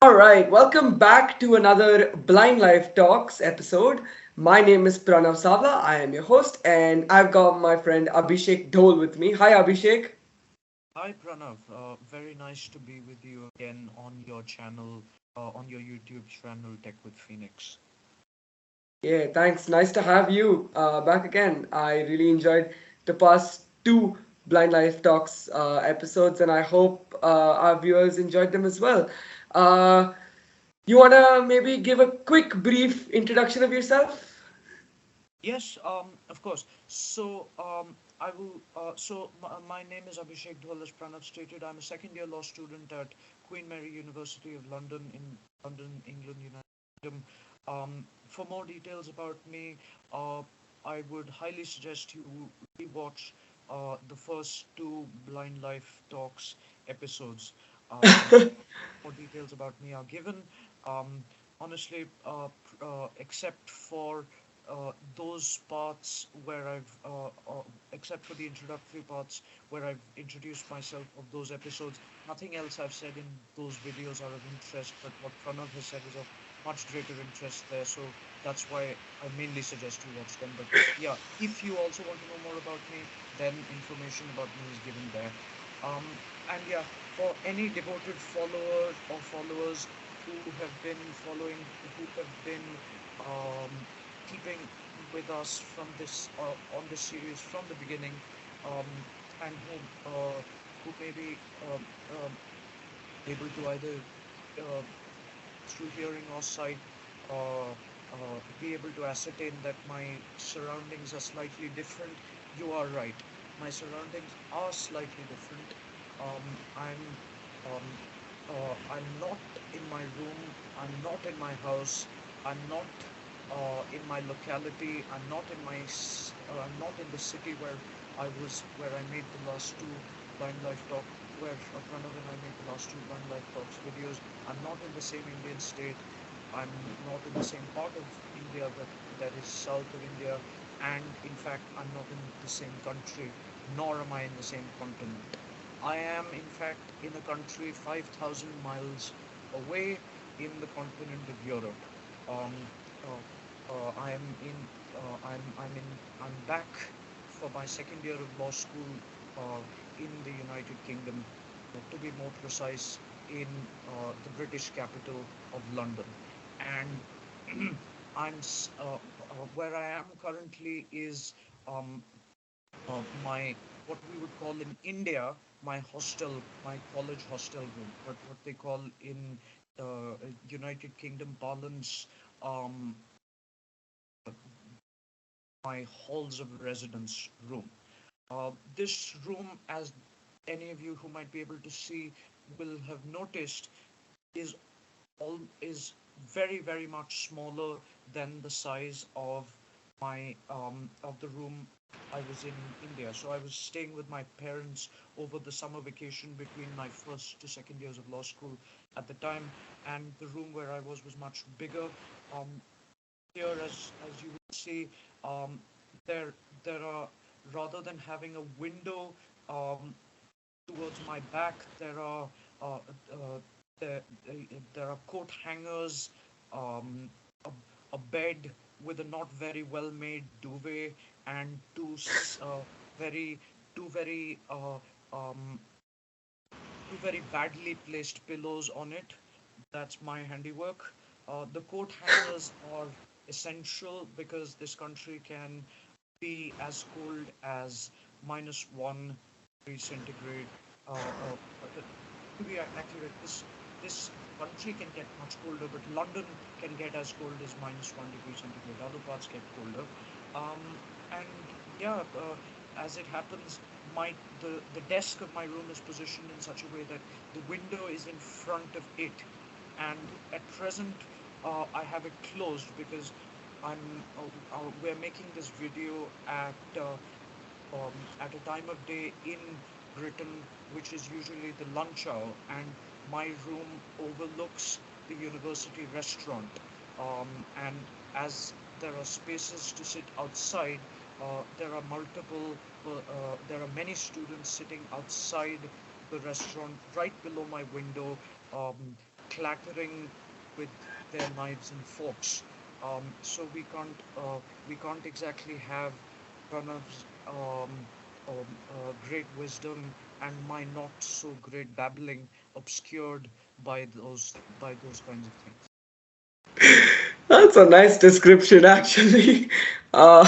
All right, welcome back to another Blind Life Talks episode. My name is Pranav Savla. I am your host, and I've got my friend Abhishek Dhol with me. Hi, Abhishek. Hi Pranav, very nice to be with you again on your channel, on your YouTube channel, Tech with Phoenix. Yeah, thanks. Nice to have you back again. I really enjoyed the past two Blind Life Talks episodes, and I hope our viewers enjoyed them as well. Uh, you want to maybe give a quick, brief introduction of yourself? Yes, of course. I will. My name is Abhishek Dhol, as Pranav stated. I'm a second-year law student at Queen Mary University of London in London, England, United Kingdom. For more details about me, I would highly suggest you rewatch the first two Blind Life Talks episodes. More details about me are given. Um, Honestly, except for those parts where except for the introductory parts where I've introduced myself of those episodes, nothing else I've said in those videos are of interest. But what Pranav has said is of much greater interest there, so that's why I mainly suggest you watch them. But yeah, if you also want to know more about me, then information about me is given there. And yeah, for any devoted follower or followers who have been following, who have been um, keeping with us from this on this series from the beginning, um, and who may be able to either uh, through hearing or sight be able to ascertain that my surroundings are slightly different. You are right. My surroundings are slightly different. I'm um, I'm not in my room. I'm not in my house. I'm not in my locality. I'm not in the city where I made the last two Blind Life Talk, where Pranav and I made the last two Blind Life Talks videos. I'm not in the same Indian state. I'm not in the same part of India that is south of India, and in fact, I'm not in the same country, nor am I in the same continent. I am, in fact, in a country 5,000 miles away in the continent of Europe. Um, I am in. I'm in. I'm back for my second year of law school in the United Kingdom, to be more precise, in the British capital of London. And where I am currently is um, my what we would call in India my hostel, my college hostel room, what they call in United Kingdom parlance, um, my halls of residence room. This room, as any of you who might be able to see will have noticed, is is very much smaller than the size of the room I was in India. So I was staying with my parents over the summer vacation between my first to second years of law school at the time, and the room where I was much bigger. Um, Here, as you will see, um, there there are, rather than having a window um, towards my back, uh, uh, there, there are coat hangers, um, a, a bed with a not very well made duvet, and very two very um, two very badly placed pillows on it. That's my handiwork. The coat hangers are essential because this country can be as cold as -1 degree centigrade. To be accurate, this country can get much colder, but London can get as cold as -1 degree centigrade. Other parts get colder. And yeah, as it happens, the desk of my room is positioned in such a way that the window is in front of it, and at present I have it closed because we're making this video at a time of day in Britain, which is usually the lunch hour, and my room overlooks the university restaurant. And as there are spaces to sit outside, there are many students sitting outside the restaurant right below my window. Um, clattering with their knives and forks. So we can't exactly have Pranav's great wisdom and my not so great babbling obscured by those kinds of things. That's a nice description, actually. Uh,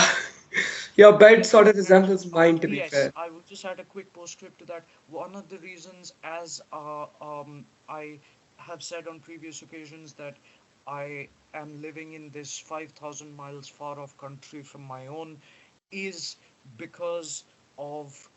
your bed Yes, sort of resembles mine, to be yes. fair. I will just add a quick postscript to that. One of the reasons, as I have said on previous occasions, that I am living in this 5,000 miles far off country from my own, is because of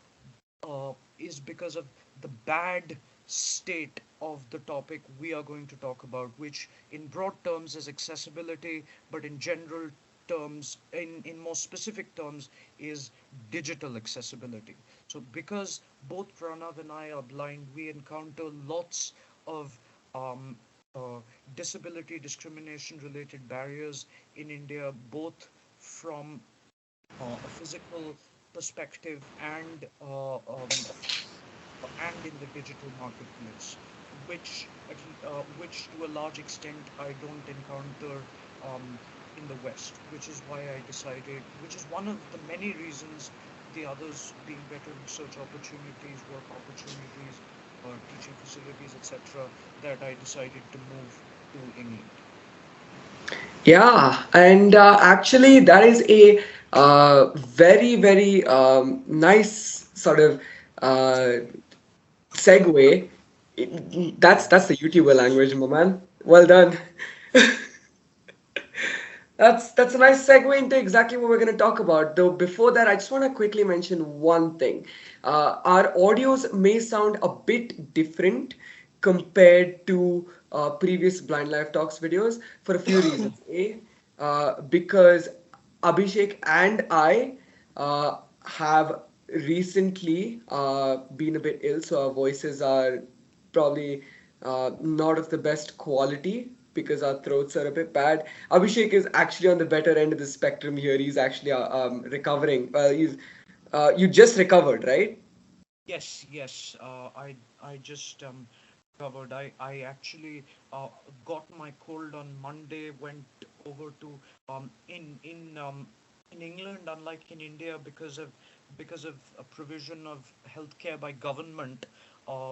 because of the bad state of the topic we are going to talk about, which in broad terms is accessibility, but in general terms, in more specific terms, is digital accessibility. So, because both Pranav and I are blind, we encounter lots of um, uh, disability discrimination related barriers in India, both from a physical perspective and in the digital marketplace, which to a large extent I don't encounter um, in the West, which is why I decided, which is one of the many reasons, the others being better research opportunities, work opportunities, teaching facilities, etc., that I decided to move to England. Yeah, and actually, that is a very, very nice sort of uh, segue. That's the YouTuber language, my man. Well done. That's a nice segue into exactly what we're going to talk about. Though before that, I just want to quickly mention one thing. Our audios may sound a bit different compared to previous Blind Life Talks videos for a few reasons. Because Abhishek and I have recently been a bit ill, so our voices are probably not of the best quality because our throats are a bit bad. Abhishek is actually on the better end of the spectrum here. He's actually recovering. You just recovered, right? Yes, yes. I just covered. I actually got my cold on Monday. Went over to in England, unlike in India, because of a provision of healthcare by government.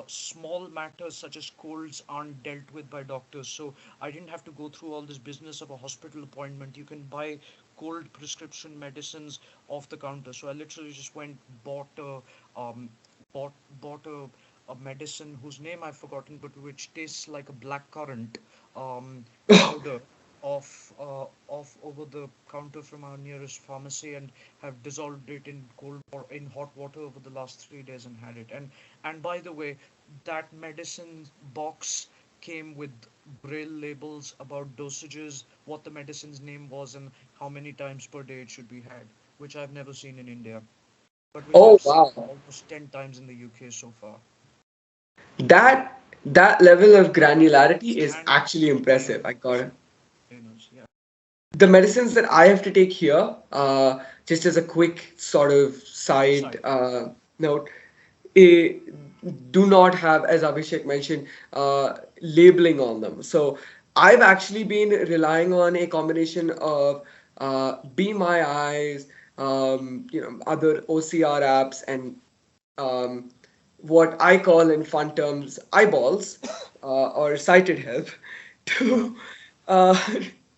Small matters such as colds aren't dealt with by doctors, so I didn't have to go through all this business of a hospital appointment. You can buy cold prescription medicines off the counter. So I literally just went, um, bought bought a medicine whose name I've forgotten, but which tastes like a black currant powder off over the counter from our nearest pharmacy, and have dissolved it in cold or in hot water over the last 3 days and had it. And by the way, that medicine box came with braille labels about dosages, what the medicine's name was, and how many times per day it should be had, which I've never seen in India, but which Oh I've seen wow, almost 10 times in the UK so far. that level of granularity is And actually impressive. I got containers. it. Containers, yeah. The medicines that I have to take here, just as a quick sort of side Side. note, eh, do not have, as Abhishek mentioned, labeling on them. So I've actually been relying on a combination of Be My Eyes, other OCR apps, and um, what I call in fun terms eyeballs or sighted help to uh,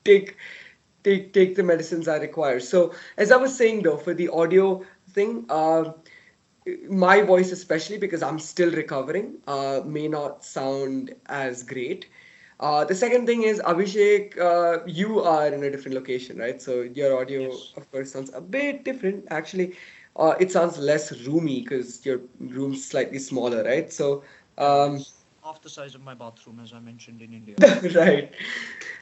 take take the medicines I require. So as I was saying though, for the audio thing, my voice especially because I'm still recovering may not sound as great. The second thing is Abhishek, you are in a different location, right? So your audio, Yes. of course, sounds a bit different. Actually, it sounds less roomy because your room's slightly smaller, right? So, Yeah, um, it's half the size of my bathroom, as I mentioned in India. right.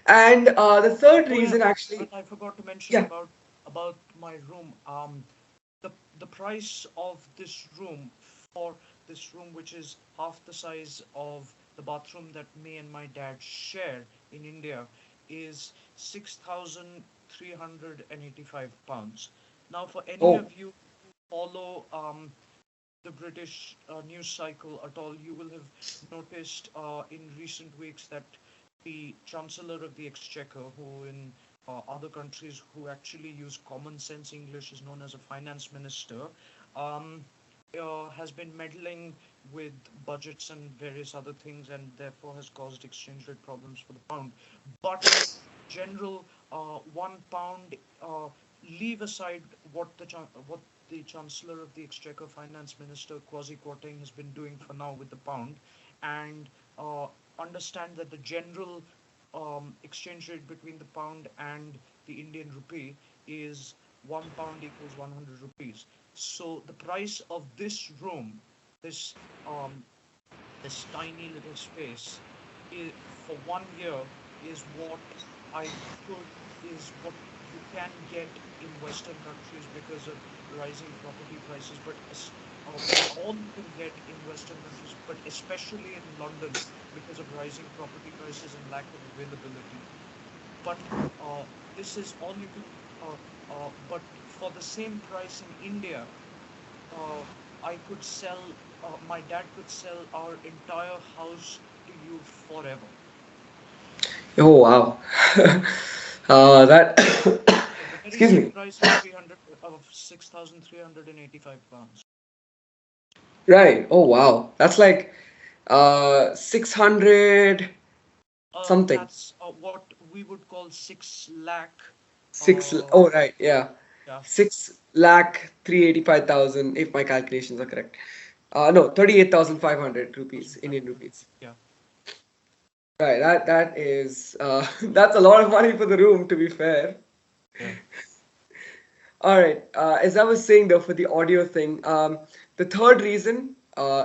And the third Oh yeah, reason, and actually, I forgot to mention yeah. about my room. The price of this room, for this room, which is half the size of the bathroom that me and my dad share in India, is £6,385. Now, for any Oh, of you who follow the British news cycle at all, you will have noticed in recent weeks that the Chancellor of the Exchequer, who in other countries who actually use common sense English is known as a finance minister, um, has been meddling with budgets and various other things, and therefore has caused exchange rate problems for the pound. But general, £1, leave aside what the Chancellor of the Exchequer Finance Minister Kwasi Kwarteng has been doing for now with the pound, and uh, understand that the general exchange rate between the pound and the Indian rupee is £1 equals 100 rupees. So the price of this room, this um, this tiny little space, for 1 year is what I could is what you can get in Western countries because of rising property prices, but all you can get in Western countries, but especially in London because of rising property prices and lack of availability. But this is all you can. But for the same price in India, uh, I could sell. My dad could sell our entire house to you forever. Oh wow. That For the very excuse same me. price of 300 of £6,385. Right. Oh wow. That's like 600 something. That's what we would call 6 lakh. Six. Uh, Oh right. Yeah. yeah, 6,385,000 if my calculations are correct. No, 38,500 rupees, Indian 500. rupees. Yeah, Right. That is that's a lot of money for the room, to be fair. yeah. All right. As I was saying though, for the audio thing, the third reason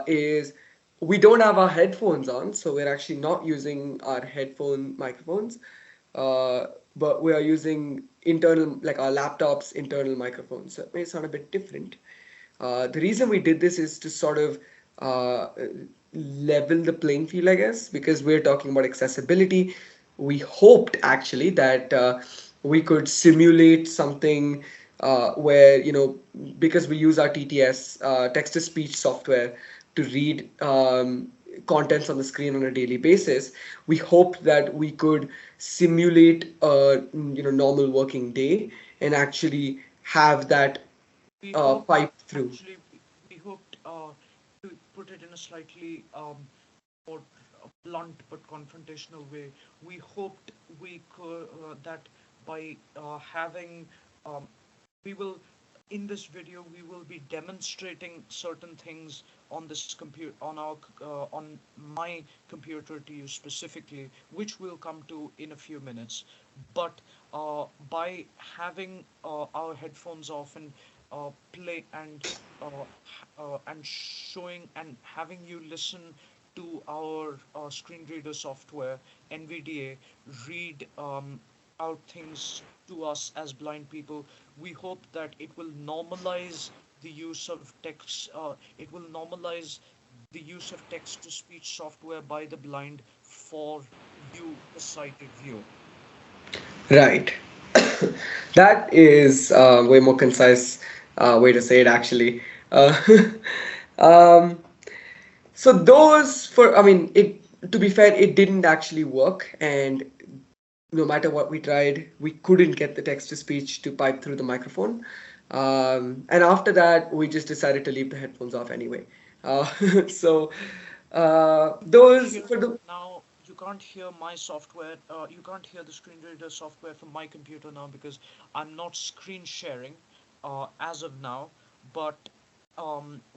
is we don't have our headphones on, so we're actually not using our headphone microphones, uh, but we are using internal, like our laptop's internal microphones. So it may sound a bit different. The reason we did this is to sort of uh, level the playing field, I guess, because we're talking about accessibility. We hoped actually that we could simulate something where, because we use our TTS, text to speech software, to read contents on the screen on a daily basis. We hoped that we could simulate a normal working day and actually have that We hoped, pipe through. actually, we hoped to put it in a slightly more blunt but confrontational way. We hoped we could that by having um, we will in this video we will be demonstrating certain things on this computer on my computer to you specifically, which we'll come to in a few minutes. But by having our headphones off and play and showing and having you listen to our screen reader software NVDA read out things to us as blind people, we hope that it will normalize the use of text. It will normalize the use of text to speech software by the blind for you, the sighted viewer. Right. That is a way more concise way to say it, actually. Uh, um, so those for, I mean, it. To be fair, it didn't actually work, and no matter what we tried, we couldn't get the text to speech to pipe through the microphone. And after that, we just decided to leave the headphones off anyway. Uh, so You can't those hear for the now. You can't hear my software. You can't hear the screen reader software from my computer now because I'm not screen sharing as of now. But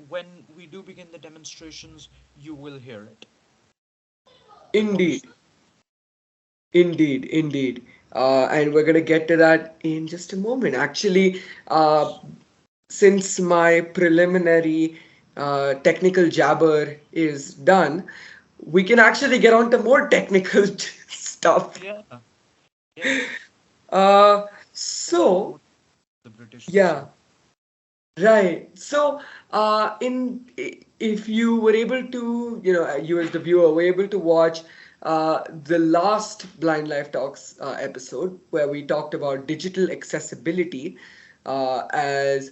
when we do begin the demonstrations, you will hear it. You'll probably indeed. see. Indeed. And we're going to get to that in just a moment. Actually, since my preliminary technical jabber is done, we can actually get on to more technical stuff. Yeah, yeah. Uh, Talk about so, what the British would yeah, say. right. So, if you were able to, you as the viewer were able to watch the last Blind Life Talks episode where we talked about digital accessibility as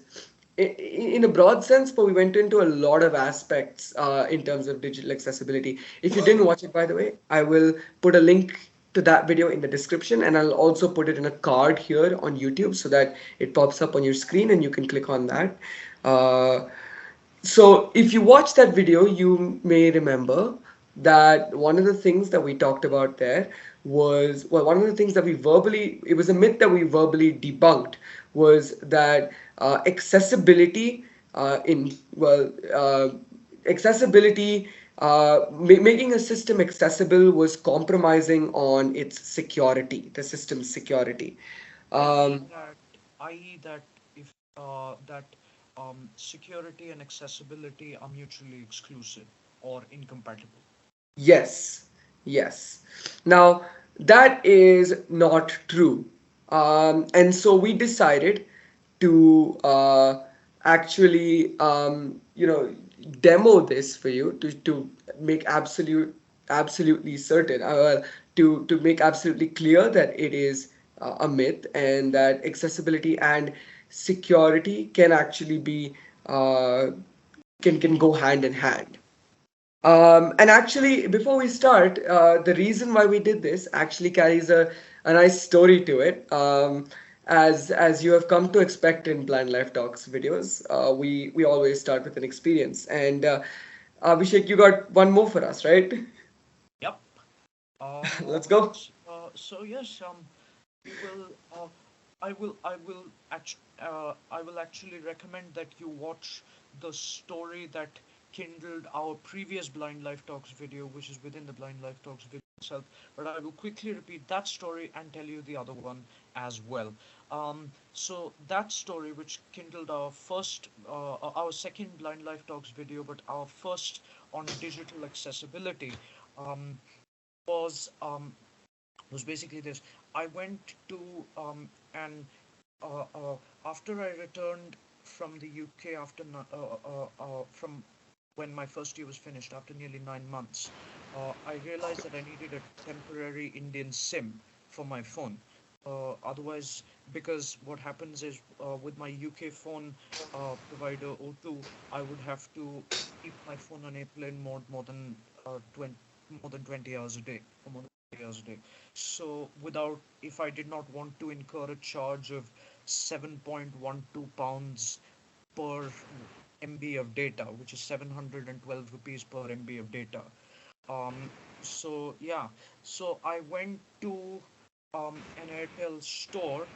in a broad sense, but we went into a lot of aspects in terms of digital accessibility. If you didn't watch it, by the way, I will put a link to that video in the description, and I'll also put it in a card here on YouTube so that it pops up on your screen and you can click on that. Uh, so if you watch that video, you may remember that one of the things that we talked about there was, well, one of the things that we verbally, it was a myth that we verbally debunked, was that accessibility in, well, accessibility, making a system accessible was compromising on its security, the system's security. i.e. Um, that i.e. that if that security and accessibility are mutually exclusive or incompatible. Yes, yes. Now, that is not true. And so we decided to actually, demo this for you to make absolutely certain, to make absolutely clear that it is a myth and that accessibility and security can actually be, uh, can go hand in hand. And actually, before we start, the reason why we did this actually carries a nice story to it. As you have come to expect in Blind Life Talks videos, we always start with an experience. And Abhishek, you got one more for us, right? Yep. Let's go. So yes, we will. I will actually recommend that you watch the story that kindled our previous Blind Life Talks video, which is within the Blind Life Talks video itself. But I will quickly repeat that story and tell you the other one as well. So that story, which kindled our second Blind Life Talks video, but our first on digital accessibility, um, was was basically this. I went to and after I returned from the UK from when my first year was finished after nearly 9 months, I realized that I needed a temporary Indian SIM for my phone. Otherwise, because what happens is with my UK phone provider O2, I would have to keep my phone on airplane mode uh, 20, more than 20 hours a day, for more than 20 hours a day. So without, if I did not want to incur a charge of 7.12 pounds per MB of data, which is 712 rupees per MB of data. Um, so yeah, so I went to an Airtel store,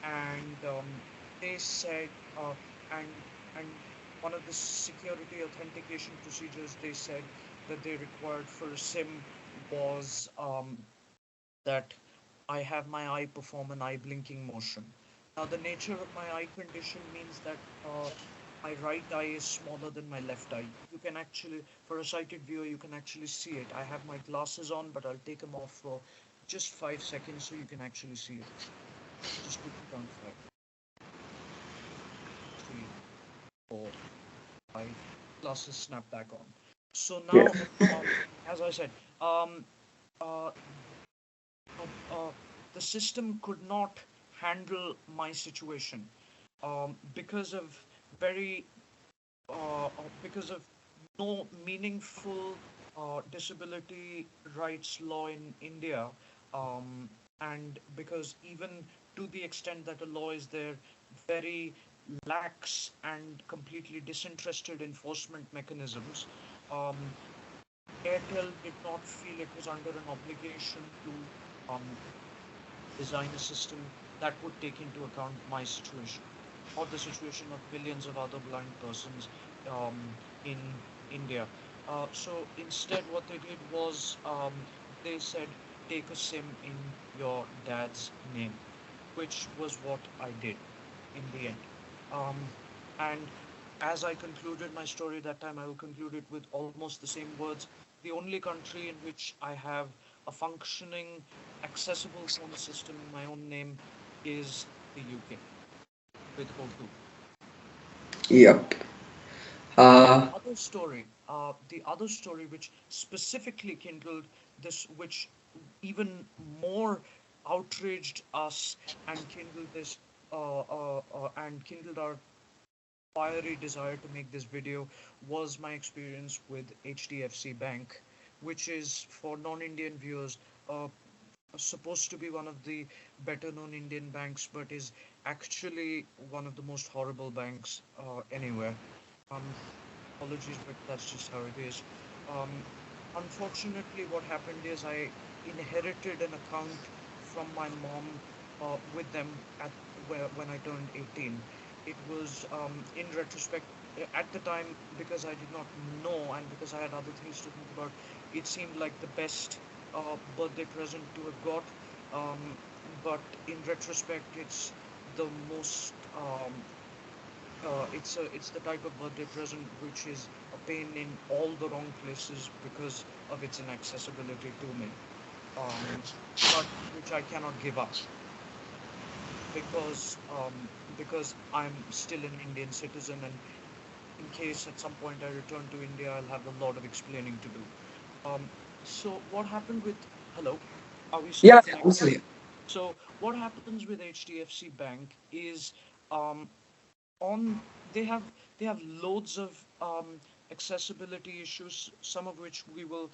and they said and and one of the security authentication procedures they said that they required for a SIM was that I have my eye perform an eye blinking motion. Now, the nature of my eye condition means that my right eye is smaller than my left eye. You can actually, for a sighted viewer, you can actually see it. I have my glasses on, but I'll take them off for just 5 seconds so you can actually see it. Just quickly count five, three, four, five. Glasses snap back on. So Yeah. now, as I said, um, uh, uh, the system could not handle my situation because of very because of no meaningful disability rights law in India, um, and because even to the extent that a law is there, very lax and completely disinterested enforcement mechanisms. Um, Airtel did not feel it was under an obligation to um, design a system that would take into account my situation or the situation of billions of other blind persons in India. So instead, what they did was they said, take a SIM in your dad's name, which was what I did in the end. Um, and as I concluded my story that time, I will conclude it with almost the same words. The only country in which I have a functioning, accessible phone system in my own name is the UK with O2. Yep. The Uh, other story, which specifically kindled this, which even more outraged us and kindled our fiery desire to make this video, was my experience with HDFC Bank, which is, for non-Indian viewers, a supposed to be one of the better known Indian banks, but is actually one of the most horrible banks anywhere. Um, Apologies, but that's just how it is. Um, Unfortunately, what happened is I inherited an account from my mom with them when I turned 18. It was, in retrospect, at the time, because I did not know and because I had other things to think about, it seemed like the best birthday present to have got. Um, but in retrospect, it's the most it's the type of birthday present which is a pain in all the wrong places because of its inaccessibility to me. Um, but which I cannot give up because because I'm still an Indian citizen, and in case at some point I return to India, I'll have a lot of explaining to do. Um, so what happened with hello? Are we still Yeah, yeah, I'm connected? still here. So what happens with HDFC Bank is um, on they have they have loads of accessibility issues, some of which we will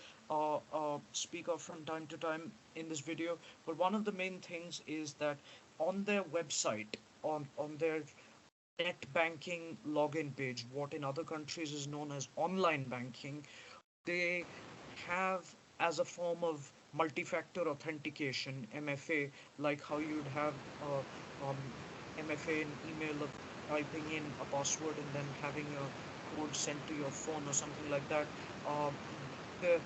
speak of from time to time in this video. But one of the main things is that on their website, on their net banking login page, what in other countries is known as online banking, they have as a form of multi-factor authentication, MFA, like how you'd have um, MFA in email of typing in a password and then having a code sent to your phone or something like that. Um, the,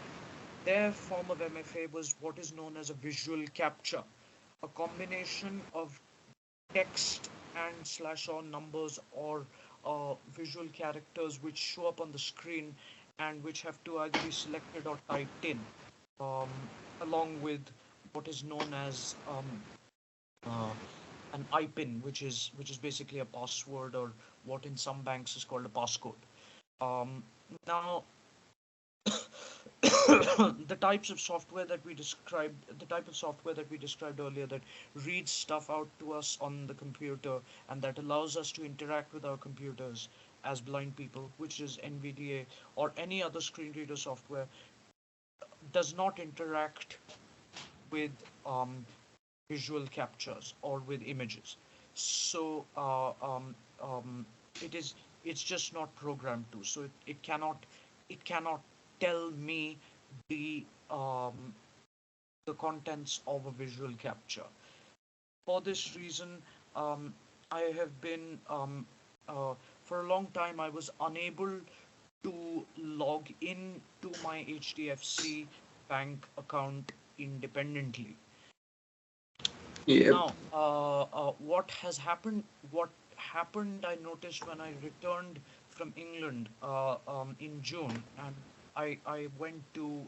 their form of MFA was what is known as a visual capture, a combination of text and slash or numbers or visual characters which show up on the screen and which have to either be selected or typed in, along with what is known as uh, an IPIN, which is basically a password or what in some banks is called a passcode. Um, Now, the types of software that we described the type of software that we described earlier that reads stuff out to us on the computer and that allows us to interact with our computers as blind people, which is NVDA or any other screen reader software, does not interact with visual captures or with images. So it is it's just not programmed to. So it cannot tell me the um, the contents of a visual capture. For this reason, I have been for a long time I was unable to log in to my HDFC bank account independently. Yep. Now, what happened, I noticed when I returned from England in June, and I went to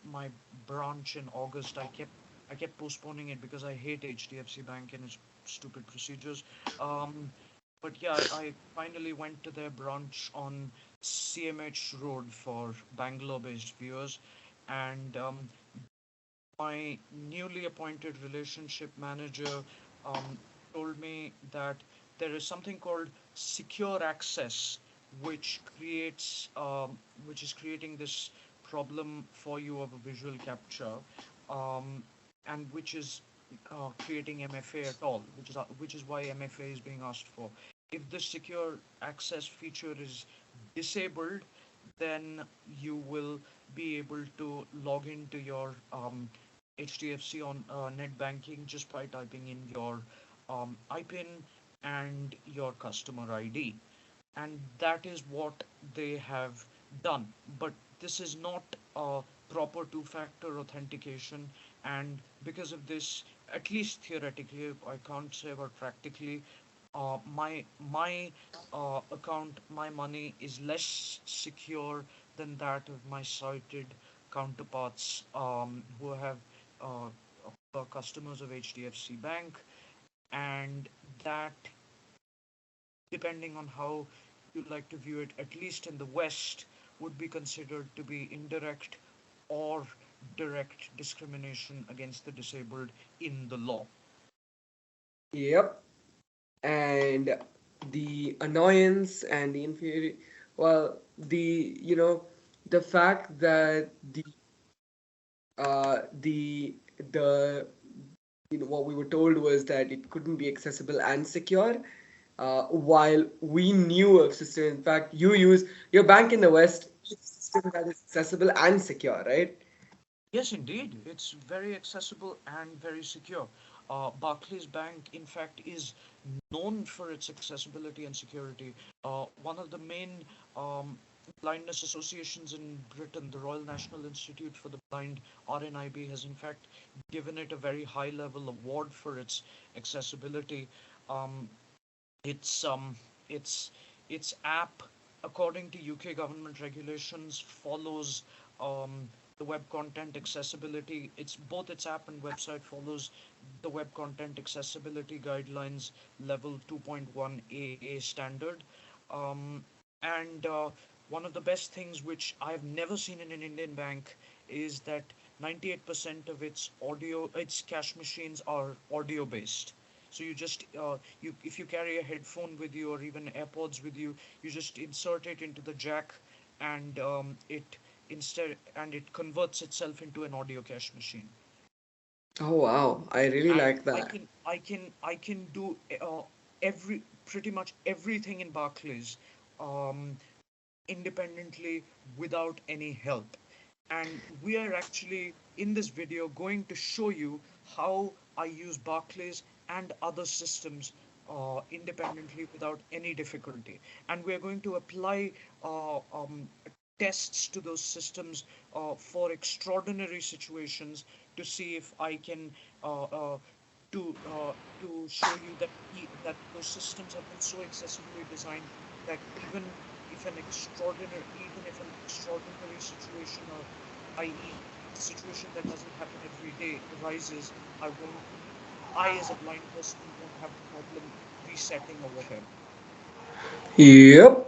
my branch in August. I kept postponing it because I hate HDFC Bank and its stupid procedures. Um, but yeah, I finally went to their branch on CMH Road for Bangalore-based viewers, and my newly appointed relationship manager um, told me that there is something called secure access, which is creating this problem for you of a visual capture, um, and which is creating MFA at all, which is why MFA is being asked for. If the secure access feature is disabled, then you will be able to log into your HDFC on net banking just by typing in your IPIN and your customer ID. And that is what they have done. But this is not a proper two-factor authentication, and because of this, at least theoretically, I can't say about practically, my account, my money is less secure than that of my cited counterparts who have uh, customers of HDFC Bank, and that, depending on how you like to view it, at least in the West, would be considered to be indirect or direct discrimination against the disabled in the law. Yep. And the annoyance and the inferior, well, the fact that the the what we were told was that it couldn't be accessible and secure. While we knew of system, in fact, you use your bank in the West is a system that is accessible and secure, right? Yes, indeed. It's very accessible and very secure. Barclays Bank, in fact, is known for its accessibility and security. One of the main um, blindness associations in Britain, the Royal National Institute for the Blind, RNIB, has in fact given it a very high level award for its accessibility. Um, its its its app, according to UK government regulations, follows the web content accessibility. It's both its app and website follows the web content accessibility guidelines level 2.1 AA standard. Um, and One of the best things which I've never seen in an Indian bank is that 98% of its cash machines are audio based. So you just you if you carry a headphone with you or even AirPods with you, you just insert it into the jack, and it converts itself into an audio cash machine. Oh wow, I really And like that. I can do every pretty much everything in Barclays um, independently without any help. And we are actually in this video going to show you how I use Barclays and other systems independently without any difficulty. And we're going to apply tests to those systems for extraordinary situations to see if I can uh, uh, to show you that that those systems have been so accessibly designed that even if an extraordinary situation, or i.e. a situation that doesn't happen every day, arises, I won't I as a blind person won't have a problem resetting or whatever. Yep.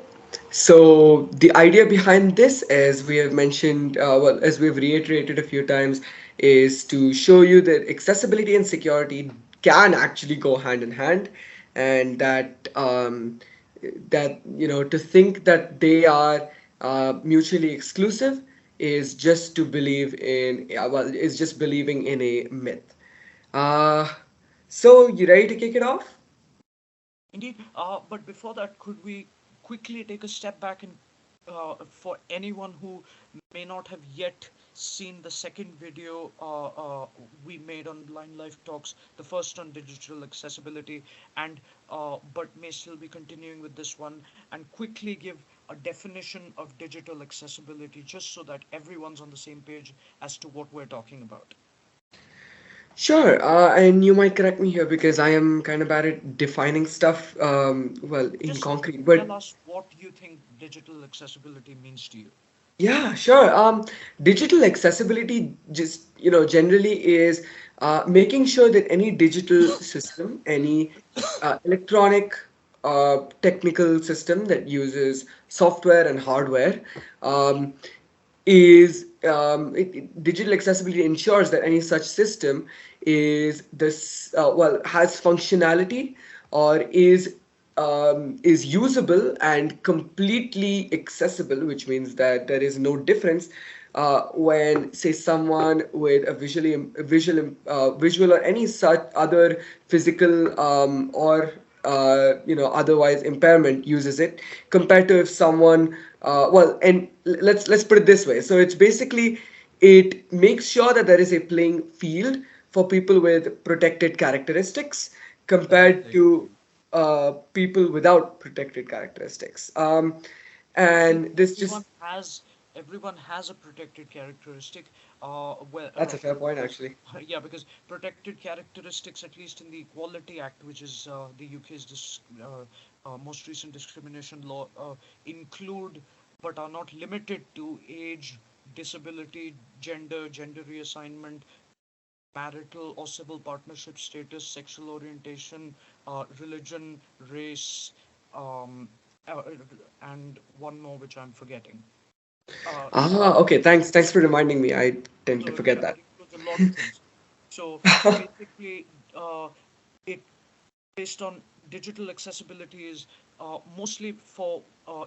So the idea behind this, as we have mentioned, well, as we've reiterated a few times, is to show you that accessibility and security can actually go hand in hand, and that to think that they are mutually exclusive is just to believe in well, is just believing in a myth. Uh, so you ready to kick it off? Indeed, but before that, could we quickly take a step back and for anyone who may not have yet seen the second video we made on Blind Life Talks, the first on digital accessibility, and but may still be continuing with this one, and quickly give a definition of digital accessibility just so that everyone's on the same page as to what we're talking about. Sure, and you might correct me here because I am kind of bad at defining stuff, well, in Just concrete. But tell us what you think digital accessibility means to you. yeah, sure. Digital accessibility just, generally is making sure that any digital system, any electronic technical system that uses software and hardware, um, digital accessibility ensures that any such system has functionality or is usable and completely accessible, which means that there is no difference when, say, someone with visual or any such other physical or otherwise impairment uses it, compared to if someone and let's put it this way. So it's basically, it makes sure that there is a playing field for people with protected characteristics compared Fantastic. to people without protected characteristics. I think And this just everyone has a protected characteristic. That's a fair point, Because actually. yeah, because protected characteristics, at least in the Equality Act, which is the UK's most recent discrimination law, include but are not limited to age, disability, gender reassignment, marital or civil partnership status, sexual orientation, religion, race, um, uh, and one more which I'm forgetting. So, Okay, thanks for reminding me. I tend to so forget yeah, that. it includes a lot of things. So basically, it based on digital accessibility is mostly for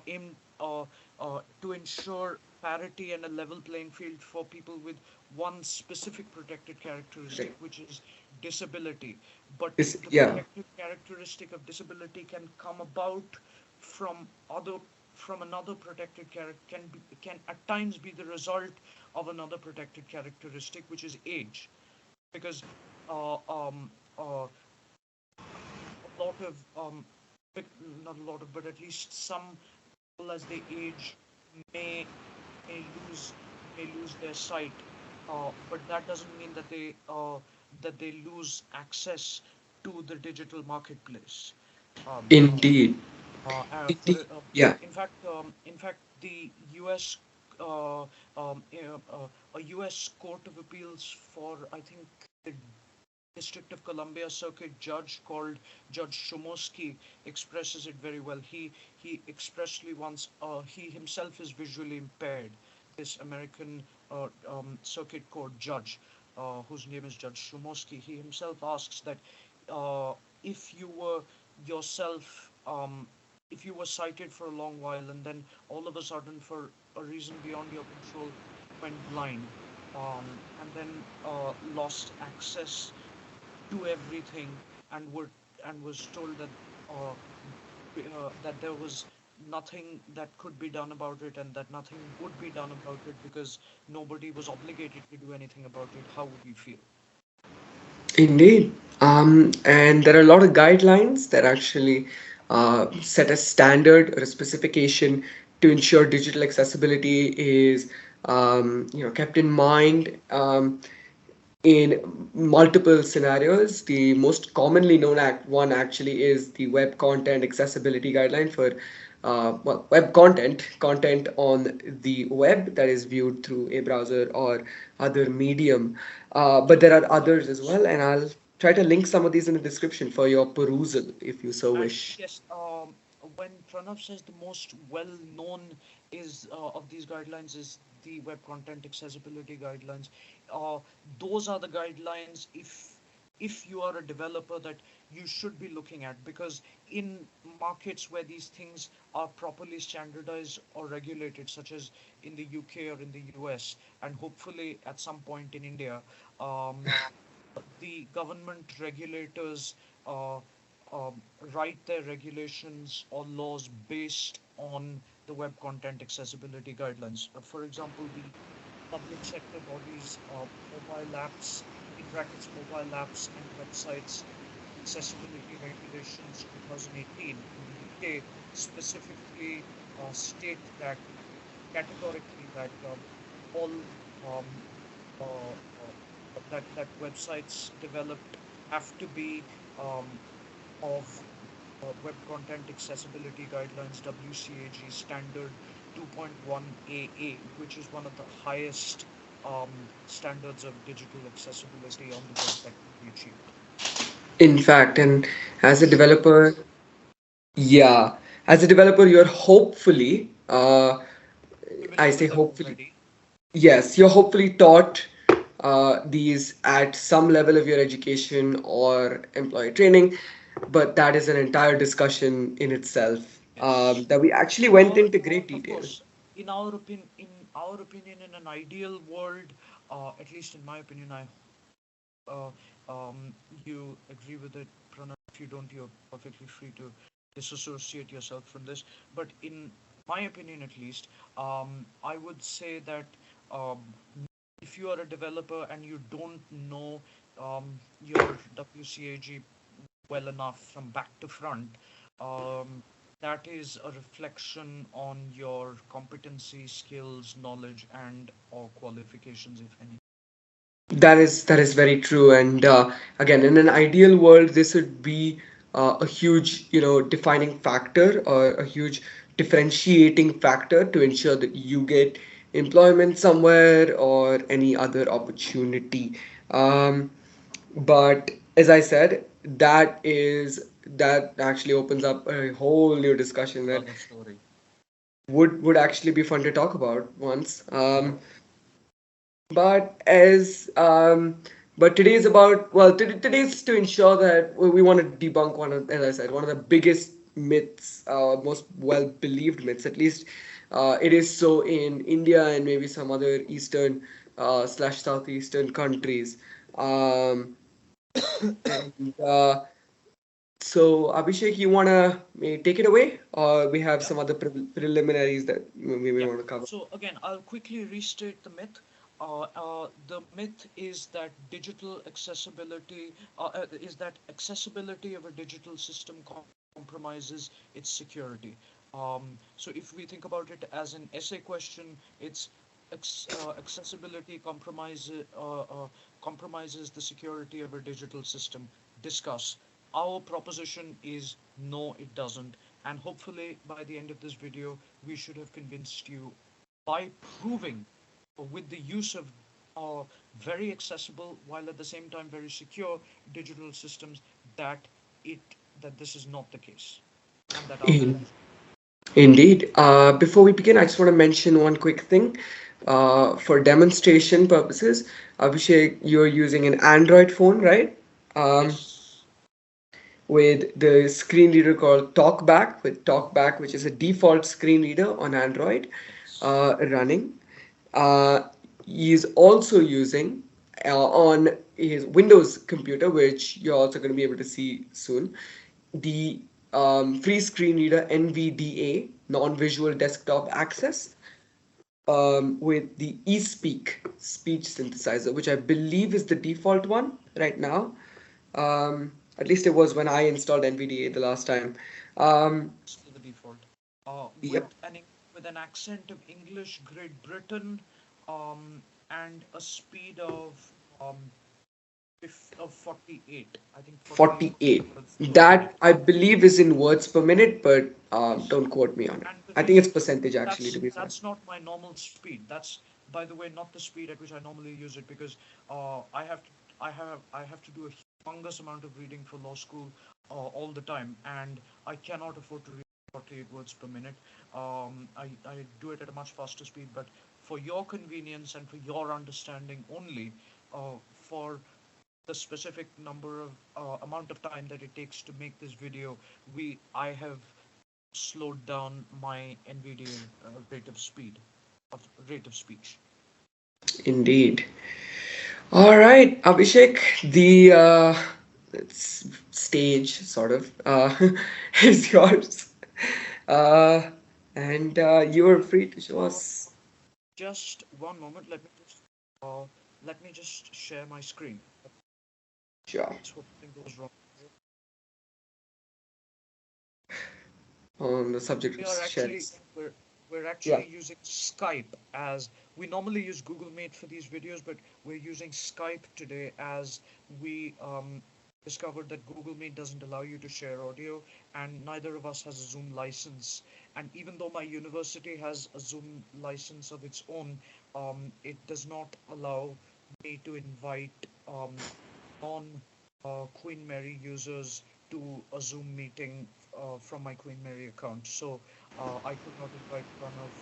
aimed to ensure parity and a level playing field for people with one specific protected characteristic, Right. which is disability. But the Yeah. protected characteristic of disability can come about from other from another protected character, can at times be the result of another protected characteristic, which is age, because uh, um, uh, a lot of not a lot of, but at least some people as they age may may lose may lose their sight, but that doesn't mean that they lose access to the digital marketplace. Um, uh, Indeed. for Indeed. Yeah. in fact, the U.S. Uh, a U.S. Court of Appeals for, I think, the District of Columbia Circuit judge called Judge Shumosky expresses it very well. He expressly once he himself is visually impaired. This American circuit court judge, whose name is Judge Shumosky, he himself asks that uh, if you were yourself, if you were sighted for a long while and then all of a sudden, for a reason beyond your control, went blind, and then lost access to everything, and were and was told that there was nothing that could be done about it, and that nothing would be done about it because nobody was obligated to do anything about it, how would you feel? Indeed. And there are a lot of guidelines that actually set a standard or a specification to ensure digital accessibility is kept in mind. In multiple scenarios. The most commonly known one actually is the Web Content Accessibility Guideline for web content on the web that is viewed through a browser or other medium. But there are others as Yes. well, and I'll try to link some of these in the description for your perusal if you so And wish. yes, when Pranav says the most well-known is of these guidelines is the Web Content Accessibility Guidelines, uh, those are the guidelines if you are a developer that you should be looking at, because in markets where these things are properly standardized or regulated, such as in the UK or in the US, and hopefully at some point in India, um, the government regulators uh, write their regulations or laws based on the web content accessibility guidelines. For example, the public sector bodies, mobile apps, in brackets, mobile apps and websites accessibility regulations 2018 in the UK specifically state that categorically that all um, uh, that websites developed have to be um, of Web Content Accessibility Guidelines WCAG standard 2.1 AA, which is one of the highest standards of digital accessibility on the web that can be achieved. In fact, and as a I'm sure you're developer, yeah, as a developer, you're hopefully, I familiar say with them hopefully, already. yes, you're hopefully taught these at some level of your education or employee training, but that is an entire discussion in itself Yes. that we actually In went our, into great of detail. course, in our opinion, in an ideal world, at least in my opinion, I uh, you agree with it, Pranav. If you don't, you're perfectly free to disassociate yourself from this. But in my opinion, at least, I would say that um, if you are a developer and you don't know your WCAG well enough from back to front, um, that is a reflection on your competency, skills, knowledge, and or qualifications, if any. That is very true, and again, in an ideal world, this would be a huge, defining factor or a huge differentiating factor to ensure that you get employment somewhere or any other opportunity. Um, but as I said, that actually opens up a whole new discussion that Another story. would actually be fun to talk about once. Yeah. But as but today is about today's to ensure that we want to debunk one of, as I said, one of the biggest myths, most well believed myths, at least it is so in India and maybe some other eastern slash southeastern countries. Um, and so, Abhishek, you wanna take it away, or we have Yeah. some other preliminaries that we may Yeah. want to cover? So again, I'll quickly restate the myth. The myth is that digital accessibility is that accessibility of a digital system compromises its security. So if we think about it as an essay question, it's accessibility compromises the security of a digital system. Discuss. Our proposition is no, it doesn't. And hopefully, by the end of this video, we should have convinced you by proving with the use of uh, very accessible while at the same time very secure digital systems that it that this is not the case and that our In, proposition. Indeed. Before we begin, I just want to mention one quick thing. For demonstration purposes, Abhishek, you're using an Android phone, right? Um, Yes. with the screen reader called TalkBack, with TalkBack, which is a default screen reader on Android, Yes. running. Uh, he is also using on his Windows computer, which you're also going to be able to see soon, the free screen reader NVDA, non-visual desktop access, with the eSpeak speech synthesizer, which I believe is the default one right now. At least it was when I installed NVDA the last time. Um, Still the default. yep. With an accent of English, Great Britain, and a speed um, of 48. I think 48 48. words per minute. That I believe is in words per minute, but Yes. don't quote me on it. And the I think it's reason percentage actually, to that's be fair. that's not my normal speed. That's, by the way, not the speed at which I normally use it because I have to do a humongous amount of reading for law school all the time, and I cannot afford to read 48 words per minute. I do it at a much faster speed, but for your convenience and for your understanding only, for the specific number of amount of time that it takes to make this video, we I have slowed down my NVDA rate of speech. Indeed. All right, Abhishek, the stage sort of is yours. Uh, and you are free to show Uh, us. just one moment. Uh, let me just share my screen. Sure. That's what I think goes wrong. On the subject We of are sharing. actually we're we're Yeah. actually using Skype as we normally use Google Meet for these videos, but we're using Skype today as we discovered that Google Meet doesn't allow you to share audio, and neither of us has a Zoom license. And even though my university has a Zoom license of its own, it does not allow me to invite non Queen Mary users to a Zoom meeting from my Queen Mary account. So I could not invite Pranav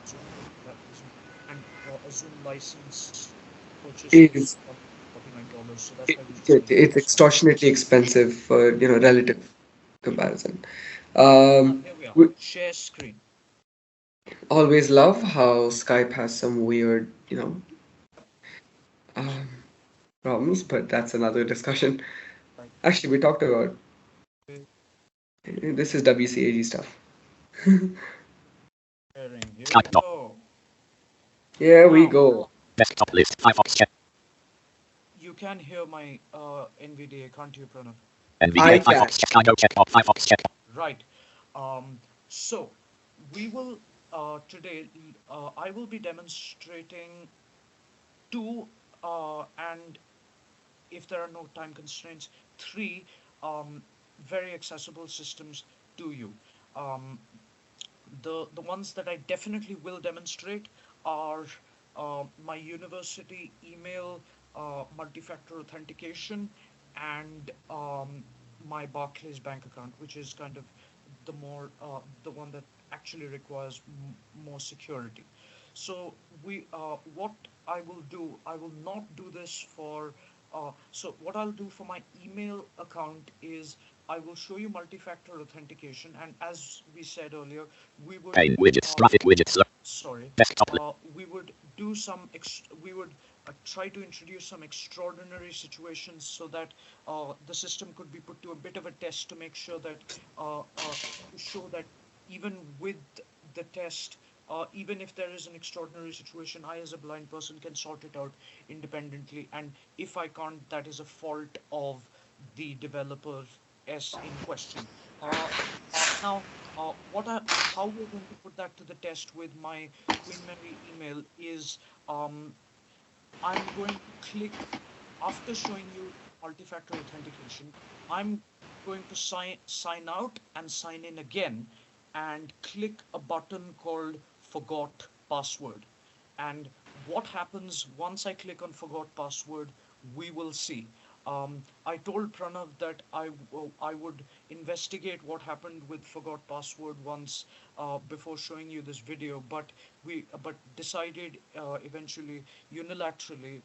Zoom meeting that wasn't, and a Zoom license purchase is Is $49. So that's it, why we decided to it's use Skype. extortionately expensive for relative comparison. Here we are. We Share screen. always love how Skype has some weird um, problems, but that's another discussion. Right. Actually, we talked about this is WCAG stuff. Sharing. Here we go. Here we Now go. Desktop list. Firefox check. you can hear my NVDA, can't you, Pranav? I NVDA. can. Firefox check. Go check. Firefox check. Right. So we will today. I will be demonstrating two, and if there are no time constraints, three very accessible systems to you. Um, the ones that I definitely will demonstrate are my university email multi-factor authentication and my Barclays bank account, which is kind of the one that actually requires more security. So what I will do, I will not do this for So what I'll do for my email account is I will show you multi-factor authentication, and as we said earlier, we would Pane widgets. uh, Graphic widgets. sorry, Desktop list. we would do some we would try to introduce some extraordinary situations so that the system could be put to a bit of a test to make sure that to show that even with the test, even if there is an extraordinary situation, I as a blind person can sort it out independently, and if I can't, that is a fault of the developer s in question. Now, how we're going to put that to the test with my Queen Mary email is I'm going to click, after showing you multi-factor authentication, I'm going to sign out and sign in again and click a button called forgot password. And what happens once I click on forgot password, we will see. I told Pranav that I would investigate what happened with forgot password once before showing you this video, but decided eventually unilaterally,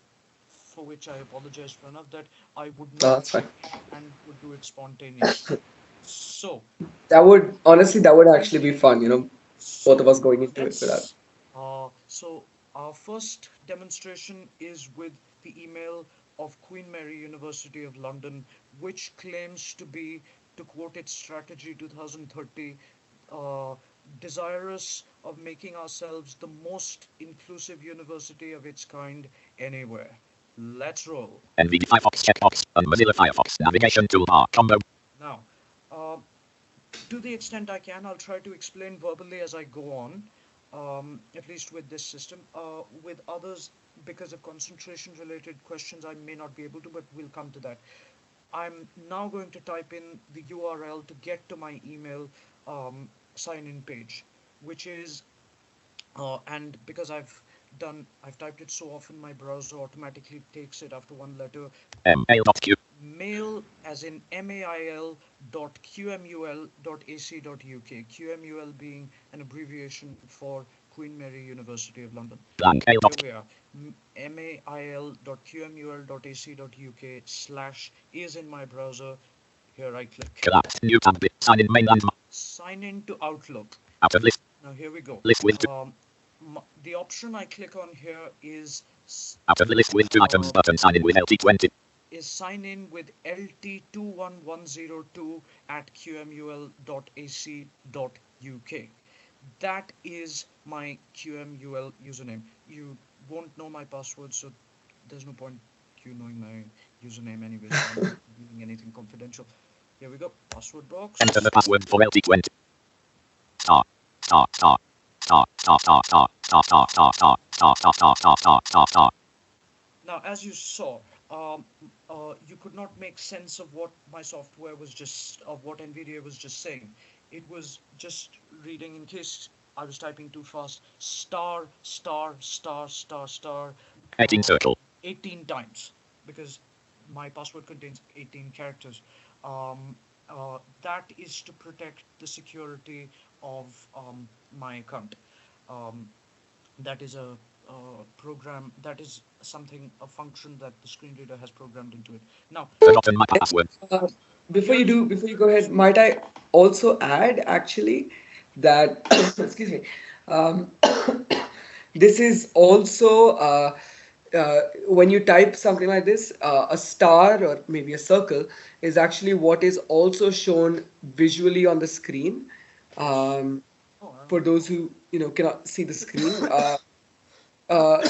for which I apologize, Pranav, that I would No, not that's fine. check it and would do it spontaneously. So, That would honestly, that would actually be fun, both so of us going into it with that. let's. So our first demonstration is with the email of Queen Mary University of London, which claims to be, to quote its strategy 2030, uh, desirous of making ourselves the most inclusive university of its kind anywhere. Let's roll. NVD Firefox checkbox. Mozilla Firefox navigation toolbar combo. Now, uh, to the extent I can, I'll try to explain verbally as I go on, at least with this system. With others, because of concentration related questions, I may not be able to, but we'll come to that. I'm now going to type in the URL to get to my email sign in page, which is, and because I've typed it so often, my browser automatically takes it after one letter. Mail.q. Mail, as in mail dot qmul dot ac dot uk, qmul being an abbreviation for Queen Mary University of London. Blank. Mail. Here we are. Mail dot qmul dot ac dot uk slash is in my browser. Here I click. Collapsed. New tab. Sign in mainland. Sign in to Outlook. Out of list. Now here we go. List with two. The option I click on here is Out of the list with two items button. Sign in with LT20. sign in with LT21102 at qmul.ac.uk. That is my QMUL username. You won't know my password, so there's no point you knowing my username anyway, so I'm not doing anything confidential. Here we go. Password box. Enter the password for LT20. Star. Star. Star. Star. Star. Star. Star. Star. Star. Star. Star. Star. Star. Star. Star. Star. Star. Star. Now, as you saw, you could not make sense of what my software was just, of what NVIDIA was just saying. It was just reading, in case I was typing too fast, star, star, star, star, star, 18 circle. 18 times, because my password contains 18 characters. That is to protect the security of my account. Um, that is a program, that is something, a function that the screen reader has programmed into it. Now, Forgotten my password. Uh, here's, before you go ahead, might I also add actually that, excuse me, um, this is also when you type something like this, a star or maybe a circle is actually what is also shown visually on the screen. yes. Um, Oh, for those who cannot see the screen, uh,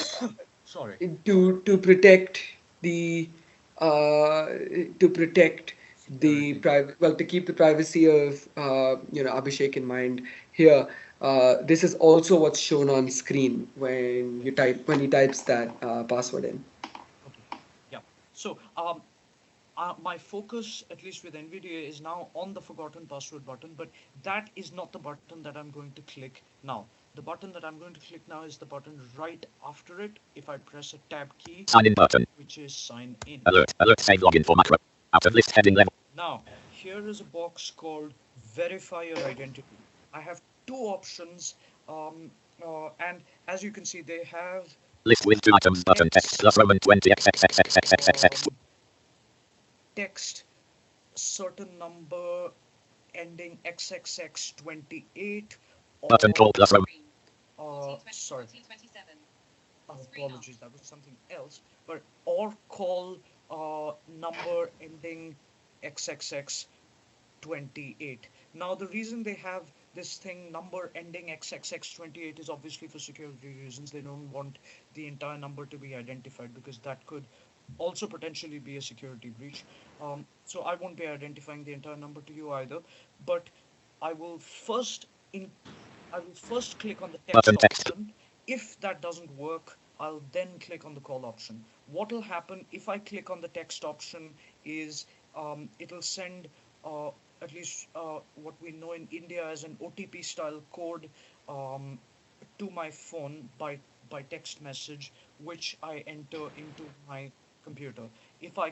sorry. to protect the uh, to protect the Security. private, well, to keep the privacy of Abhishek in mind here. This is also what's shown on screen when he types that password in. Okay. Yeah. So, my focus, at least with NVIDIA, is now on the forgotten password button, but that is not the button that I'm going to click now. The button that I'm going to click now is the button right after it if I press a tab key, Sign in button. which is sign in. Alert. Alert. Save login for macro. Out of list heading level. Now, here is a box called verify your identity. I have two options, and as you can see, they have List with two items button. Text text. plus Roman 20 xxxxxxxxx. text certain number ending XXX28 Button or call plus Roman. sorry, apologies, that was something else, but or call number ending XXX28. Now, the reason they have this thing number ending XXX28 is obviously for security reasons. They don't want the entire number to be identified because that could also potentially be a security breach. So I won't be identifying the entire number to you either, but I will first in I will first click on the text Button text. option. If that doesn't work, I'll then click on the call option. What will happen if I click on the text option is it'll send at least what we know in India as an OTP style code um, to my phone by text message, which I enter into my computer. If I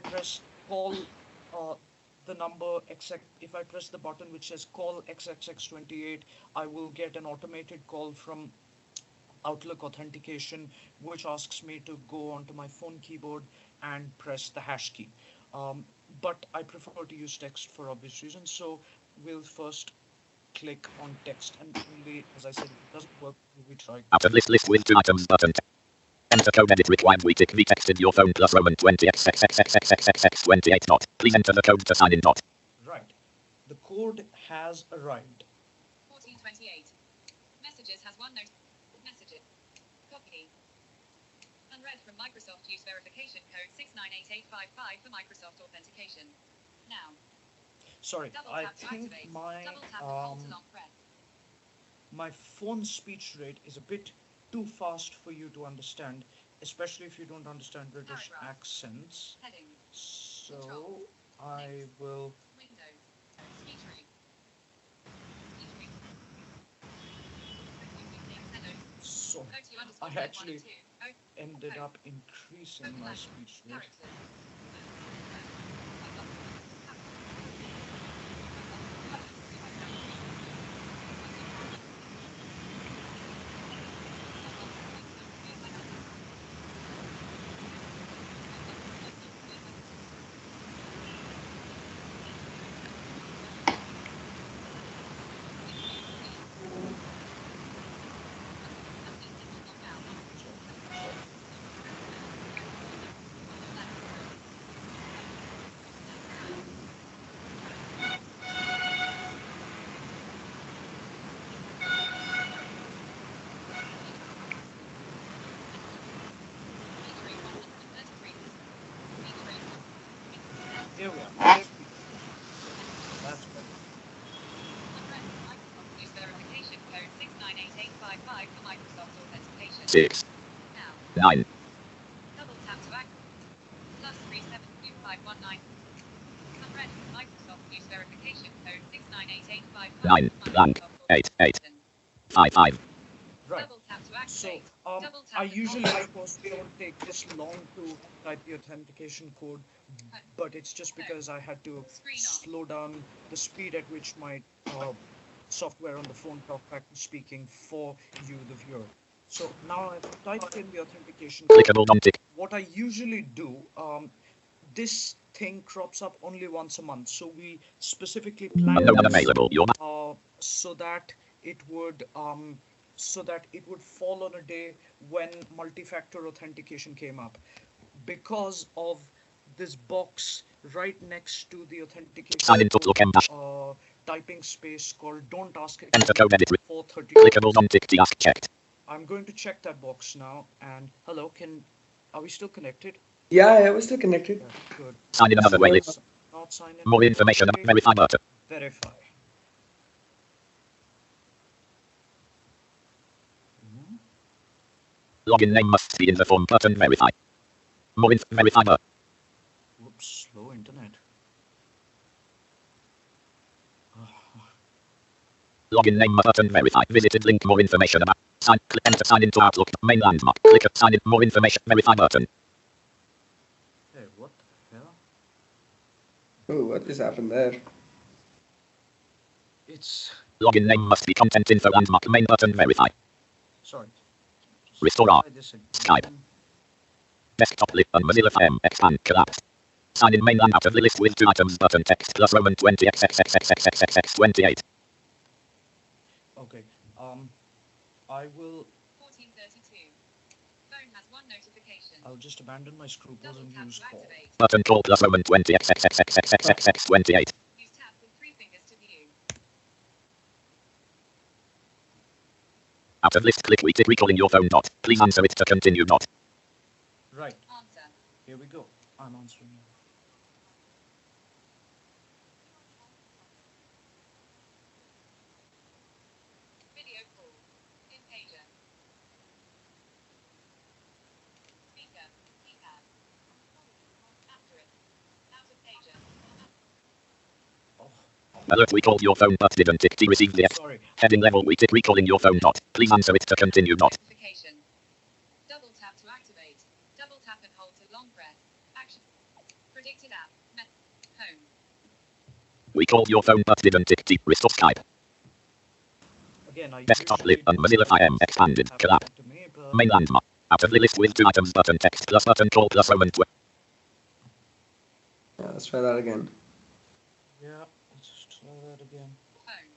press call uh, the number except if I press the button which says call XXX28, I will get an automated call from Outlook authentication, which asks me to go onto my phone keyboard and press the hash key. But I prefer to use text for obvious reasons, so we'll first click on text, and only, as I said, if it doesn't work, we try. Out of list with 2 items button. Enter code edit required we tick the text in your phone plus Roman 20 XXXXXXX28 dot. Please enter the code to sign in dot. Right. The code has arrived. 1428. Messages has one note. Messages. Copy. Unread from Microsoft use verification code 698855 for Microsoft authentication. Now. Sorry, Double I tap to think activate. my Double tap to hold to long press. my phone speech rate is a bit too fast for you to understand, especially if you don't understand British Paragraph. accents. Heading. So Control. I Next. will. Window. Speech rate. Speech rate. So O2 I underscore actually 1 and 2. ended up increasing Open my language. speech rate. Characters. Here we are. That's better. Microsoft use verification code 698855 for Microsoft authentication. 6. Now. 9. Double tap to act. +372519. Unread. Microsoft use verification code 698855 9. for Blank. Microsoft 8. 8. authentication. 5. 5. Right. Double tap to So activate. Double I tap to usually, call. of course, don't take this long to type the authentication code, but it's just because I had to Screen off. slow down the speed at which my software on the phone talkback was speaking for you, the viewer. So now I've typed in the authentication code. Clickable non-tick. What I usually do, this thing crops up only once a month, so we specifically planned Unknown this unavailable. Your so that it would fall on a day when multi-factor authentication came up. Because of this box right next to the authentication sign into look and dash. typing space called don't ask Enter code edit. 430. Clickable non-tick. Task checked. I'm going to check that box now. And hello, are we still connected? Yeah, yeah, we're still connected. Yeah, good. Sign in another way. Not sign in. More information about verify button. Verify. Login name must be in the form button verify. More verify button. Whoops, slow internet. Login name button verify. Visited link more information about enter sign into Outlook main landmark. Click sign in more information verify button. Hey, what the hell? Oh, what just happened there? It's Login name must be content info landmark main button verify. sorry. Restore R. Try this again. Skype. Desktop list and Mozilla FM expand collapse. Sign in mainland out of the list with 2 items button text plus Roman 20 XXXXXXX 28. Okay. I will. 1432. Phone has one notification. I'll just abandon my scruples Double and tap use to call. activate. Button call plus Roman 20 XXXXXXX 28. Use tab with 3 fingers to view. Out of list click we tick recalling your phone not. Please answer it to continue not. Right. Answer. Here we go. I'm answering you. Video call. In pager. Speaker. Keypad. Asterisk. Out of pager. Oh, Alert we called your phone but didn't tick to receive the F. sorry. Heading level we tick recalling your phone not. Please answer it to continue not. Notification. Double tap to activate. Double tap and hold to long press. Action. Predicted app. Home. We called your phone but didn't tick to restore Skype. Again, I Desktop usually list and Mozilla IM expanded have collab. that to me, but Mainland map. Out of the list with 2 items button text plus button call plus Roman 20. Yeah, let's try that again. yeah, let's just try that again. Phone.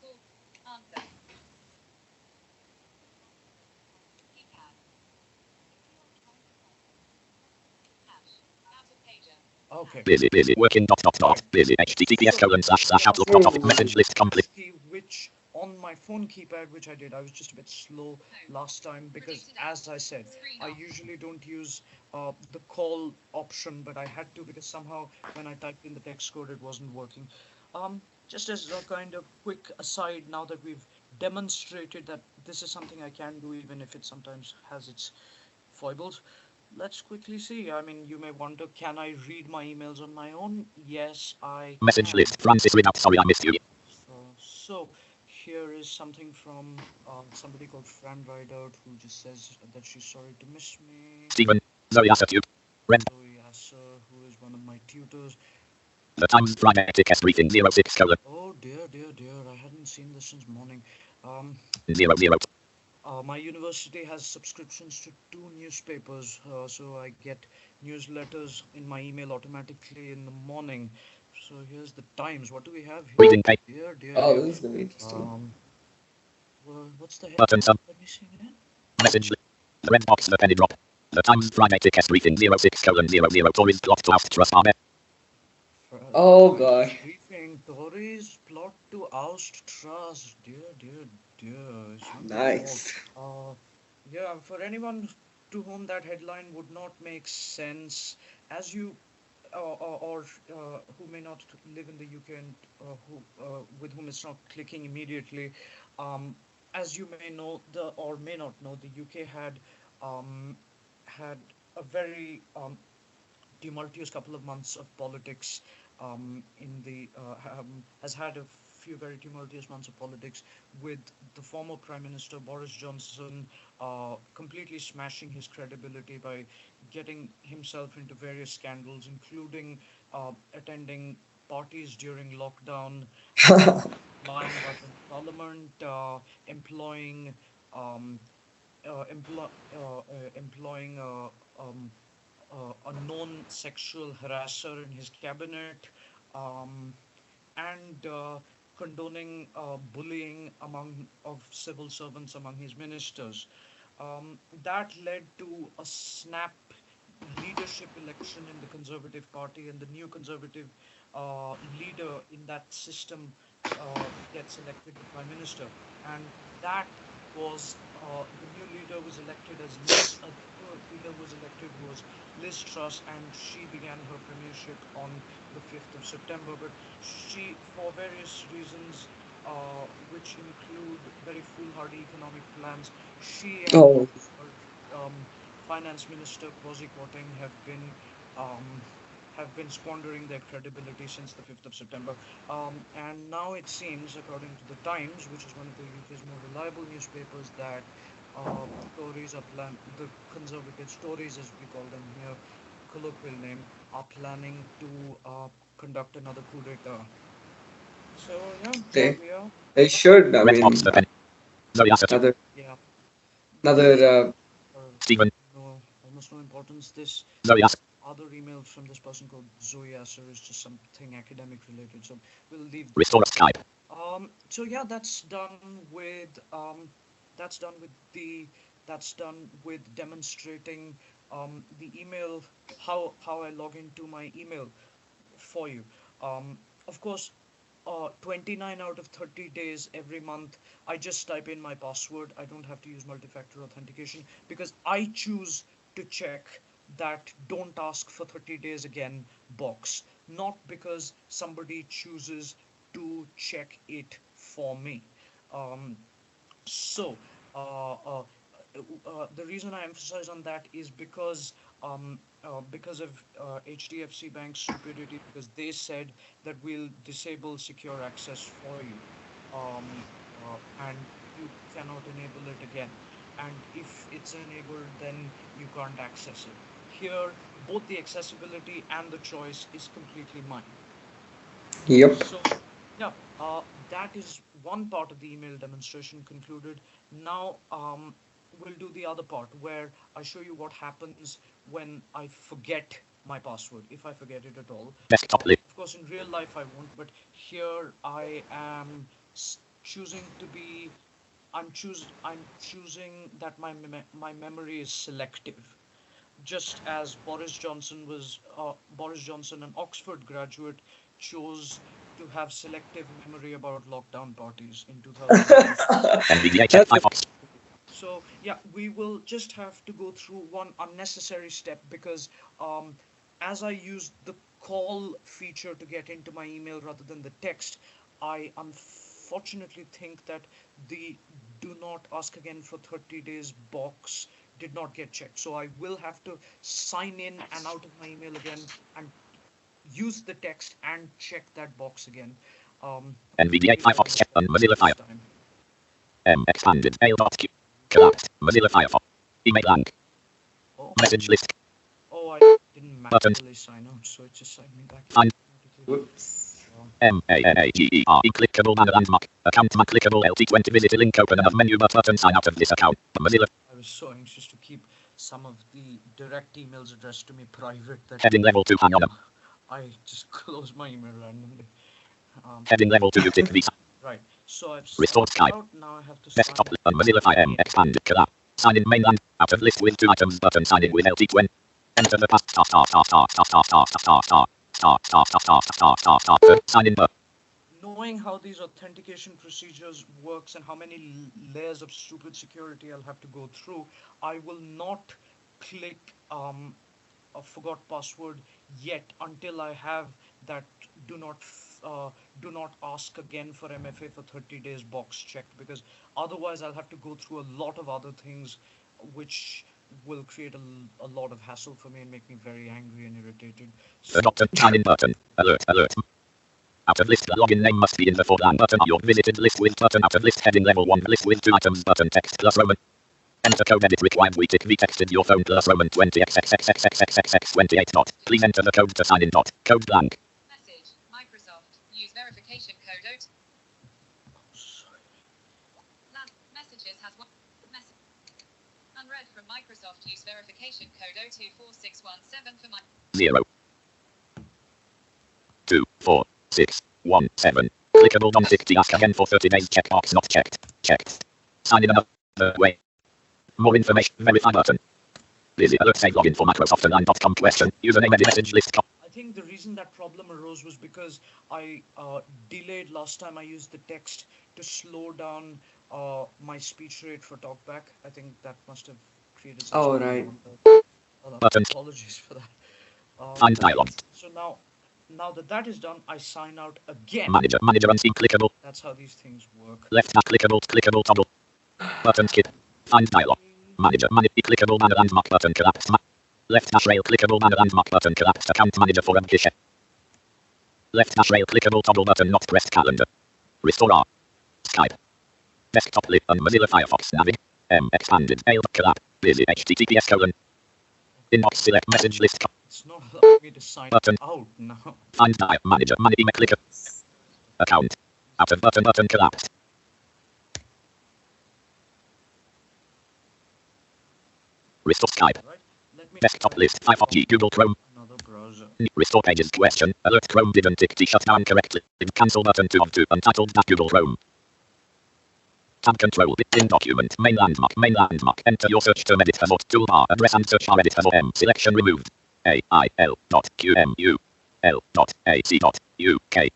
Call. Answer. Keypad. Hash. Out of pager. Okay. Busy working busy https://outlook.office message list complete. See which on my phone keypad, which I did, I was just a bit slow last time because, as I said, I usually don't use the call option, but I had to because somehow when I typed in the text code, it wasn't working. Just as a kind of quick aside, now that we've demonstrated that this is something I can do, even if it sometimes has its foibles. Let's quickly see. I mean, you may wonder, can I read my emails on my own? Yes, I Message can. list Francis Reed. Sorry I missed you. So here is something from somebody called Fran Rideout who just says that she's sorry to miss me. Stephen. Zoe Asatube. Red. Zoe Asser, who is one of my tutors. The Times Friday test briefing 06 colon. Oh dear, dear, dear. I hadn't seen this since morning. 00. My university has subscriptions to 2 newspapers, so I get newsletters in my email automatically in the morning. So here's the Times. What do we have here? Reading page. Dear, dear, Oh, dear. this is gonna be interesting. What's the head? Button sub. Let me see again. Message. The red box. The penny drop. The Times Friday test briefing 06 colon 00. Tories plot to oust Truss Army. Oh god. Briefing. Tories plot to oust Truss. Dear, dear, dear. It's not their Nice. fault. Yeah, for anyone to whom that headline would not make sense, as you or who may not live in the UK and who with whom it's not clicking immediately, um, as you may know the or may not know, the UK um, had a very tumultuous couple of months of politics in the has had a few very tumultuous months of politics with the former Prime Minister Boris Johnson completely smashing his credibility by getting himself into various scandals, including attending parties during lockdown, lying about Parliament, employing um, employing a known sexual harasser in his cabinet, um, and condoning bullying among of civil servants among his ministers. That led to a snap leadership election in the Conservative Party, and the new Conservative leader in that system gets elected the Prime Minister. And that was the new leader was elected as Liz. The leader was elected was Liz Truss, and she began her premiership on the 5th of September. But she, for various reasons, which include very foolhardy economic plans, she and Oh. her finance minister Kwasi Kwarteng um, have been squandering their credibility since the 5th of September. And now it seems, according to the Times, which is one of the UK's more reliable newspapers, that Tories are the Conservatives, Tories as we call them here, colloquial name, are planning to conduct another coup d'etat. So yeah, there They we are. they should. I Red box. mean, The penny. Zoe Asatube. another Yeah, another uh, Stephen. no, almost no importance. This Zoe Asatube. other email from this person called Zoe Asser is just something academic related, so we'll leave. Restore Skype. So yeah, that's done with the that's done with demonstrating the email, how I log into my email for you. Of course, 29 out of 30 days every month, I just type in my password. I don't have to use multi-factor authentication because I choose to check that don't ask for 30 days again box, not because somebody chooses to check it for me. Um, so, uh, uh, the reason I emphasize on that is because of HDFC Bank's stupidity, because they said that we'll disable secure access for you, um, and you cannot enable it again. And if it's enabled, then you can't access it. Here, both the accessibility and the choice is completely mine. Yep. So, yeah, that is one part of the email demonstration concluded. Now, we'll do the other part where I show you what happens when I forget my password, if I forget it at all. Desktop list. Of course, in real life, I won't, but here I am choosing to be. I'm choosing that my memory is selective, just as Boris Johnson, an Oxford graduate, chose to have selective memory about lockdown parties in 2020. NVDA check That's Firefox. So yeah, we will just have to go through one unnecessary step because as I use the call feature to get into my email rather than the text, I unfortunately think that the do not ask again for 30 days box did not get checked. So I will have to sign in and out of my email again and use the text and check that box again. NVDA Hopefully I Firefox got check that on right Mozilla this Fire. time. Expanded mail.q. Collapsed. Mozilla Firefox. Email blank. Oh, Message list. oh, I didn't Buttons. manually sign out, so it just signed me back in Find. automatically. whoops. MANAGER. Clickable banner landmark. Account mark clickable LT20. Visit a link open above menu button. Sign out of this account. Mozilla. I was so anxious to keep some of the direct emails addressed to me private that Heading level 2 hang on. I just closed my email randomly. Heading level 2 tick visa. Right, so I've Restore signed Skype. out. Now I have to Desktop. sign Mozilla Fire. in. Expanded. Collapse. Sign in mainland. Out of list with 2 items button. Sign in with LT20. Enter the pass. Sign in. Knowing how these authentication procedures works and how many layers of stupid security I'll have to go through, I will not click a forgot password yet until I have that do not do not ask again for MFA for 30 days box checked, because otherwise I'll have to go through a lot of other things which will create a lot of hassle for me and make me very angry and irritated. So Adopted sign in button. Alert. Alert. Out of list. Login name must be in the foreground button. Your visited list with button. Out of list heading level 1. List with 2 items button. Text plus Roman. Enter code edit required. We tick V text in your phone plus Roman 20 XXXXXXXX 28 dot. Please enter the code to sign in dot. Code blank. Message. Microsoft. Use verification code OT. Last messages has one message. Unread from Microsoft. Use verification code 024617 for my 0 2 4 6 1 7. Clickable on 60. Ask again for 30 days. Checkbox not checked. Checked. Sign in another way. More information. Verify button. Busy alert save login for Microsoft Online.com question. Username edit message list. I think the reason that problem arose was because I delayed last time I used the text to slow down my speech rate for talkback. I think that must have created some Oh, sort of right. blunder. Buttons. Apologies for that. Find dialog. So now that that is done, I sign out again. Manager unseen clickable. That's how these things work. Left tab clickable toggle. Button skip. Find dialog. Manager clickable banner landmark button collapsed. Left dash rail clickable banner landmark button collapsed. Account manager for Abhishek. Left dash rail clickable toggle button not pressed calendar. Restore R. Skype. Desktop list on Mozilla Firefox navig. Expanded mail collapse. Busy https colon. Inbox select message list. It's not allowing me to sign Button. out now. Find dial manager email clicker. Account. Out of button collapsed. Restore Skype. Right? Let me Desktop list. Firefox Google Chrome. Restore pages question. Alert Chrome didn't tick the shutdown correctly. Cancel button 2 of 2. Untitled Google Chrome. Tab control. In document. Main landmark. Main landmark. Enter your search term edit as toolbar. Address and search bar edit as M. Selection removed. AIL.QMUL.AC.UK.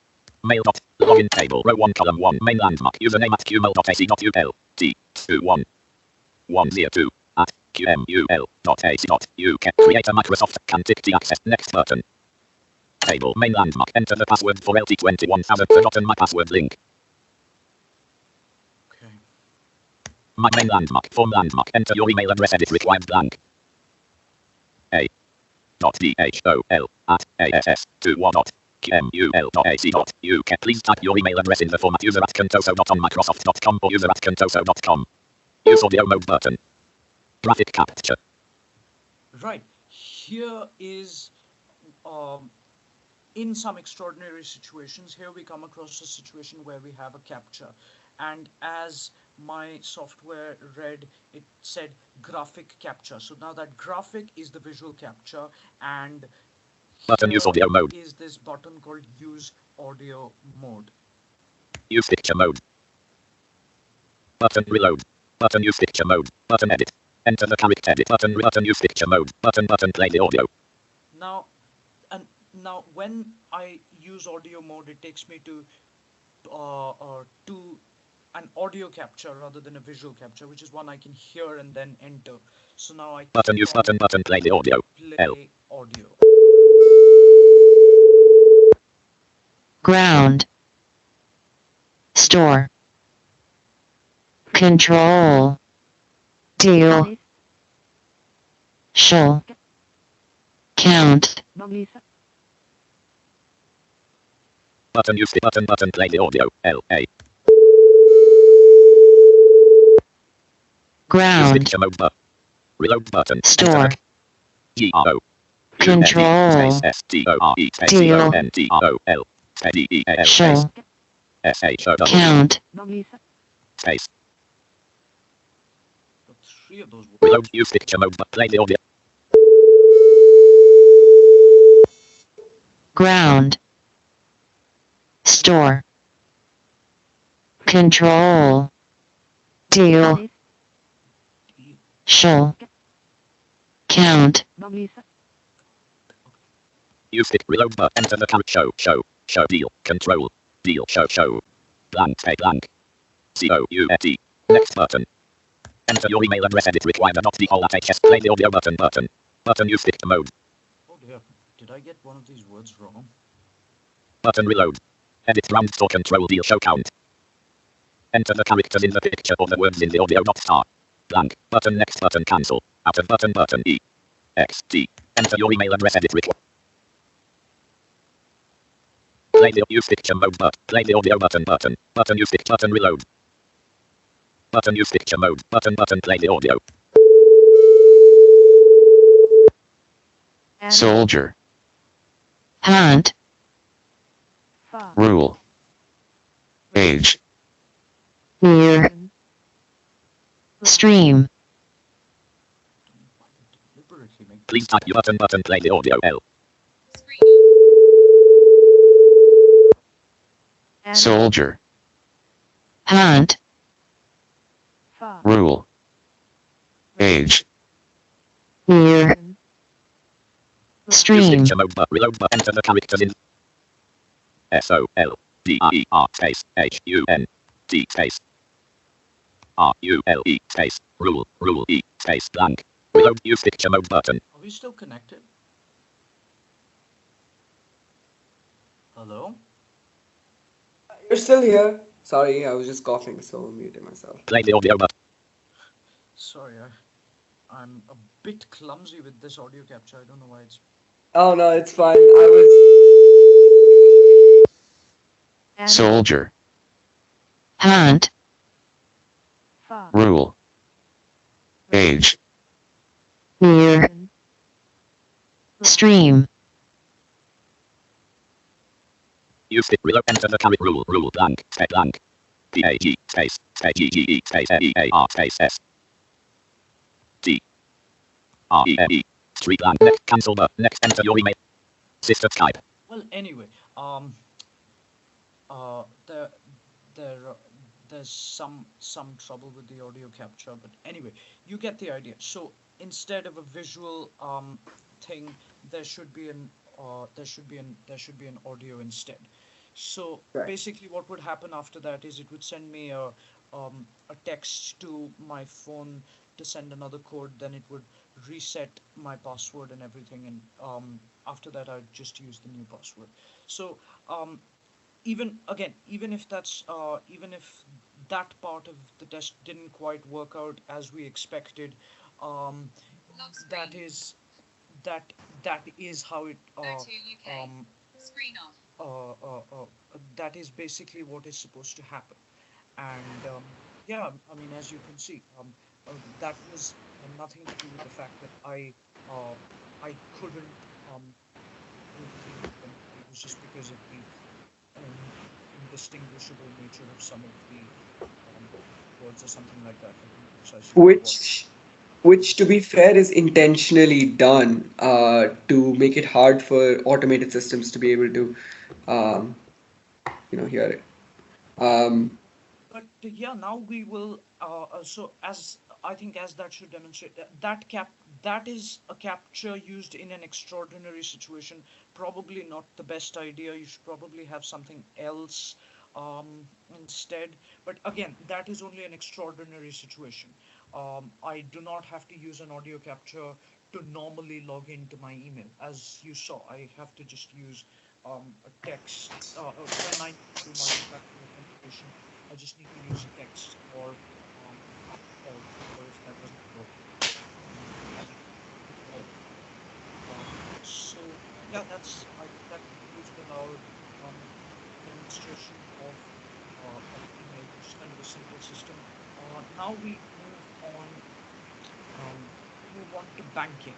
Mail. Login table. Row 1 column 1. Main landmark. Username at qmul.ac.ul. T2102 at qmul.ac.uk. Create a Microsoft can tick the access. Next button. Table. Main landmark. Enter the password for LT21000. Forgotten my password link. Okay. My main landmark. Form landmark. Enter your email address. Edit required blank. a.dhol@ass21.qmul.ac.uk. Please type your email address in the format user@contoso.onmicrosoft.com or user@contoso.com. Use audio mode button. Graphic capture. Right. Here is, in some extraordinary situations, here we come across a situation where we have a capture. And as my software read, it said graphic capture. So now that graphic is the visual capture, and Button use audio mode. is this button called use audio mode. Use picture mode. Button reload. Button use picture mode. Button edit. Enter the character edit button. Button use picture mode. Button play the audio. Now, when I use audio mode, it takes me to an audio capture rather than a visual capture, which is one I can hear and then enter. So now I button use button play the audio. Play audio. Ground. Store. Control. Deal. Show. Count. Button use the button play the audio. LA. Ground. Use picture mode reload button. Store. GRO. Control. Space STORE space Deal. CONTROL DEAL Show. space SHOW Count. space. Got 3 of those words. Reload use picture mode play the audio. Ground. Store. Control. Deal. Show. Count. Use it reload enter the character show deal control deal show blank pay blank COUT next button. Enter your email address edit required .dhol@hs play the audio button use picture mode. Oh dear, did I get one of these words wrong? Button reload. Edit round store control deal show count. Enter the characters in the picture or the words in the audio star. Blank. Button next button cancel. Out of button E. X T. Enter your email address edit required. Play the use picture mode play the audio button use picture button reload. Button use picture mode button play the audio. Soldier. Hunt. Rule. Age. Year. Stream. Deliberately make Please type your button play the audio L. Screen. Soldier. Hunt. Rule. Age. Year. Use Stream. picture mode reload enter the characters in SOLDER space HUNT space RULE space rule E space blank. Reload use picture mode button. Are we still connected? Hello? You're still here. Sorry, I was just coughing, so I muted myself. Play the audio button. Sorry, I'm a bit clumsy with this audio capture. I don't know why it's... Oh no, it's fine. I was. Soldier. Hunt. Rule. Age. Year. Stream. Use it reload enter the character rule blank space blank. PAG space GGE space EAR space S T REME 3 blank next cancel next enter your email. System Skype. Well, anyway, there there there's some trouble with the audio capture, but anyway, you get the idea. So instead of a visual thing, there should be an audio instead. So Right. basically, what would happen after that is it would send me a text to my phone to send another code. Then it would reset my password and everything, and after that, I'd just use the new password. So um, even if even if that part of the test didn't quite work out as we expected, um, Lock that screen. is that that is how it O2 UK. um, Screen off. that is basically what is supposed to happen. And yeah, I mean, as you can see, that was nothing to do with the fact that uh, I couldn't do the thing with them. It was just because of the um, indistinguishable nature of some of the um, words or something like that. I don't know precisely what it was. Which, which to be fair, is intentionally done to make it hard for automated systems to be able to, um, hear it. Um, But yeah, now we will. So as I think, as that should demonstrate that is a capture used in an extraordinary situation. Probably not the best idea. You should probably have something else instead. But again, that is only an extraordinary situation. I do not have to use an audio capture to normally log into my email. As you saw, I have to just use a text when I do multi-factor authentication. I just need to use text or if that doesn't work, I'll call. So yeah, I think that concludes with our um, demonstration of email, which is kind of a simple system. Now um, we move on to banking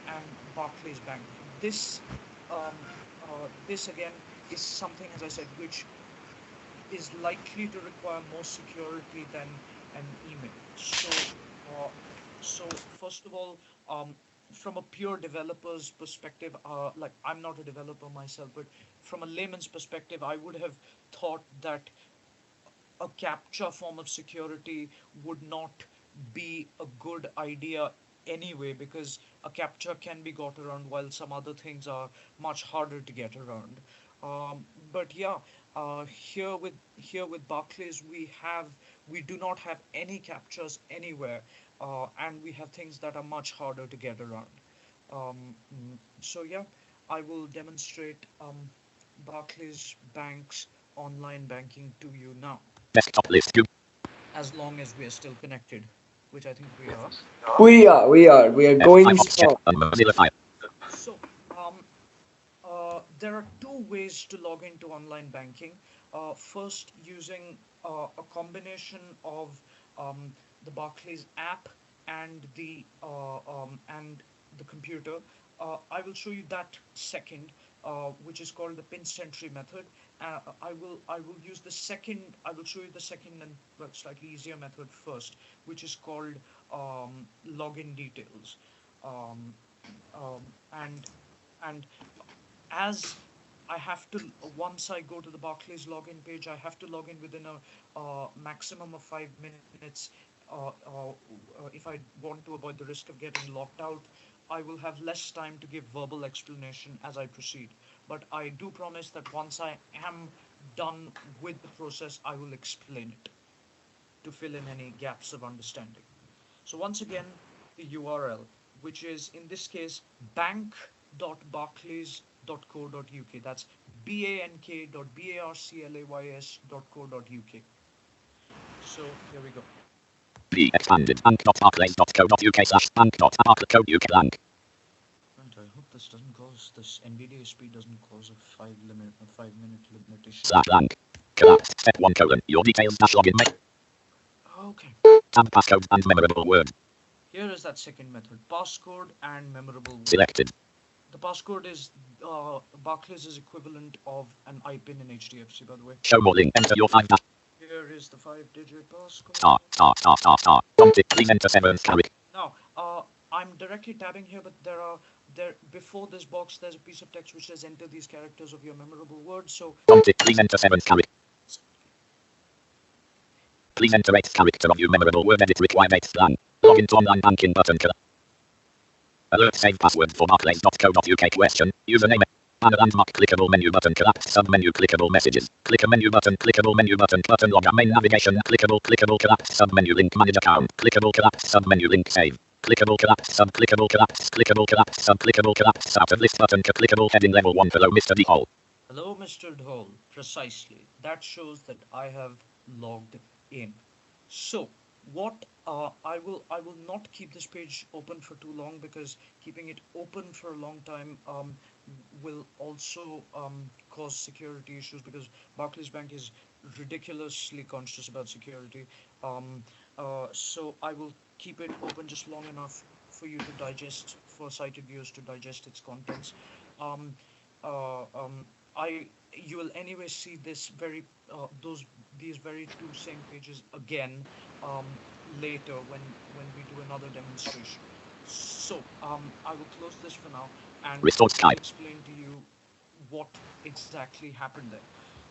and Barclays Bank. This this again is something, as I said, which is likely to require more security than an email. Uh, so first of all, um, from a pure developer's perspective, like I'm not a developer myself, but from a layman's perspective, I would have thought that a captcha form of security would not be a good idea anyway, because a captcha can be got around while some other things are much harder to get around. But yeah, here with Barclays, we do not have any captchas anywhere, and we have things that are much harder to get around. So yeah, I will demonstrate Barclays Bank's online banking to you now, Desktop list. View. as long as we are still connected, which I think we are. we are going F5 ox check. strong. Mozilla Fire. So, there are two ways to log into online banking. First, using a combination of the Barclays app and the computer. I will show you that second, which is called the pin sentry method. I will use the second. I will show you the second and well, slightly easier method first, which is called login details. Um, and as I have to once I go to the Barclays login page, I have to log in within a maximum of 5 minutes. Uh, uh, if I want to avoid the risk of getting locked out, I will have less time to give verbal explanation as I proceed. But I do promise that once I am done with the process, I will explain it to fill in any gaps of understanding. So once again, the URL, which is in this case bank.barclays.co.uk. That's bank.barclays.co.uk. So here we go. B expanded. Bank.barclays.co.uk/bank.barclays.co.uk blank. And I hope this doesn't cause this NVDA speed doesn't cause a 5 minute limitation. Slash blank. Collapsed. Step 1 colon. Your details dash login. Okay. Tab passcode and memorable word. Here is that second method, passcode and memorable word. Selected. The passcode is Barclays' equivalent of an IPIN in HDFC, by the way. Show more link. Enter your 5 dash. Here is the 5-digit passcode. Star. Prompted. Please enter 7 character. Now, I'm directly tabbing here, but there before this box there's a piece of text which says enter these characters of your memorable word. So Prompted. Please enter 7 character. Please enter 8 character of your memorable word. Edit required 8 plan. Login to online banking button. Alert save password for barclays.co.uk question. Username. Banner landmark clickable menu button collapse submenu clickable messages. Click a menu button clickable menu button logger main navigation clickable collapse submenu link manage account clickable collapse submenu link save. Clickable collapse sub clickable collapse out of list button clickable heading level 1 below Mr. Dhol. hello, Mr. Dhol. Precisely. That shows that I have logged in. So, what I will not keep this page open for too long, because keeping it open for a long time will also cause security issues, because Barclays Bank is ridiculously conscious about security. Um, so I will keep it open just long enough for you to digest, for sighted viewers to digest its contents. Um, uh, um, I you will anyway see this very those these very two same pages again um, later when we do another demonstration. So I will close this for now and Restore quickly Skype. explain to you what exactly happened there.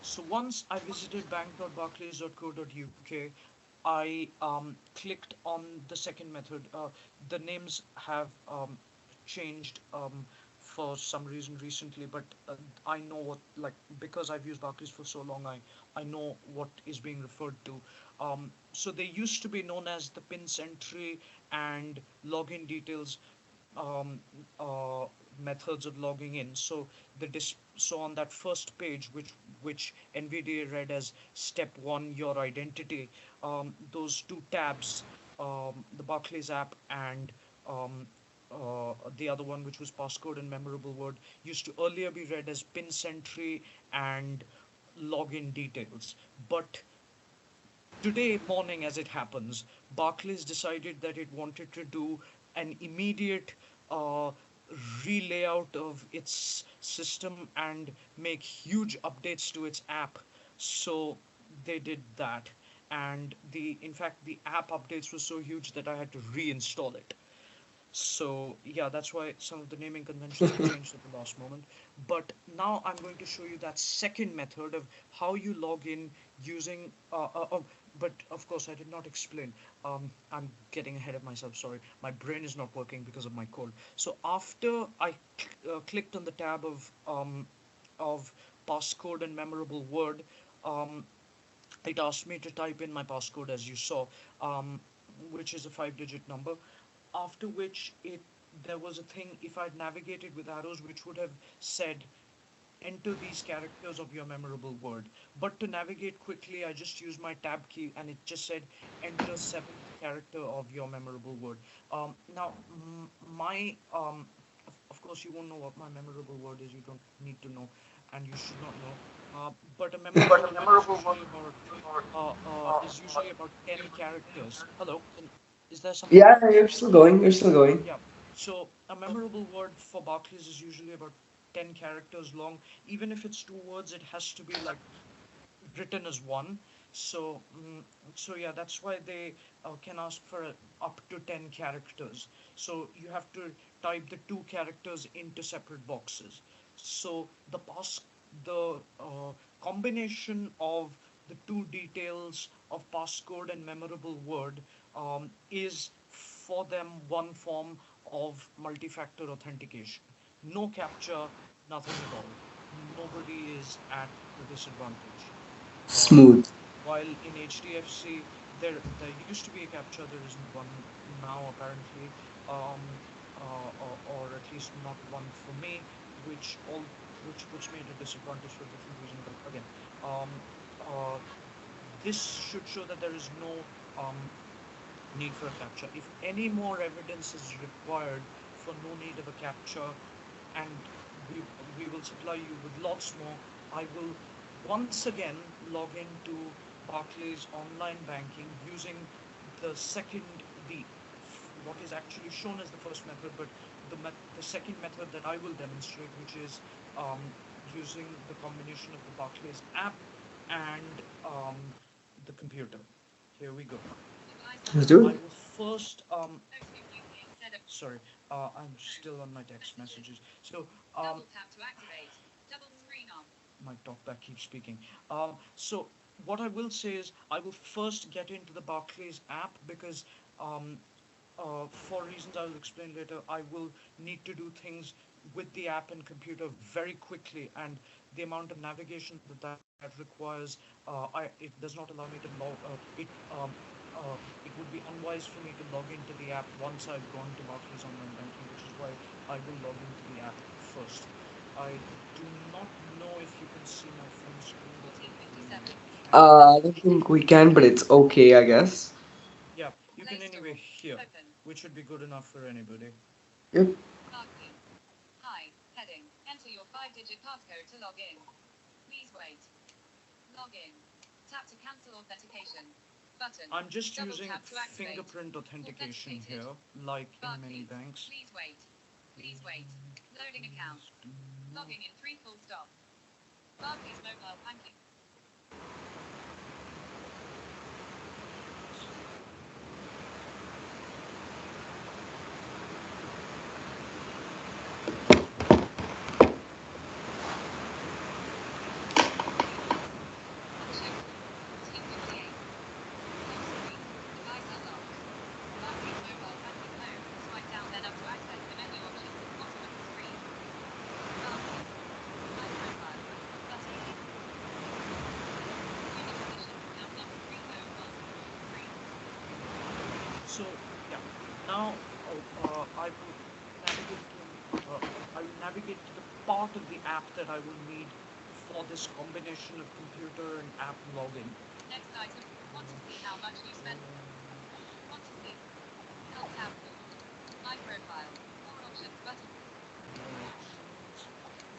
So once I visited bank.barclays.co.uk, I clicked on the second method. The names have changed for some reason recently, but I know what, like, because I've used Barclays for so long, I know what is being referred to. So they used to be known as the pin entry and login details um, uh, methods of logging in. So so on that first page, which NVDA read as step one, your identity, those two tabs, the Barclays app and um, the other one, which was passcode and memorable word, used to earlier be read as pin entry and login details. But today morning, as it happens, Barclays decided that it wanted to do an immediate uh, relayout of its system and make huge updates to its app. So they did that, and the in fact the app updates were so huge that I had to reinstall it. So yeah, that's why some of the naming conventions have changed at the last moment. But now I'm going to show you that second method of how you log in using. But of course, I did not explain. I'm getting ahead of myself. Sorry, my brain is not working because of my cold. So after I clicked on the tab of passcode and memorable word, um, it asked me to type in my passcode, as you saw, um, which is a 5-digit number. After which there was a thing, if I'd navigated with arrows, which would have said enter these characters of your memorable word. But to navigate quickly, I just used my tab key and it just said enter seventh character of your memorable word. Now, my of course, you won't know what my memorable word is. You don't need to know, and you should not know. But a memorable word is usually about 10 characters. Hello, is there something Yeah, wrong? you're still going. You're still going. Yeah. So a memorable word for Barclays is usually about 10 characters long. Even if it's two words, it has to be like written as one. So, so yeah, that's why they can ask for up to 10 characters. So you have to type the two characters into separate boxes. So the combination of the two details of passcode and memorable word is for them one form of multi-factor authentication. No captcha, nothing at all. Nobody is at a disadvantage. Uh, Smooth. while in HDFC there used to be a captcha, there isn't one now apparently, um, or at least not one for me, which all which puts me at a disadvantage for a different reason. But again, um, uh, this should show that there is no need for a captcha. If any more evidence is required for no need of a captcha, and we, we will supply you with lots more, I will once again log into Barclays online banking using the second, the what is actually shown as the first method, but the second method that I will demonstrate, which is using the combination of the Barclays app and the computer. Here we go. Let's do I it. will first Sorry, I'm still on my text Messages. messages. So, Double tap to activate. Double screen off. my talkback keeps speaking. So what I will say is I will first get into the Barclays app because um, for reasons I will explain later, I will need to do things with the app and computer very quickly, and the amount of navigation that that requires, it does not allow me to log. It would be unwise for me to log into the app once I've gone to Barclays Online Banking, which is why I will log into the app first. I do not know if you can see my phone screen, but hopefully you 1457. can. I don't think we can, but it's okay, I guess. Yeah, you Play can anyway Store. hear, Open. which should be good enough for anybody. Yep. Barclays. Hi. Heading. Enter your 5-digit passcode to log in. Please wait. Log in. Tap to cancel authentication. Button. I'm just Double using tap to activate. fingerprint authentication Authenticated. here, like in many Barclays. banks. Please wait. Please wait. Loading account. Please do not. Logging in 3 full stop. Barclays mobile banking. Abhishek Dhol. 1458. Home screen. Device unlocked. Barclays mobile banking home. Swipe down then up to access the menu options at the bottom of the screen. Barclays. My profile. Button. Unique edition. Account number 3013. So yeah, now I will navigate to I will navigate to the part of the app that I will need for this combination of computer and app login. Next item. Want to see how much you spent? Want to see? Help tab 4. My profile. More options button. More options.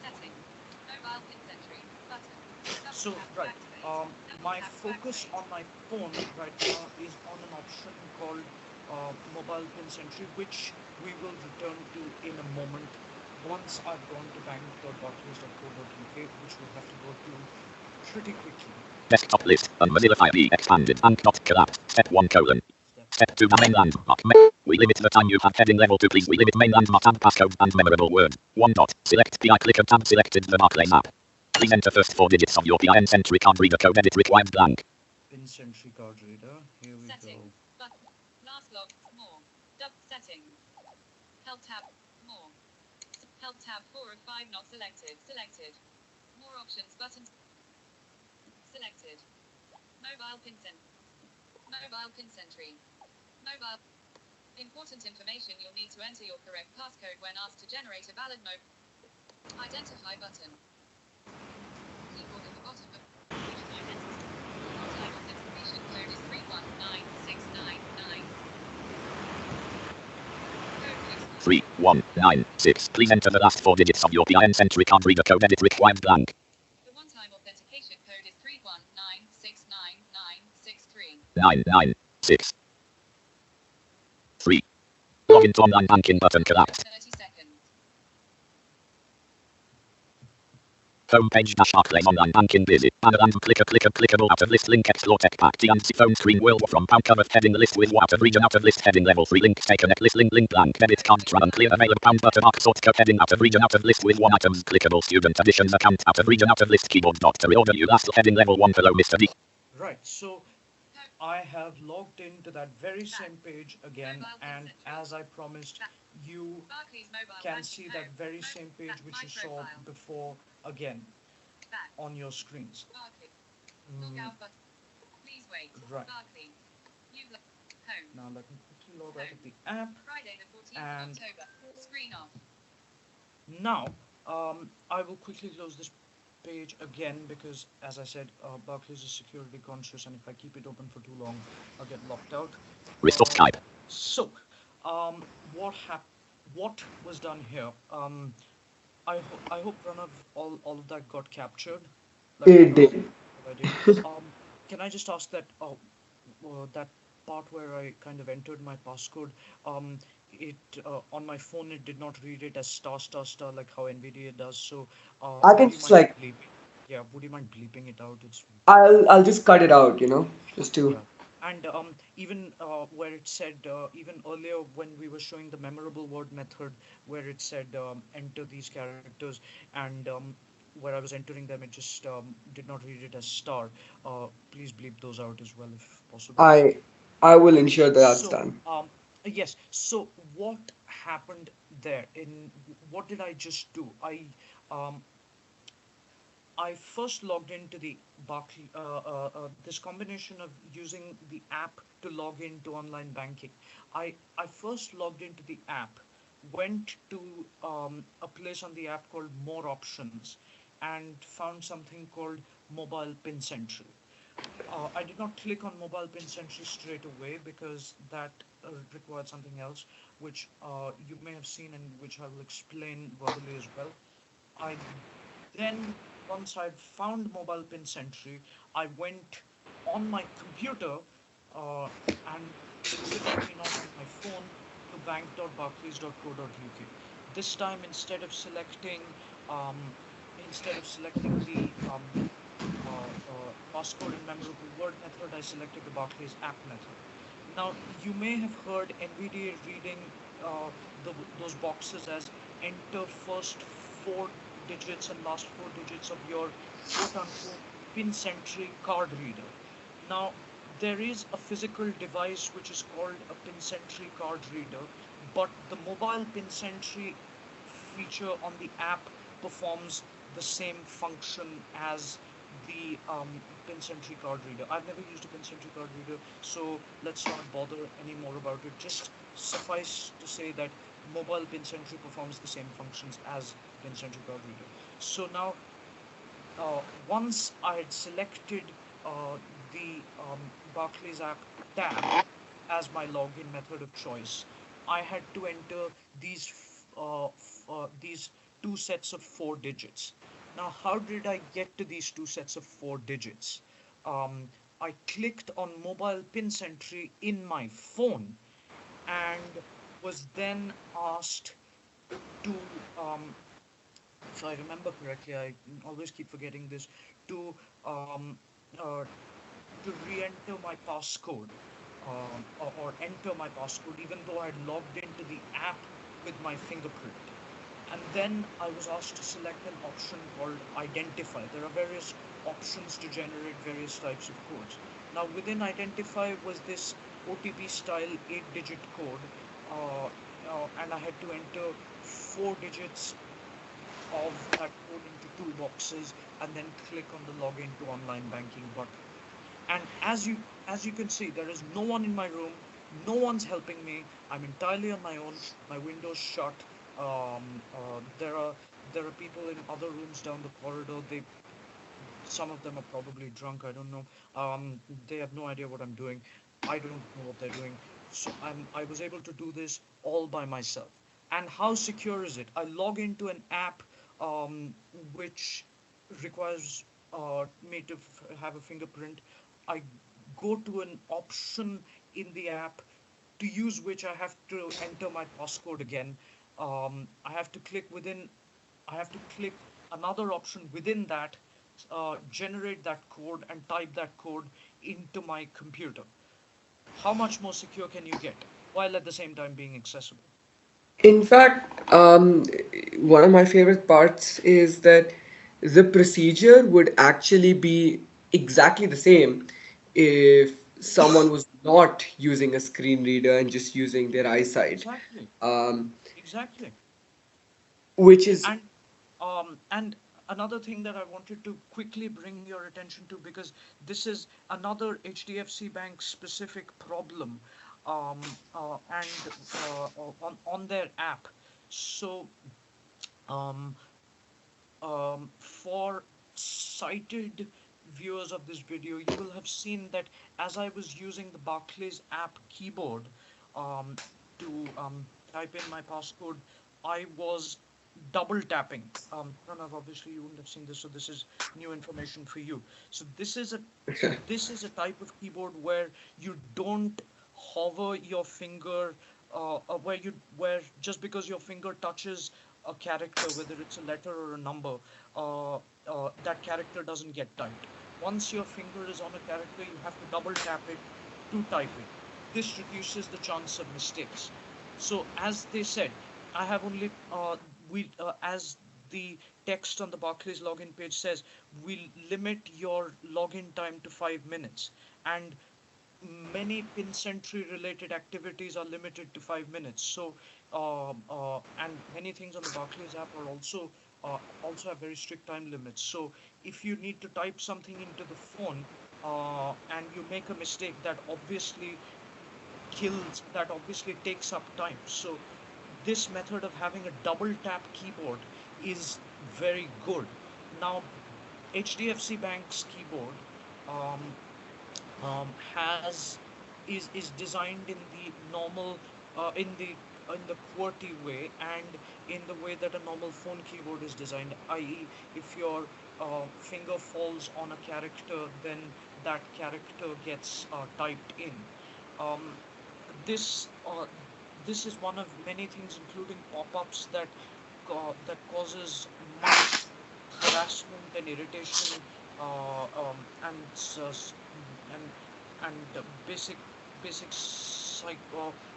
Settings. Mobile pin entry. Button. Double So tap to right, activate. Double my tap to focus activate. on my phone right now is on an option called mobile pin entry, which we will return to in a moment once I've gone to bank.barclays.co.uk, which we'll have to go to pretty quickly. Desktop list. And Mozilla 5e expanded and not collapsed. Step 1 colon. Step Step 2 the main landmark. We limit the time you have heading level to please. We limit main landmark and passcode and memorable word. 1 dot. Select PI click tab selected the Barclays app. Please enter first 4 digits of your PIN century card reader code edit required blank. pin entry card reader. Here we go. Settings. Button. Last log. More. Settings. Help tab. More. Help tab 4 of 5 not selected. Selected. More options buttons. Selected. Mobile pin cent. Mobile pin entry. Mobile. Important information. You'll need to enter your correct passcode when asked to generate a valid identify button. Keyboard at the bottom of which time enter. Your time authentication code is 319699. Code fixed. 3196. Please enter the last 4 digits of your PIN century card reader code edit required blank. The one-time authentication code is 31969963. 996. 3. Login to online banking button collapsed. 30 seconds. Homepage dash Barclays online banking busy. Banner and clickable out of list link explore tech pack TNC phone screen will from pound cover heading list with out of region out of list heading level 3 link taken at list link blank debit card try unclear available pound button arc sort code heading out of region out of list with 1 items clickable student additions account out of region out of list keyboard doctor reorder you last heading level 1 below Mr. D. Right, so I have logged into that very same page again, and as I promised, you Barclays mobile can banking see home. that very same page which My you saw profile. before again Back. on your screens. Barclays. Log out button. Please wait. Right. Barclays. You home. Now let me quickly log out of the app. Friday the 14th And of October. Screen off. now I will quickly close this page again because, as I said, Barclays is security conscious, and if I keep it open for too long, I'll get locked out. Restore Skype. So, um, what was done here? I hope none of all of that got captured. Like It none of did. what I did. Can I just ask that that part where I kind of entered my passcode, it on my phone it did not read it as star star star like how NVIDIA does. So, I can would you just mind like bleeping? Yeah, would you mind bleeping it out? It's I'll just cut it out, just to yeah. And even where it said, even earlier when we were showing the memorable word method, where it said enter these characters, and where I was entering them, it just did not read it as star. Please bleep those out as well if possible. I I will ensure that that's So, done. yes. So, what happened there? What did I just do? Um, I first logged into the this combination of using the app to log into online banking. I first logged into the app, went to a place on the app called More Options, and found something called Mobile Pin Central. I did not click on Mobile Pin Central straight away because that required something else, which you may have seen and which I will explain verbally as well. I then, once I'd found Mobile Pin Sentry, I went on my computer uh, and incidentally not on my phone to bank.barclays.co.uk. This time, um, instead of selecting the passcode and memorable word method, I selected the Barclays app method. Now, you may have heard NVDA reading those boxes as enter first four digits and last four digits of your quote unquote pin century card reader. Now, there is a physical device which is called a pin century card reader, but the mobile pin century feature on the app performs the same function as the Pinsentry card reader. I've never used a Pinsentry card reader, so let's not bother any more about it. Just suffice to say that mobile Pinsentry performs the same functions as Pinsentry card reader. So now, once I had selected the Barclays app tab as my login method of choice, I had to enter these two sets of four digits. Now, how did I get to these two sets of four digits? Um, I clicked on Mobile Pin Sentry in my phone and was then asked to, if I remember correctly, I always keep forgetting this, to um, uh, to re-enter my passcode or enter my passcode, even though I had logged into the app with my fingerprint. And then I was asked to select an option called identify. There are various options to generate various types of codes. Now, within identify was this OTP style 8-digit code, uh, and I had to enter four digits of that code into two boxes and then click on the login to online banking button. And as you can see, there is no one in my room, no one's helping me. I'm entirely on my own. My window's shut. There are people in other rooms down the corridor. Some of them are probably drunk. I don't know. They have no idea what I'm doing. I don't know what they're doing. So I was able to do this all by myself. And how secure is it? I log into an app um, which requires me to have a fingerprint. I go to an option in the app to use which I have to enter my passcode again. I have to click within I have to click another option within that, generate that code and type that code into my computer. How much more secure can you get while at the same time being accessible? In fact, one of my favorite parts is that the procedure would actually be exactly the same if someone was not using a screen reader and just using their eyesight, Exactly, um, exactly. which is And another thing that I wanted to quickly bring your attention to, because this is another HDFC Bank specific problem, and on their app. So um, for sighted viewers of this video, you will have seen that as I was using the Barclays app keyboard um, to type in my passcode, I was double tapping. Pranav, obviously you wouldn't have seen this, so this is new information for you. So this is a type of keyboard where you don't hover your finger, where just because your finger touches a character, whether it's a letter or a number, that character doesn't get typed. Once your finger is on a character, you have to double tap it to typing. This reduces the chance of mistakes. So, as they said, I have only as the text on the Barclays login page says, we limit your login time to 5 minutes, and many pin sentry related activities are limited to 5 minutes. So, and many things on the Barclays app are also have very strict time limits. So, if you need to type something into the phone and you make a mistake, that obviously takes up time. So, this method of having a double tap keyboard is very good. Now, HDFC Bank's keyboard um, has is designed in the normal in the QWERTY way, and in the way that a normal phone keyboard is designed, i.e., if your finger falls on a character, then that character gets typed in. Um, this this is one of many things, including pop-ups, that causes much harassment and irritation, and and basic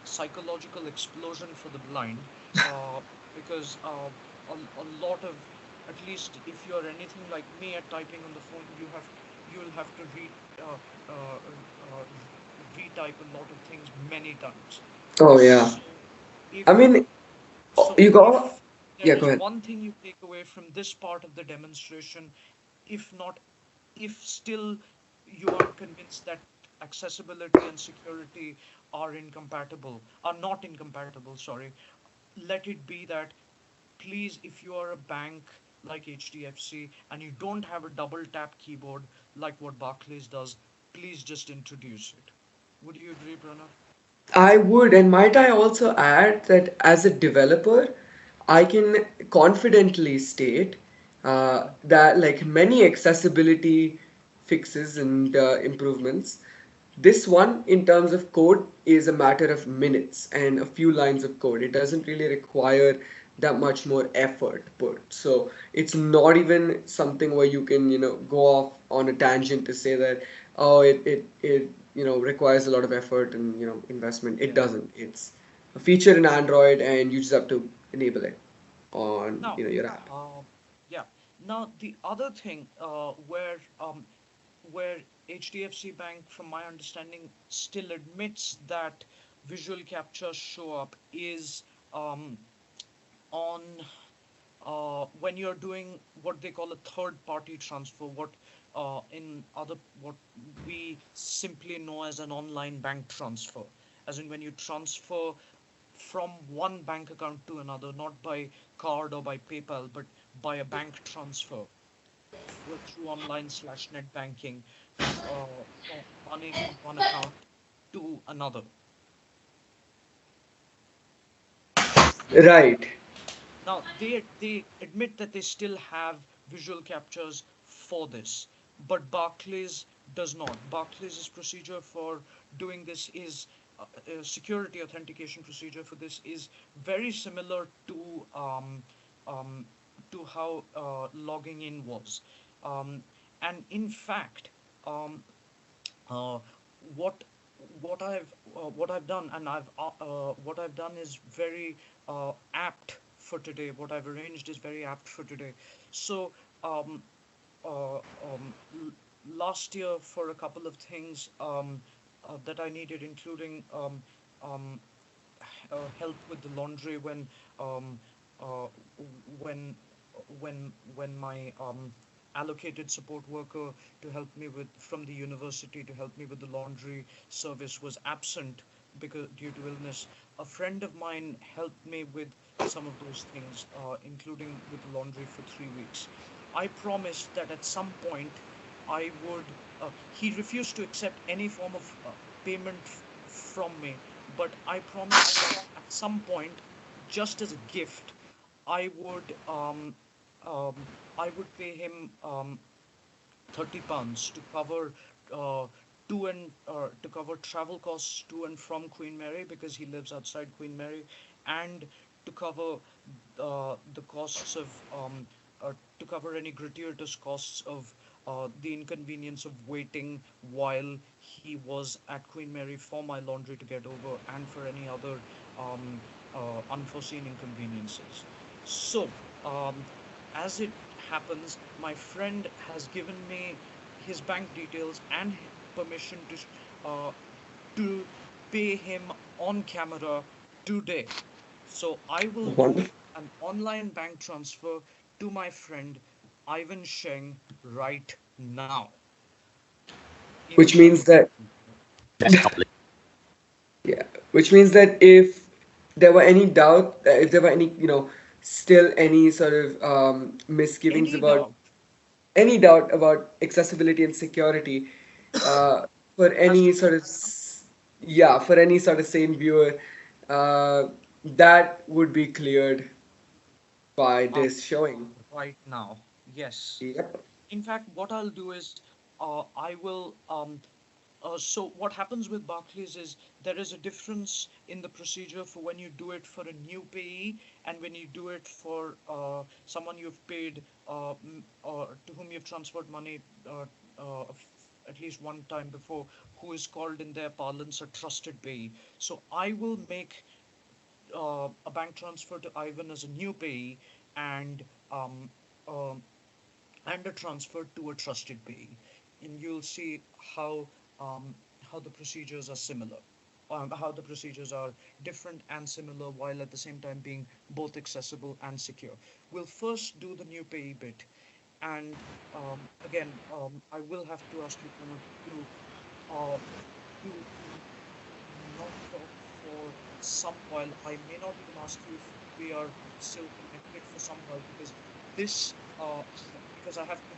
psychological explosion for the blind, uh, because a lot of, at least if you're anything like me at typing on the phone, you'll have to retype a lot of things many times. Oh yeah. So I if mean, so you got. if there Yeah, go is ahead. one thing you take away from this part of the demonstration, if not, if still you aren't convinced that accessibility and security are not incompatible, sorry, let it be that, please, if you are a bank like HDFC and you don't have a double tap keyboard like what Barclays does, please just introduce it. Would you agree, Pranav? I would, and might I also add that as a developer, I can confidently state that like many accessibility fixes and improvements, this one in terms of code is a matter of minutes and a few lines of code. It doesn't really require that much more effort put. So it's not even something where you can, go off on a tangent to say that, oh, it requires a lot of effort and, investment. It Yeah. doesn't. It's a feature in Android and you just have to enable it on, Now, your app. uh, yeah. Now the other thing, where HDFC Bank, from my understanding, still admits that visual captures show up is um, on when you're doing what they call a third party transfer, what we simply know as an online bank transfer, as in when you transfer from one bank account to another, not by card or by PayPal, but by a bank transfer through online slash net banking, from money from one account to another. Right. Now they admit that they still have visual captures for this, but Barclays does not. Barclays' procedure for doing this is security authentication procedure for this is very similar um, to how logging in was, um, and in fact, um, uh, what what I've done, and what I've done is very apt for today. What I've arranged is very apt for today. So, um, last year, for a couple of things that I needed, including um, help with the laundry um, uh, when when my allocated support worker to help me with from the university to help me with the laundry service was absent because due to illness. A friend of mine helped me with some of those things, including with the laundry for 3 weeks. I promised that at some point I would. He refused to accept any form of payment from me, but I promised that at some point, just as a gift, I would um, I would pay him £30 to cover to cover travel costs to and from Queen Mary, because he lives outside Queen Mary, and to cover the costs of to cover any gratuitous costs of the inconvenience of waiting while he was at Queen Mary for my laundry to get over, and for any other um, unforeseen inconveniences. So, um, as it happens, my friend has given me his bank details and permission uh, to pay him on camera today. So I will do Wonderful. an online bank transfer to my friend Ivan Sheng right now. Even Which if I means don't have that his number. Desktop list. yeah, which means that if there were any doubt, if there were any, still any sort of misgivings Any about doubt any doubt about accessibility and security, uh, for has to any be sort of cleared now. yeah, for any sort of sane viewer, uh, that would be cleared by Uh, this showing. right now. Yes. Yep. In fact, what I'll do is I will. So what happens with Barclays is there is a difference in the procedure for when you do it for a new payee and when you do it for someone you've paid to whom you've transferred money at least one time before, who is called in their parlance a trusted payee. So I will make a bank transfer to Ivan as a new payee and um, um and a transfer to a trusted payee, and you'll see um, how the procedures are similar, how the procedures are different and similar while at the same time being both accessible and secure. We'll first do the new payee bit, and again, I will have to ask you, Pranav, to not talk for some while. I may not even ask you if we are still connected for some while because this, because I have to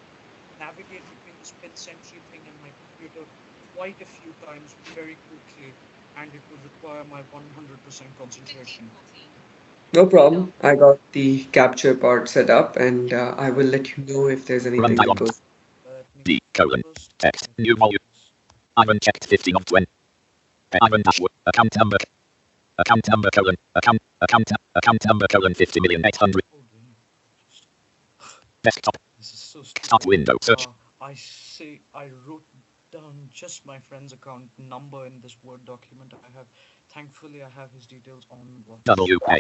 navigate between this pin sentry thing and my computer quite a few times very quickly, and it would require my 100% concentration. 1514. No Radar. problem. I got the capture part set up, and I will Right. let you know if there's Run anything that dialog. goes. Let me D colon. first Text. New refresh volume. this. Ivan checked 15 of 20. Ivan dashboard. Account number. Account number colon. Account number colon 50,800. Oh dear. Just, Desktop. this is so Start stupid. window. Search. I wrote down just my friend's account number in this Word document I have. Thankfully, I have his details on WhatsApp. WA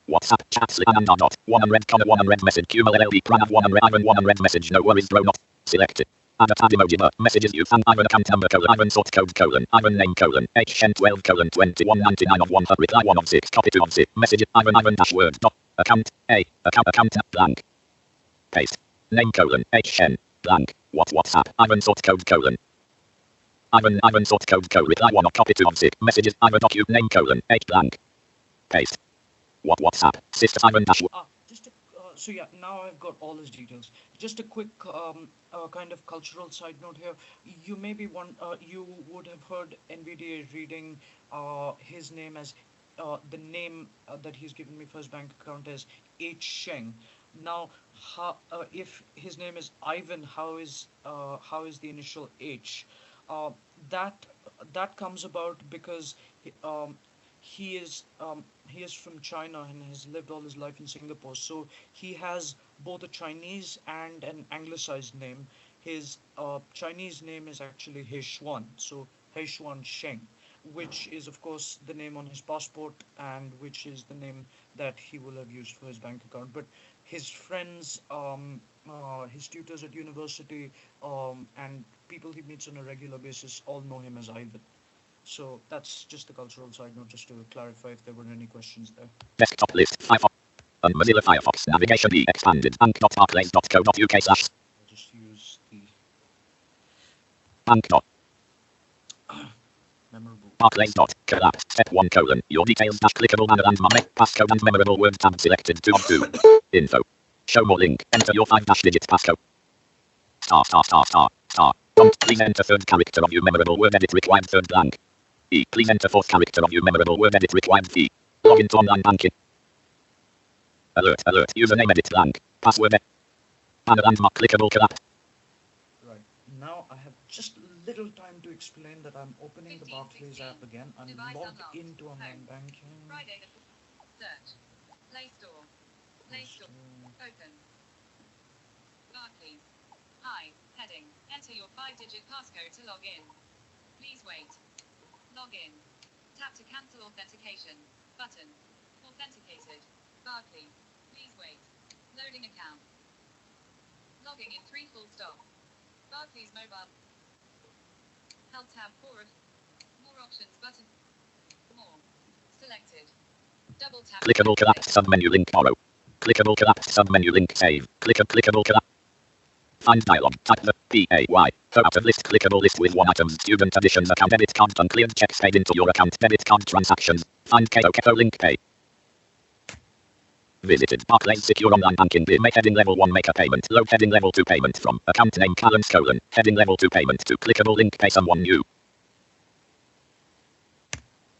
WhatsApp chat slip and dot 100 comma 100 message QLLB pranav 100 Ivan 100 message no worries bro not selected. Add a tab emoji but messages you and Ivan account number colon Ivan sort code colon Ivan name colon HN 12 colon 2199 of 1 reply 1 of 6 copy 2 of 6 messages Ivan dash word dot account blank paste name colon HN blank WhatsApp Ivan sort code colon Ivan sort code reply 1 of copy 2 of 6 messages Ivan docu name colon H blank paste WhatsApp sister Ivan dash Just a, so yeah, now I've got all his details. Just a quick kind of cultural side note here. You may be you would have heard NVDA reading his name as the name that he's given me for his bank account as H Sheng. Now, if his name is Ivan, how is the initial H? Uh, that that comes about because he, um, he is from China and has lived all his life in Singapore. So he has both a Chinese and an anglicized name. His Chinese name is actually He Xuan, so He Xuan Sheng, which is of course the name on his passport and which is the name that he will have used for his bank account. But his friends, his tutors at university, and people he meets on a regular basis all know him as Ivan. So that's just the cultural side note, just to clarify if there were any questions there. desktop list Firefox Mozilla Firefox navigation E expanded bank.barclays.co.uk slash I'll just use the bank dot memorable Barclays dot collapse step 1 colon your details dash clickable banner and passcode and memorable word tab selected 2 of 2 info show more link enter your 5 dash digit passcode star prompt please enter third character of your memorable word edit required third blank E please enter fourth character of your memorable word edit required E login to online banking alert username edit blank password banner and clickable collapse Right. Now I have just a little time to explain that I'm opening the Barclays app 1516. again. I'm Device logged unlocked. into online Home. banking. Friday the search. Play Store. Play Play Store. Store. Open. Barclays. Hi. Enter your 5-digit passcode to log in. Please wait. Log in. Tap to cancel authentication. Button. Authenticated. Barclay. Please wait. Loading account. Logging in 3 full stop. Barclays mobile. Help tab 4 of more options button. More. Selected. Double tap. Clickable collapse submenu link borrow. Clickable collapse submenu link save. Clickable collapse. Find dialog. Type the PAY. Throw out of list. Clickable list with 1 item. Student additions account. Debit card uncleared. Checks paid into your account. Debit card transactions. Find KO link pay. Visited Barclays secure online banking. Make heading level 1 make a payment. Load heading level 2 payment from account name Callens colon. Heading level 2 payment to clickable link pay someone new.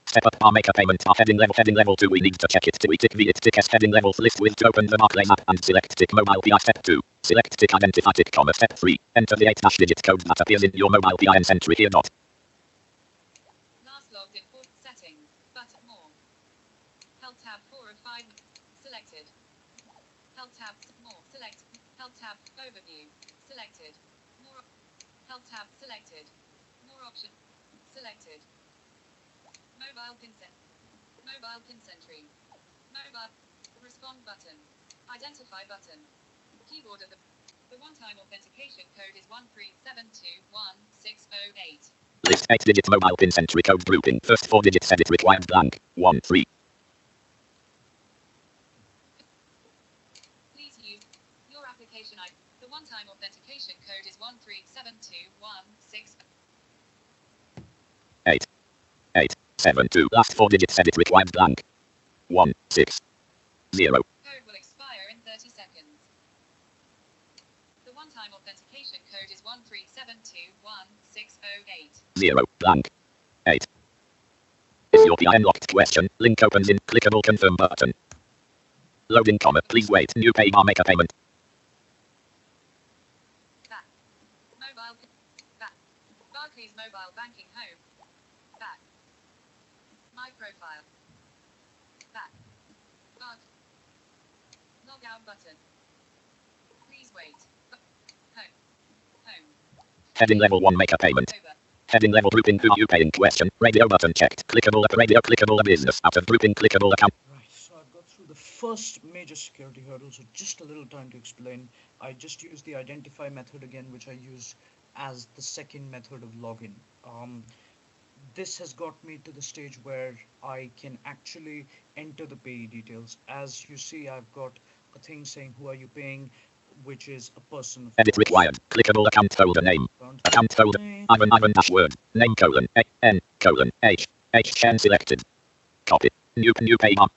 Step up bar make a payment bar heading level 2 we need to check it to we tick the it tick S heading levels list with to open the Barclays app and select tick mobile PI step 2. Select tick identify tick comma step 3. Enter the 8-digit code that appears in your mobile PIN entry here dot. Last logged in for settings. Button more. Help tab 4 of 5. Selected. Help tab more. Select. Help tab overview. Selected. More. Help tab selected. More option. Selected. Mobile pin set. Mobile pin entry. Mobile. Respond button. Identify button. Keyboard of the one-time authentication code is 137216008. List 8-digit mobile pin entry code grouping. First 4 digits edit required blank. 1 3. Please use your application ID. The one-time authentication code is 1372160. 8 8 7 2. Last 4 digits edit required blank. 1 6 0. Code will expire in 30 seconds. The one-time authentication code is 137216008. 0 blank. 8. Is your PIN locked question? Link opens in clickable confirm button. Loading comma. Please wait. New pay bar make a payment. Back. Mobile. Back. Barclays mobile banking home. Back. My profile. Back. Barc. Log out button. Please wait. Home. Home. Heading level 1 make a payment. Over. Heading level grouping who are you paying question. Radio button checked. Clickable up radio clickable a business out of grouping clickable account. Right, so I've got through the first major security hurdle, so just a little time to explain. I just used the identify method again, which I use as the second method of login. This has got me to the stage where I can actually enter the payee details. As you see, I've got a thing saying who are you paying, which is a person. Of Edit course. required. Clickable account folder name. Account folder. Ivan dash word. Name colon. N colon. H. Shen selected. Copy. New pay bar.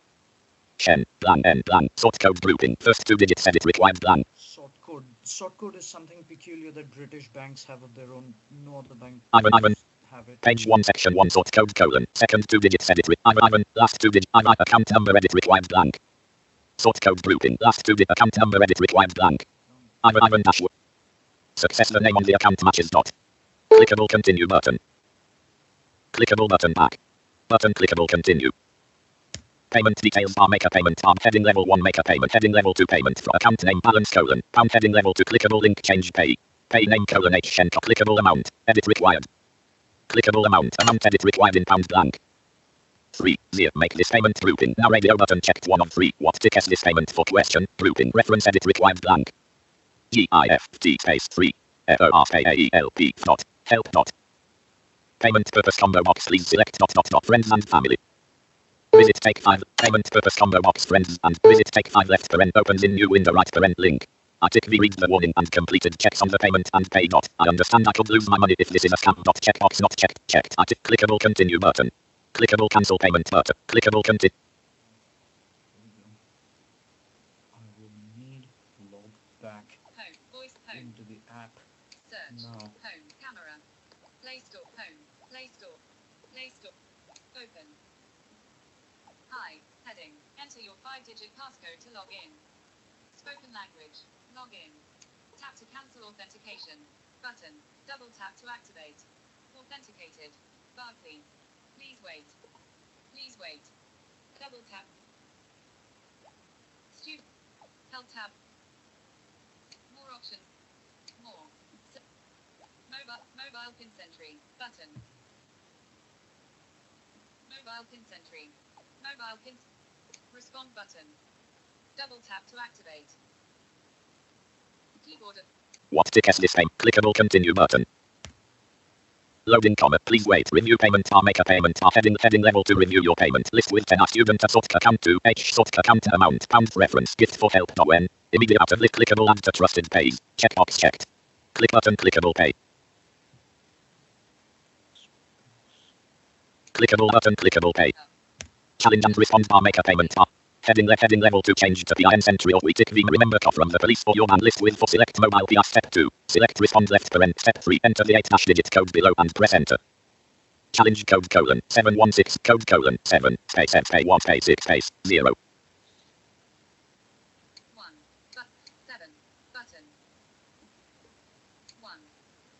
Shen. Plan N plan. Sort code grouping. First 2 digits edit required plan. Sort code. Sort code is something peculiar that British banks have of their own. No other bank Ivan. have it. Page 1 section 1 sort code colon. Second 2 digits edit Ivan. Last 2 digits. Account number edit required blank. Sort code grouping. Last 2 digits. Account number edit required blank. Ivan dash word. Success the name on the account matches dot. Clickable continue button. Clickable button back. Button clickable continue. Payment details bar make a payment bar heading level 1 make a payment heading level 2 payment from account name balance colon pound heading level 2 clickable link change pay name colon H Shen clickable amount edit required. Clickable amount edit required in pound blank. 3 0 make this payment grouping now radio button checked 1 of 3 what tick is this payment for question grouping reference edit required blank. GIFT space 3 FORPAELP dot help dot payment purpose combo box please select dot friends and family. Visit take 5 payment purpose combo box friends and visit take 5 left paren opens in new window right paren link. I tick V reads the warning and completed checks on the payment and pay dot. I understand I could lose my money if this is a scam dot checkbox not checked. I tick clickable continue button. Clickable cancel payment button. Clickable continue. I will need to log back Home. Voice. Home. into the app Search. now. Home. Camera. Play Store. Home. Play Store. Play Store. Open. Hi. Heading. Enter your 5-digit passcode to log in. Spoken language. Log in. Tap to cancel authentication. Button. Double tap to activate. Authenticated. Barclay. Please wait. Please wait. Double tap. Student. Help tab. More options. More. Mobile pin sentry. Button. Mobile pin sentry. Mobile pin. Respond button. Double tap to activate. Keyboard. What tickets this time? Clickable continue button. Loading comma. Please wait. Review payment. Make a payment. Heading level to review your payment. List with 10 student sort account 2 H sort account amount pound reference gift for help. When immediate out of list clickable add to trusted pays. Checkbox checked. Click button clickable pay. Clickable button clickable pay. Challenge and respond. Make a payment. Heading level to change to PIN entry or we tick the remember call from the police for your band list with for select mobile PI step 2. Select respond left parent step 3. Enter the 8-digit code below and press enter. Challenge code colon 716 code colon 7 space FA 1 space 6 space 0. 1. 7. Button. 1.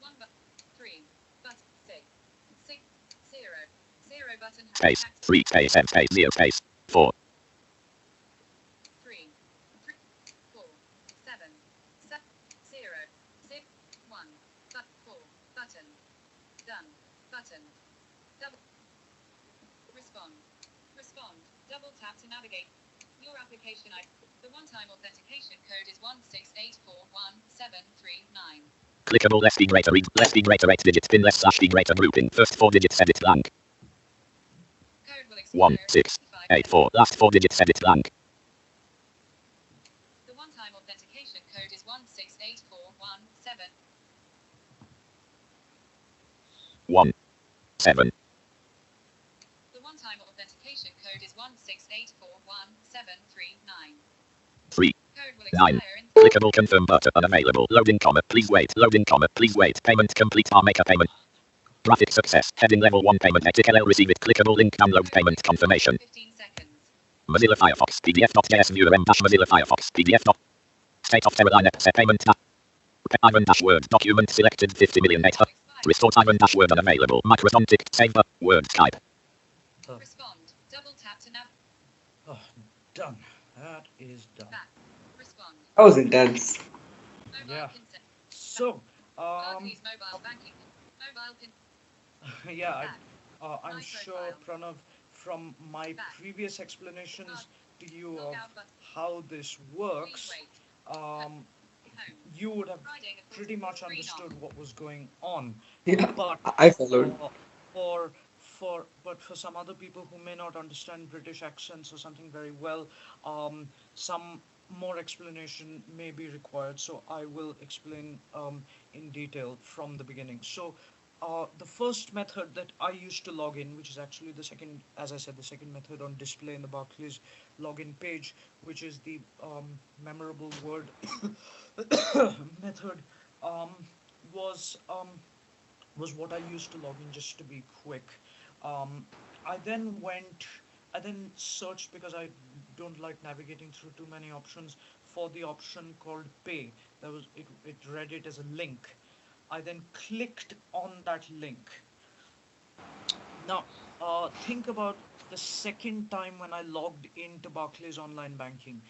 1 3. 6. 6. 0. 0 button. Space 3 space F space 0 space 4. 3. 4. 7. 0. 6. 1. 4. Button. Done. Button. Double. Respond. Respond. Double tap to navigate. Your application The one-time authentication code is 168417939. Clickable less D greater 8 digit pin less slash D greater grouping. First 4 digits edit blank. Code will expire 1 6 8 4. Last 4 digits edit blank. The one-time authentication code is 168417939. 1 7. The one-time authentication code is 168417939. 3 Code will 9. expire in Clickable confirm button unavailable. Loading comma. Please wait. Loading comma. Please wait. Payment complete. Make a payment. Graphic success. Heading level 1 payment. TKL receive it. Clickable link download payment confirmation. 15 seconds. Mozilla Firefox. PDF.js viewer Mozilla Firefox. PDF. State of Terra set payment. Ivan Word document selected 50 million data. Restore Ivan Word unavailable. Microsoft tick save Word Skype. Respond. Double tap to nav. Done. That is done. Back. Respond. That was intense. Mobile Yeah. consent. So, Barclays mobile banking. Mobile pin. yeah, Back. I'm My sure, profile. Pranav, from my Back. previous explanations to you Log of out button. how this Please works, wait. um, Home. you would have Friday the pretty much Screen on. understood what was going on. Yeah, But I followed. for for some other people who may not understand British accents or something very well, some more explanation may be required. So I will explain in detail from the beginning. So the first method that I used to log in, which is actually the second, as I said, the second method on display in the Barclays login page, which is the memorable word method, um, was was what I used to log in just to be quick. Um, I then went, I then searched because I don't like navigating through too many options for the option called pay. That was it read it as a link. I then clicked on that link. Now, think about the second time when I logged into Barclays online banking,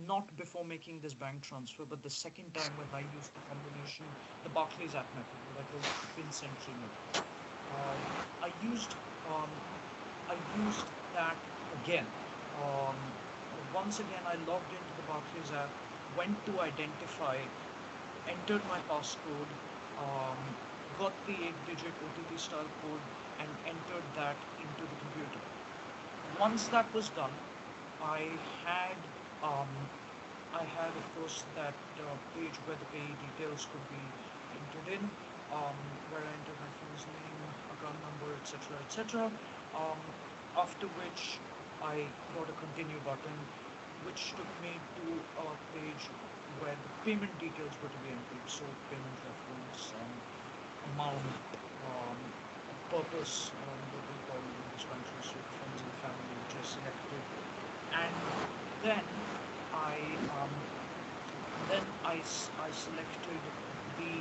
not before making this bank transfer, but the second time when I used the combination, the Barclays app method, what I call the pin sentry method. Um, I used um, I used that again. Once again, I logged into the Barclays app, went to identify, entered my passcode, um, got the 8-digit OTP style code, and entered that into the computer. Once that was done, I had um, I had, of course, that page where the payee details could be entered in, where I entered my friend's name, account number, etc., etc. Um, after which I got a continue button, which took me to a page where the payment details were to be entered. So payment reference, amount, um, purpose, what we call in this country, so friends and family, which I selected, and then I um, I selected the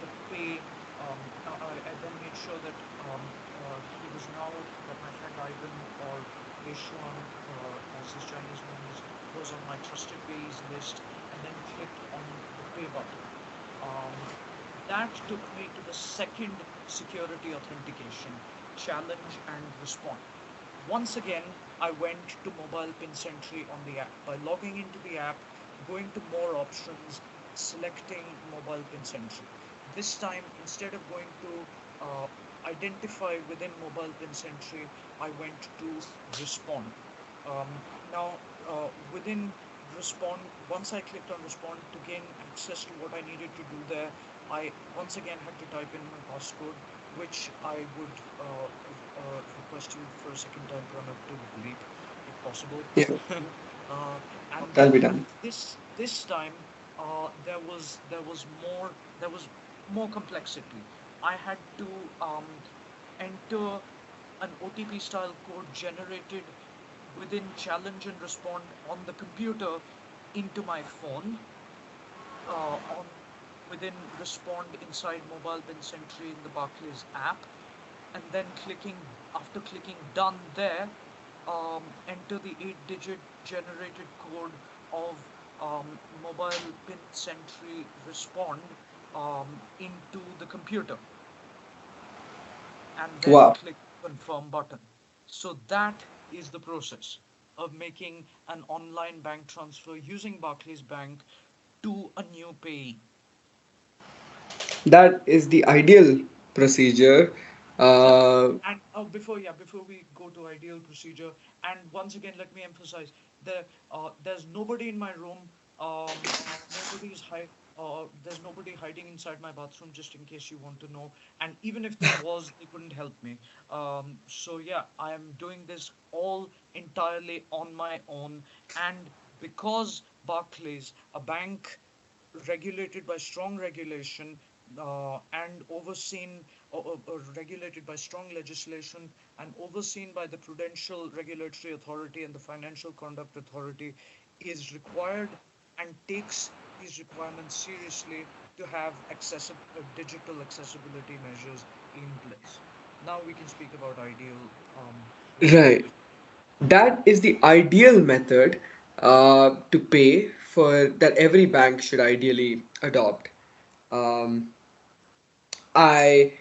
the pay. I then made sure that he was now that my friend Ivan or Yeshuan, as his Chinese name is, was on my trusted payees list, and then clicked on the pay button. Um, that took me to the second security authentication, challenge and respond. Once again, I went to mobile pin sentry on the app. By logging into the app, going to more options, selecting mobile pin sentry. This time, instead of going to identify within mobile pin sentry, I went to respond. Um, now, within respond, once I clicked on respond to gain access to what I needed to do there, I once again had to type in my passcode, which I would request you for a second time, Pranav, to bleep if possible. Yeah, uh, and that'll then be done. this time there was more complexity. I had to enter an OTP style code generated within challenge and respond on the computer into my phone on within respond inside mobile bin sentry in the Barclays app, and then clicking done there, enter the 8-digit generated code of mobile pin sentry respond into the computer, and then Wow. click confirm button. So that is the process of making an online bank transfer using Barclays Bank to a new payee. That is the ideal procedure. Yeah, Uh, and before we go to ideal procedure, and once again, let me emphasize there's nobody in my room. Nobody's hide. There's nobody hiding inside my bathroom, just in case you want to know. And even if there was, they couldn't help me. So yeah, I am doing this all entirely on my own, and because Barclays, a bank regulated by strong regulation and overseen regulated by strong legislation and overseen by the Prudential Regulatory Authority and the Financial Conduct Authority, is required and takes these requirements seriously to have digital accessibility measures in place. Now we can speak about ideal right. procedures. That is the ideal method to pay for that every bank should ideally adopt. Um, I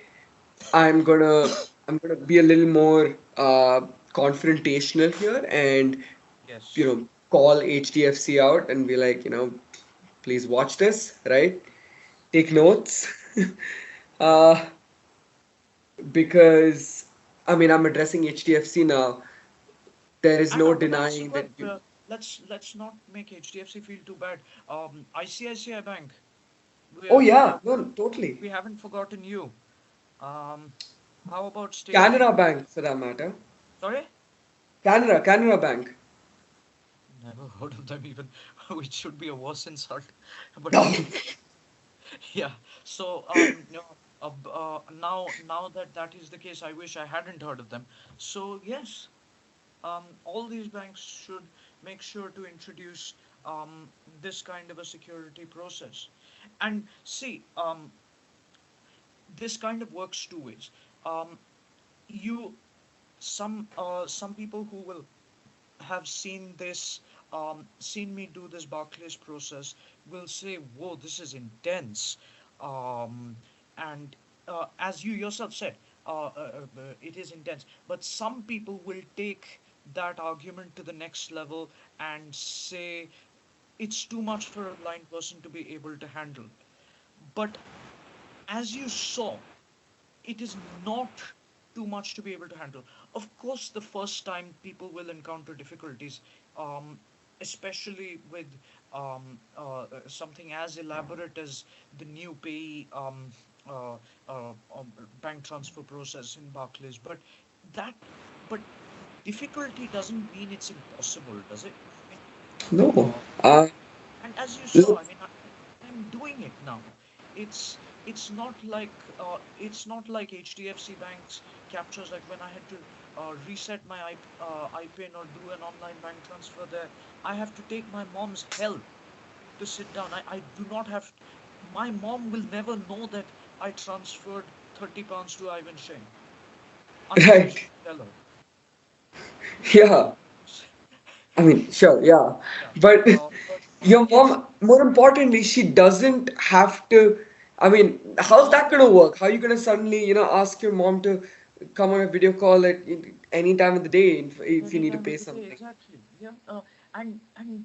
I'm gonna be a little more confrontational here and Yes. call HDFC out and be like, please watch this, right? Take notes. Yeah. uh, because I mean I'm addressing HDFC now. There is And no but also, denying that but let's not make HDFC feel too bad. ICICI Bank, we Oh are, we yeah, are, no, totally. we haven't forgotten you. Um, how about State Bank? Canara Bank for that matter. Sorry, Canara Bank. never heard of them even, which should be a worse insult. But Oh, yeah, so no, now that that is the case, I wish I hadn't heard of them. So yes, all these banks should make sure to introduce this kind of a security process. And see, this kind of works two ways. Um, you some people who will have seen me do this Barclays process will say, "Whoa, this is intense," um, and as you yourself said, it is intense. But some people will take that argument to the next level and say it's too much for a blind person to be able to handle. But as you saw, it is not too much to be able to handle. Of course, the first time people will encounter difficulties, um, especially with something as elaborate as the new pay uh, bank transfer process in Barclays. That, but difficulty doesn't mean it's impossible, does it? no. Uh, Uh, and as you saw, look, I mean, I'm doing it now. It's it's not like HDFC Bank's captures, like when I had to reset my IPIN or do an online bank transfer there. I have to take my mom's help to sit down. I do not have. My mom will never know that I transferred £30 to Ivan Shane unless I right. should tell her. Yeah. I mean, sure, yeah. Yeah. But But your yes, mom, more importantly, she doesn't have to. I mean, how's that gonna work? How are you gonna suddenly, ask your mom to come on a video call at any time of the day if you Any need to time pay of the day, something? exactly. Yeah, and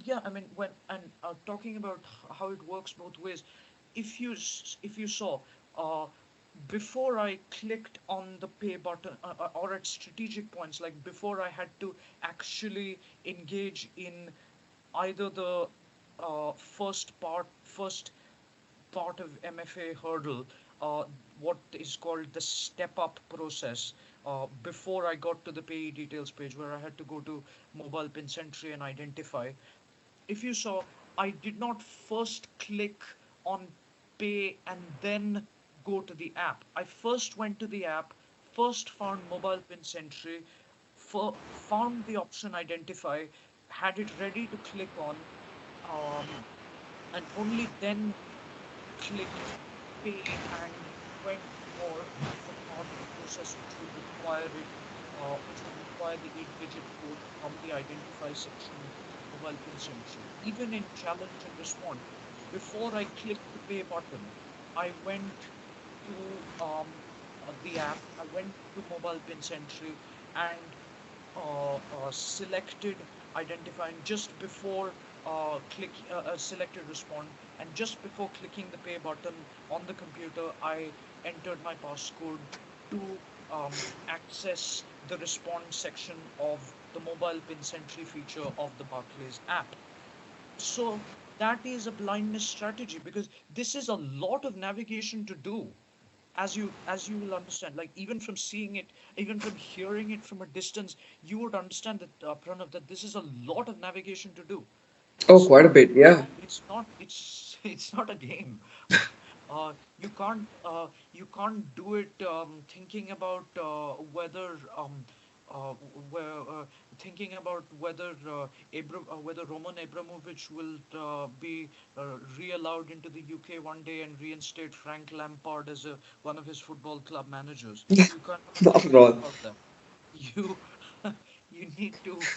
yeah, I mean, when and talking about how it works both ways, if you saw, uh, before I clicked on the pay button, or at strategic points, like before I had to actually engage in either the first part of MFA hurdle, what is called the step up process. Before I got to the payee details page where I had to go to mobile pin entry and identify, if you saw, I did not first click on pay and then go to the app. I first went to the app, first found mobile pin entry, found the option identify, had it ready to click on, um, and only then clicked pay and went for the part of the process which would require the 8-digit code from the identify section of mobile pin entry. Even in challenge and respond, before I clicked the pay button, I went to the app, I went to mobile pin entry and selected identifying just before selected respond, and just before clicking the pay button on the computer I entered my passcode to access the response section of the mobile pin entry feature of the Barclays app. So that is a blindness strategy, because this is a lot of navigation to do, as you will understand, like even from seeing it, even from hearing it from a distance, you would understand that, Pranav, that this is a lot of navigation to do. Oh, It's quite a not bit, yeah. it's not a game. You can't do it thinking about uh, where, thinking about whether Roman Abramovich will be re-allowed into the UK one day and reinstate Frank Lampard as one of his football club managers. You can't be Not at thinking all. about that. You you need to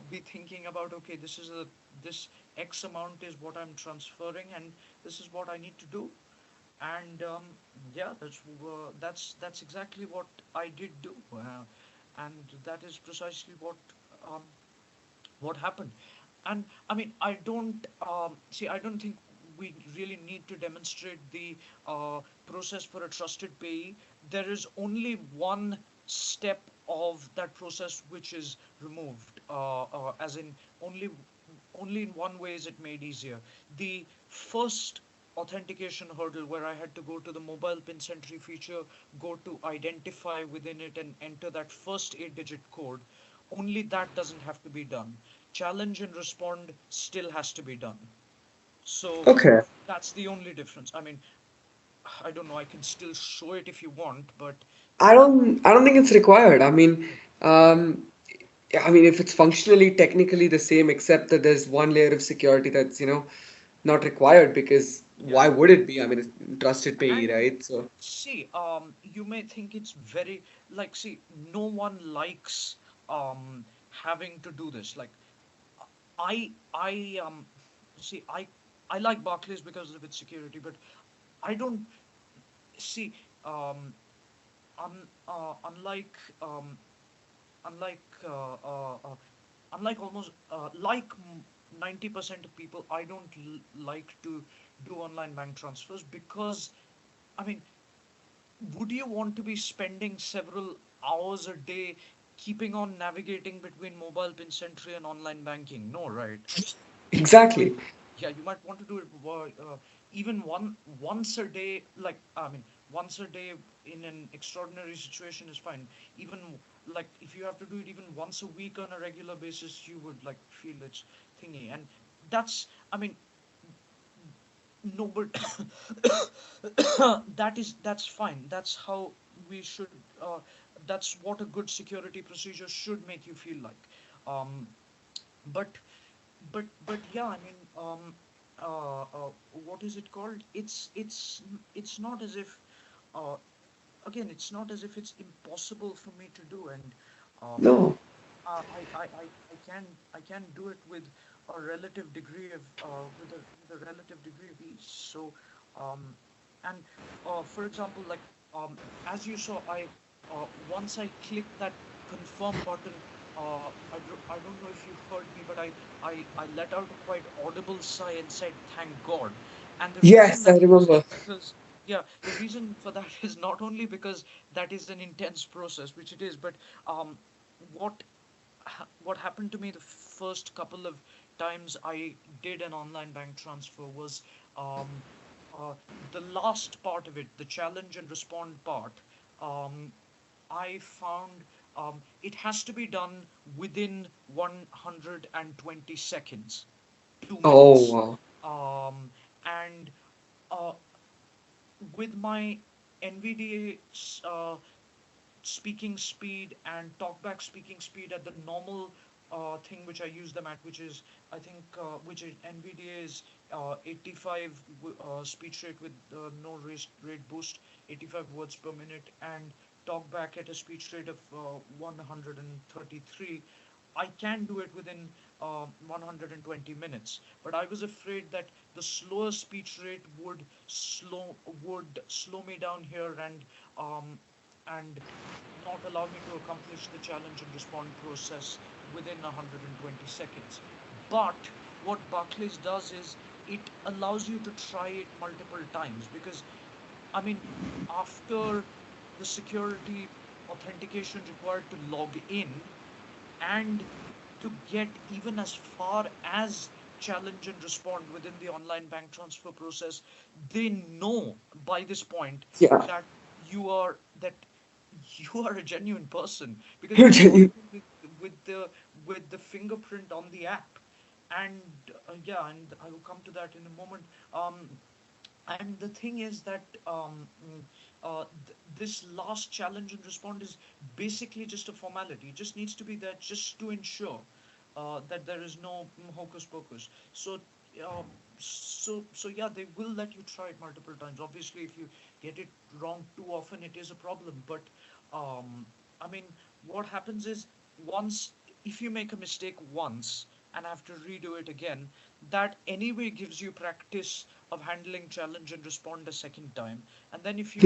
be thinking about, okay, this X amount is what I'm transferring, and this is what I need to do. And yeah, that's exactly what I did do, and that is precisely um, what happened. And I mean, I don't think we really need to demonstrate the process for a trusted payee. There is only one step of that process which is removed, as in only in one way is it made easier. The first authentication hurdle, where I had to go to the mobile pin entry feature, go to identify within it and enter that first 8-digit code, only that doesn't have to be done. Challenge and respond still has to be done. So Okay. that's the only difference. I mean, I don't know, I can still show it if you want, but I don't think it's required. Um, I mean, if it's functionally, technically the same, except that there's one layer of security that's, not required because yeah. why would it be? I mean, it's trusted payee, And right? So, see, you may think it's very, like, see, no one likes having to do this. Like, I see, I like Barclays because of its security, but I don't see, um unlike unlike unlike almost like 90% of people, I don't like to do online bank transfers, because I mean, would you want to be spending several hours a day keeping on navigating between mobile pin entry and online banking? No, right? You might, exactly. yeah, you might want to do it even once a day. Like, I mean, once a day in an extraordinary situation is fine. Even like if you have to do it even once a week on a regular basis, you would like feel it's thingy. And that's, I mean, no, but that's fine. That's how we should. That's what a good security procedure should make you feel like. Um, but but yeah, I mean, what is it called? It's not as if, uh, again, it's not as if it's impossible for me to do. And um, No. I can do it with a relative degree of with a relative degree of ease. So, um, And for example, like as you saw, I once I clicked that confirm button, I don't know if you heard me, but I let out a quite audible sigh and said, "Thank God." And the reason Yes, I that is remember. because, yeah, the reason for that is not only because that is an intense process, which it is, but um, what what happened to me the first couple of times I did an online bank transfer was um, uh, the last part of it, the challenge and respond part. Um, I found it has to be done within 120 seconds, two Oh minutes. wow. Um, and uh, with my NVDA speaking speed and talkback speaking speed at the normal thing which I use them at, which is I think which is NVDA is 85 speech rate with no rate boost, 85 words per minute, and talkback at a speech rate of 133. I can do it within 120 minutes, but I was afraid that the slower speech rate would slow me down here um, and not allow me to accomplish the challenge and respond process within 120 seconds. But what Barclays does is it allows you to try it multiple times because, I mean, after the security authentication required to log in and to get even as far as challenge and respond within the online bank transfer process, they know by this point Yeah. that that you are a genuine person because You're you're logged genuine. in with the fingerprint on the app. And yeah, and I will come to that in a moment. And the thing is that this last challenge and respond is basically just a formality. It just needs to be there just to ensure that there is no hocus pocus. Um, so yeah, they will let you try it multiple times. Obviously, if you get it wrong too often, it is a problem. But um, I mean, what happens is once if you make a mistake once and have to redo it again, that anyway gives you practice of handling challenge and respond a second time. And then if you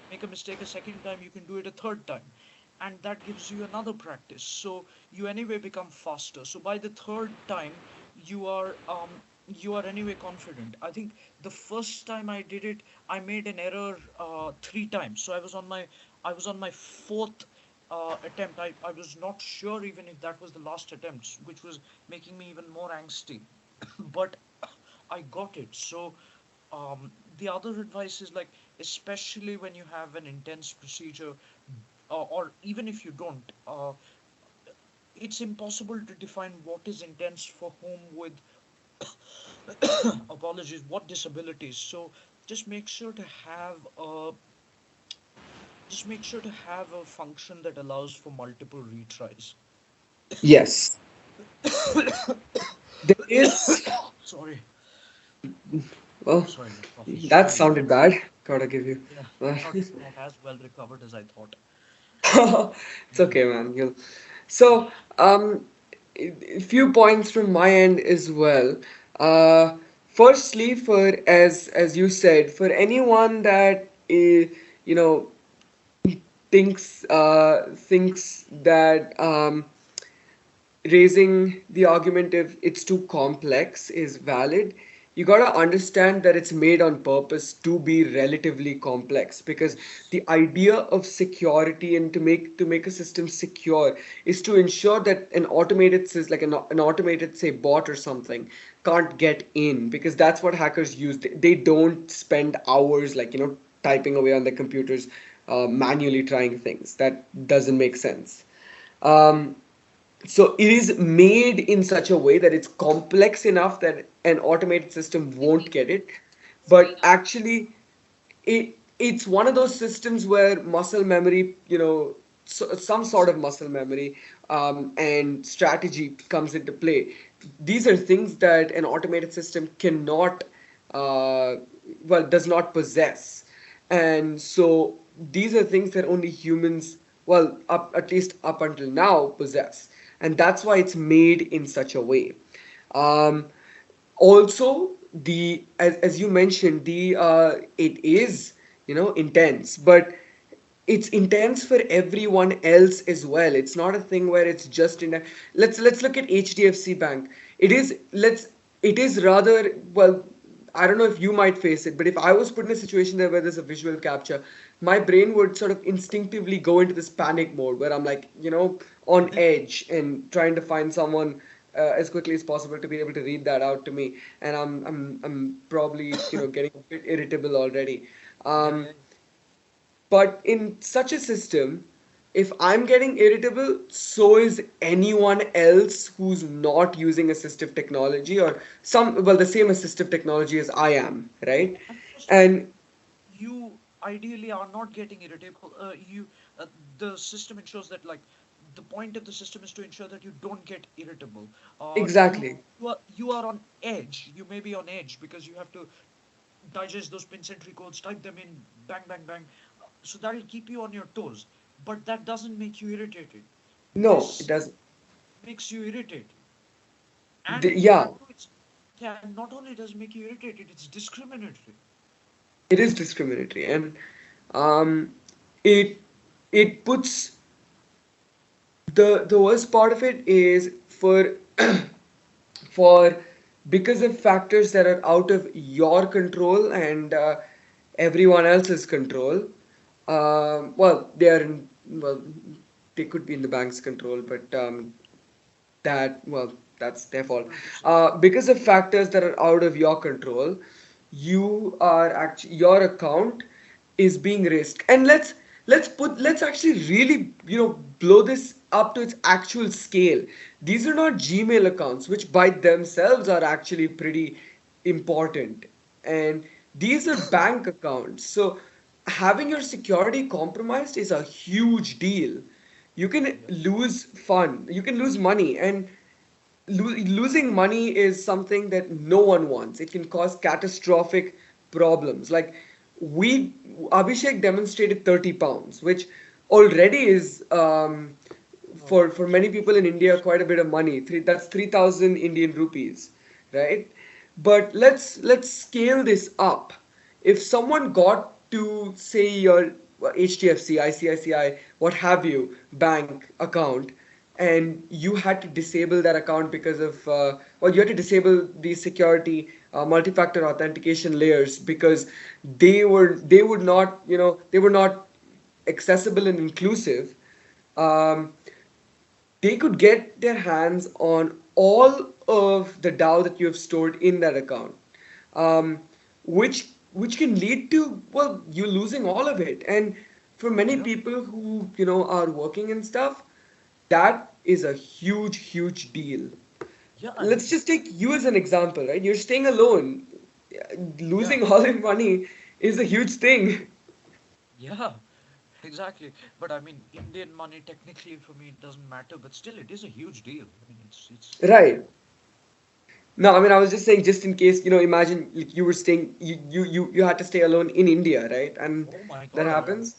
make a mistake a second time, you can do it a third time. And that gives you another practice. So you anyway become faster. So by the third time, you are anyway confident. I think the first time I did it, I made an error three times. So I was on my fourth attempt. I was not sure even if that was the last attempt, which was making me even more angsty. But I got it. So the other advice is like, especially when you have an intense procedure, or even if you don't, it's impossible to define what is intense for whom with apologies, what disabilities. So just make sure to have a just make sure to have a function that allows for multiple retries. Yes. There is. Sorry, Well, sorry, the cough is that really sounded bad. bad. Gotta give you. Yeah, Well, not as well recovered as I thought. it's okay, man. You'll. So, a few points from my end as well. Uh, Firstly, for as you said, for anyone that you know thinks that raising the argument if it's too complex is valid, you got to understand that it's made on purpose to be relatively complex, because Yes. the idea of security and to make a system secure is to ensure that an automated like an automated, say, bot or something can't get in, because that's what hackers use. They don't spend hours, like, typing away on their computers, manually trying things. That doesn't make sense. um, so it is made in such a way that it's complex enough that an automated system won't 15. get it. Screen But on. actually, it's one of those systems where muscle memory, some sort of muscle memory, and strategy comes into play. These are things that an automated system cannot, uh, does not possess. And so these are things that only humans, well, at least up until now, possess. And that's why it's made in such a way. Um, Also, the as you mentioned, the it is, intense, but it's intense for everyone else as well. It's not a thing where it's just in a, let's look at HDFC Bank. It is rather, well, I don't know if you might face it, but if I was put in a situation there where there's a visual capture, my brain would sort of instinctively go into this panic mode where I'm like, on edge and trying to find someone as quickly as possible to be able to read that out to me. And I'm probably, getting a bit irritable already. Yeah, Um, yeah. but in such a system, if I'm getting irritable, so is anyone else who's not using assistive technology or the same assistive technology as I am, right? And first of all, And you ideally are not getting irritable. The system ensures that, like, the point of the system is to ensure that you don't get irritable. Uh, you exactly. you are on edge. You may be on edge because you have to digest those pin entry codes, type them in, bang, bang, bang. So that'll keep you on your toes. But that doesn't make you irritated. No, it This doesn't. makes you irritated. And Yeah, not only it's Yeah, and not only does it make you irritated, it's discriminatory. it is discriminatory, and um, it it puts the worst part of it is for because of factors that are out of your control and everyone else's control. Well, they could be in the bank's control, but that's their fault. 100%. Because of factors that are out of your control, you are actually your account is being risked. And let's actually really, blow this up to its actual scale. These are not Gmail accounts, which by themselves are actually pretty important, and these are bank accounts. So having your security compromised is a huge deal. You can Yeah. lose fun, you can lose money, and losing money is something that no one wants. It can cause catastrophic problems. Like we, Abhishek demonstrated 30 pounds, which already is for many people in India quite a bit of money. That's 3,000 Indian rupees, right? But let's scale this up. If someone got to say your HDFC, ICICI, what have you, bank account, and you had to disable that account because of you had to disable the security multi-factor authentication layers because they would not, they were not accessible and inclusive. um, they could get their hands on all of the DAO that you have stored in that account, um, which can lead to, well, you losing all of it. And for many Yeah. people who, are working and stuff, that is a huge deal. Yeah, I Let's mean, just take you as an example, right? You're staying alone. yeah, Losing all your money is a huge thing. yeah, exactly. But I mean, Indian money technically for me it doesn't matter, but still it is a huge deal. I mean, it's Right. No, I mean, I was just saying, just in case, imagine like you were staying, you had to stay alone in India, right? And Oh my that God, happens.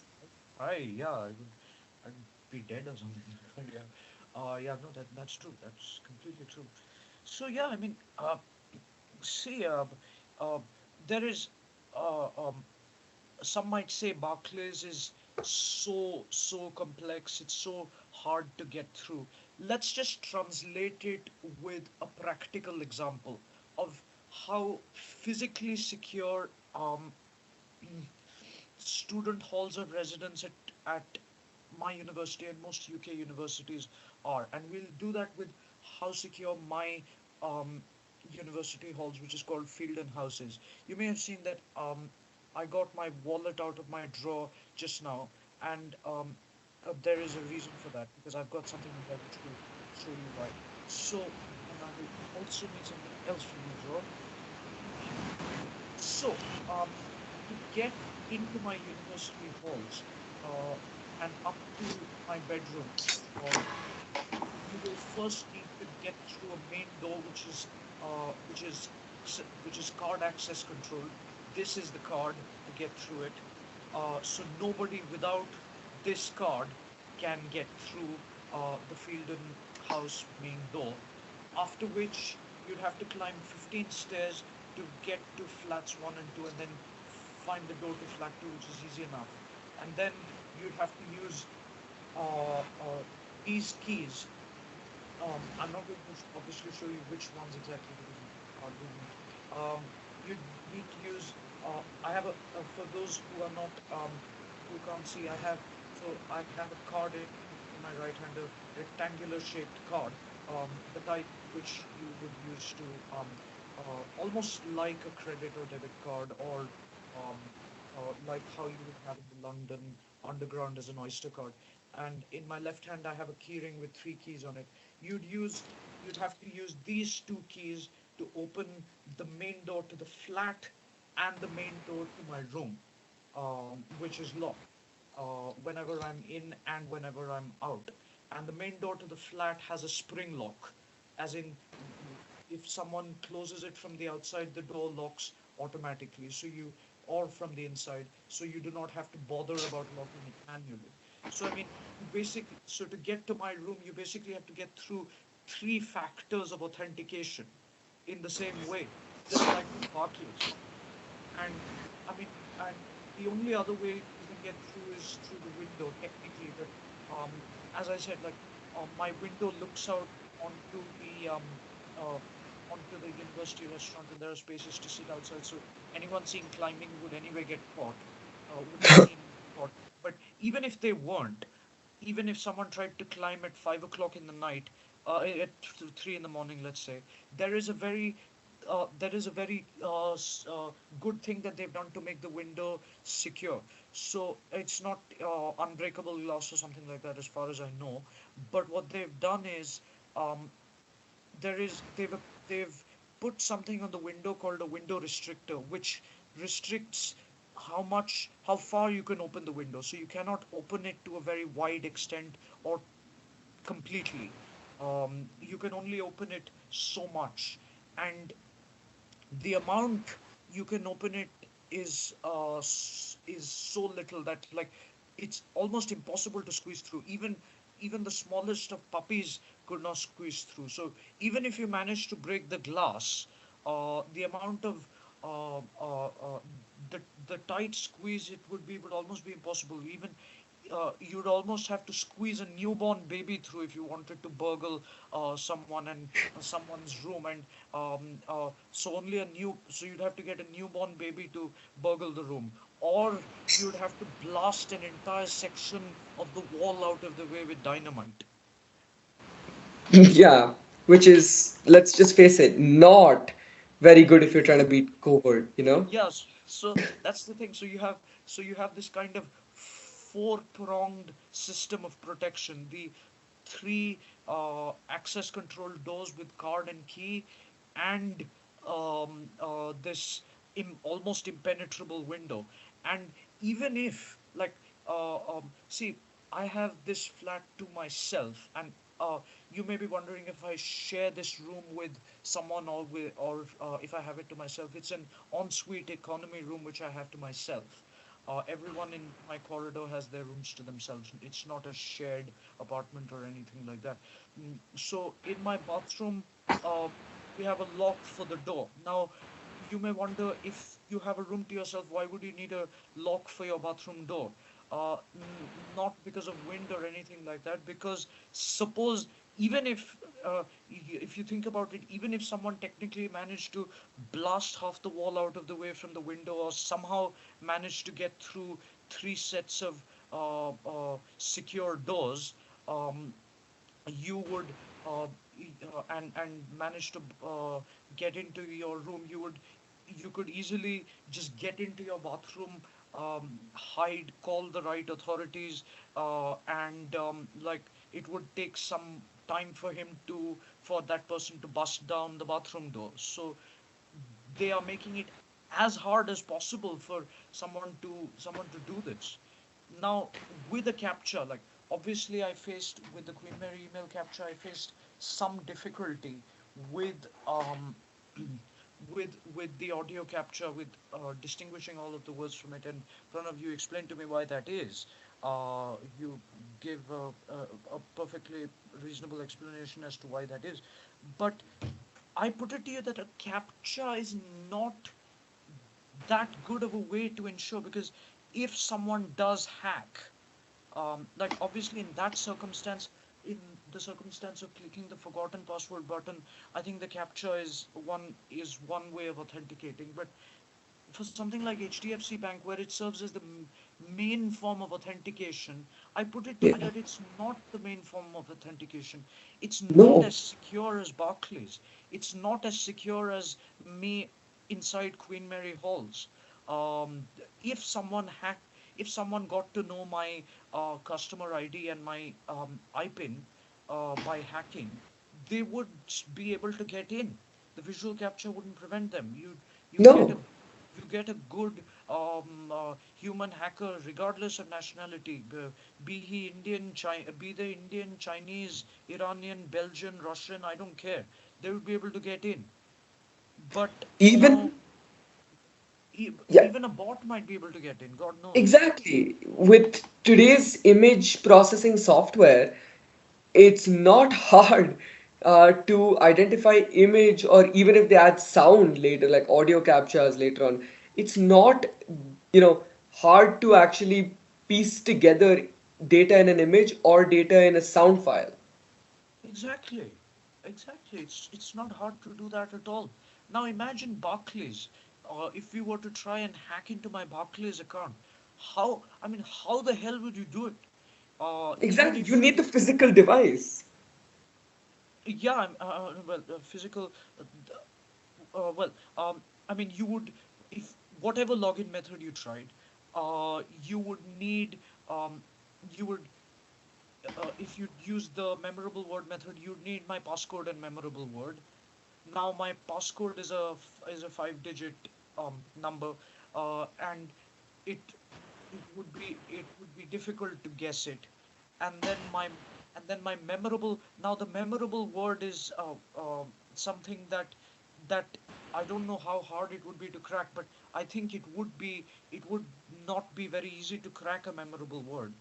yeah, I'd be dead or something. But yeah, yeah, no, that's true. That's completely true. So yeah, I mean, see, uh, there is, uh, um, some might say Barclays is so complex. It's so hard to get through. Let's just translate it with a practical example of how physically secure student halls of residence at my university and most UK universities are. And we'll do that with how secure my um, university halls, which is called field and houses. You may have seen that I got my wallet out of my drawer just now, and there is a reason for that because I've got something in there which will show you why. So, and I will also need something else from the drawer. So, to get into my university halls uh, and up to my bedrooms, you will first need to get through a main door, uh, which is which is card access controlled. This is the card to get through it. So nobody without this card can get through the field and house main door. After which you'd have to climb 15 stairs to get to flats 1 and 2 and then find the door to flat 2, which is easy enough. And then you'd have to use these keys. I'm not going to obviously show you which ones exactly because you are doing it. You need to use. I have for those who are not who can't see. I have a card in my right hand, a rectangular shaped card, the type which you would use to almost like a credit or debit card, or like how you would have in the London Underground as an Oyster card. And in my left hand, I have a keyring with three keys on it. You'd use, you'd have to use these two keys to open the main door to the flat and the main door to my room, which is locked whenever I'm in and whenever I'm out. And the main door to the flat has a spring lock, as in if someone closes it from the outside, the door locks automatically. Or from the inside, so you do not have to bother about locking it manually. So I mean, so to get to my room, you basically have to get through three factors of authentication in the same way, just like with Barclays. And I mean, and the only other way you can get through is through the window, technically. But um, as I said, like my window looks out onto uh, the university restaurant, and there are spaces to sit outside. So anyone seen climbing would anyway get caught, would be seen caught. But even if they weren't, even if someone tried to climb at 5 o'clock in the night, at 3 in the morning, let's say, there is a very good thing that they've done to make the window secure. So it's not unbreakable glass or something like that, as far as I know. But what they've done is um, there is they've put something on the window called a window restrictor, which restricts how far you can open the window. So you cannot open it to a very wide extent or completely. You can only open it so much, and the amount you can open it is so little that, like, it's almost impossible to squeeze through. Even the smallest of puppies could not squeeze through. So even if you manage to break the glass, the amount of uh, uh, uh, the tight squeeze it would almost be impossible. Even you'd almost have to squeeze a newborn baby through if you wanted to burgle someone's room. And so you'd have to get a newborn baby to burgle the room, or you'd have to blast an entire section of the wall out of the way with dynamite. Yeah, which is, let's just face it, not very good if you're trying to beat covert, you know? Yes, so that's the thing. So you have this kind of four-pronged system of protection. The three access control doors with card and key, and this almost impenetrable window. And even if, like, see, I have this flat to myself, and you may be wondering if I share this room with someone, or if I have it to myself. It's an ensuite economy room which I have to myself. Everyone in my corridor has their rooms to themselves. It's not a shared apartment or anything like that. So in my bathroom, uh, we have a lock for the door. Now, you may wonder, if you have a room to yourself, why would you need a lock for your bathroom door? Not because of wind or anything like that. Because suppose, even if you think about it, even if someone technically managed to blast half the wall out of the way from the window, or somehow managed to get through three sets of secure doors, um, you would and manage to get into your room, you could easily just get into your bathroom, hide, call the right authorities, and like, it would take some time for that person to bust down the bathroom door. So they are making it as hard as possible for someone to do this. Now, with the captcha, like, obviously I faced with the Queen Mary email captcha, I faced some difficulty with with the audio capture, with distinguishing all of the words from it. And Pranav, you explained to me why that is. You give a perfectly reasonable explanation as to why that is. But I put it to you that a captcha is not that good of a way to ensure, because if someone does hack, like obviously in that circumstance, in the circumstance of clicking the forgotten password button, I think the captcha is one way of authenticating. But for something like HDFC Bank, where it serves as the main form of authentication, I put it to you Yeah. that it's not the main form of authentication. It's not No. as secure as Barclays. It's not as secure as me inside Queen Mary Halls. Um, if someone hacked, if someone got to know my customer ID and my IPIN by hacking, they would be able to get in. The visual capture wouldn't prevent them. You get a No. good human hacker, regardless of nationality, be he Indian, be the Indian, Chinese, Iranian, Belgian, Russian, I don't care. They would be able to get in. But now, Even, yeah, even a bot might be able to get in. God knows. exactly. With today's image processing software, it's not hard to identify image, or even if they add sound later, like audio captures later on, it's not, you know, hard to actually piece together data in an image or data in a sound file. Exactly. Exactly. It's not hard to do that at all. Now imagine Barclays. If we were to try and hack into my Barclays account, how the hell would you do it? Even Exactly. You if need the you, physical device. yeah, well, physical, well, I mean, you would, if whatever login method you tried, you would need, um, you would if you use the memorable word method, you need my passcode and memorable word. Now my passcode is a 5-digit number, and it it would be difficult to guess it. And then my memorable, now the memorable word is something that I don't know how hard it would be to crack, but I think it would not be very easy to crack a memorable word,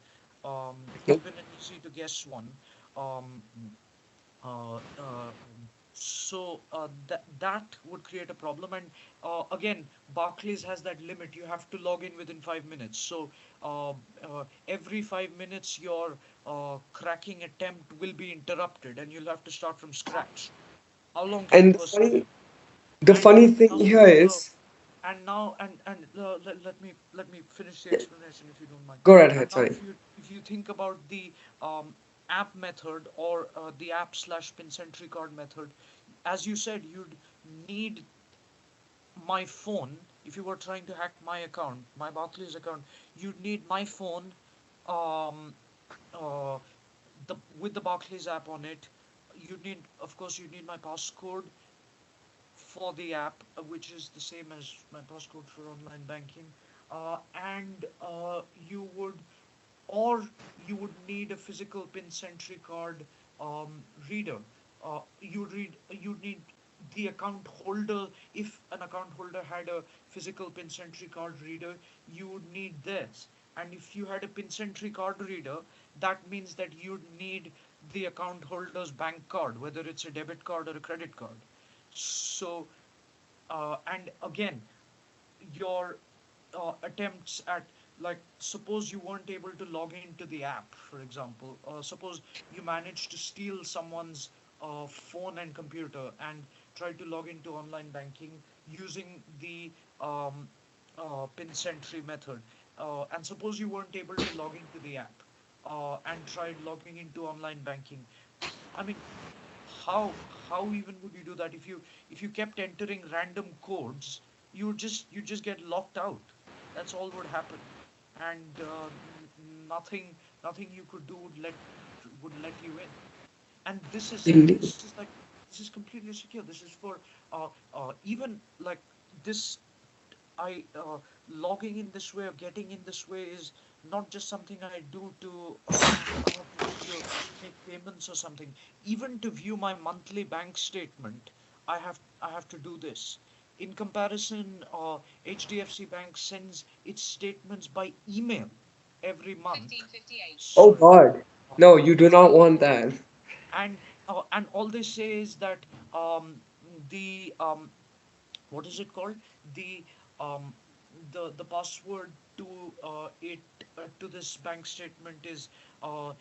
even an easy to guess one. Um, uh, uh, that would create a problem. And again, Barclays has that limit. You have to log in within 5 minutes. So every 5 minutes, your cracking attempt will be interrupted, and you'll have to start from scratch. How long can a And person do? the And funny thing now, here is, let me finish the explanation if you don't mind. go right And ahead, now, sorry. if you think about the app method, or the app slash pin sentry card method, as you said, you'd need my phone. If you were trying to hack my account, my Barclays account, you'd need my phone, um, uh, the with the Barclays app on it. Of course, you need my passcode for the app, which is the same as my passcode for online banking, and you would need a physical pin sentry card reader. You'd need the account holder. If an account holder had a physical pin sentry card reader, you would need this. And if you had a pin sentry card reader, that means that you'd need the account holder's bank card, whether it's a debit card or a credit card. So, and again, your attempts at, like, suppose you weren't able to log into the app, for example, suppose you managed to steal someone's phone and computer and try to log into online banking using the um, pin sentry method, and suppose you weren't able to log into the app and tried logging into online banking. I mean, how even would you do that? If you kept entering random codes, you just get locked out. That's all would happen. And nothing you could do would let you in. And Indeed. this is completely secure. This is for even like this. I Logging in this way or getting in this way is not just something I do to make payments or something. Even to view my monthly bank statement, I have to do this. In comparison, HDFC Bank sends its statements by email every month. 1558. Oh Sorry. God. Uh, No, you do not want that. and all they say is that um, the what is it called, the um, the password to it to this bank statement is uh,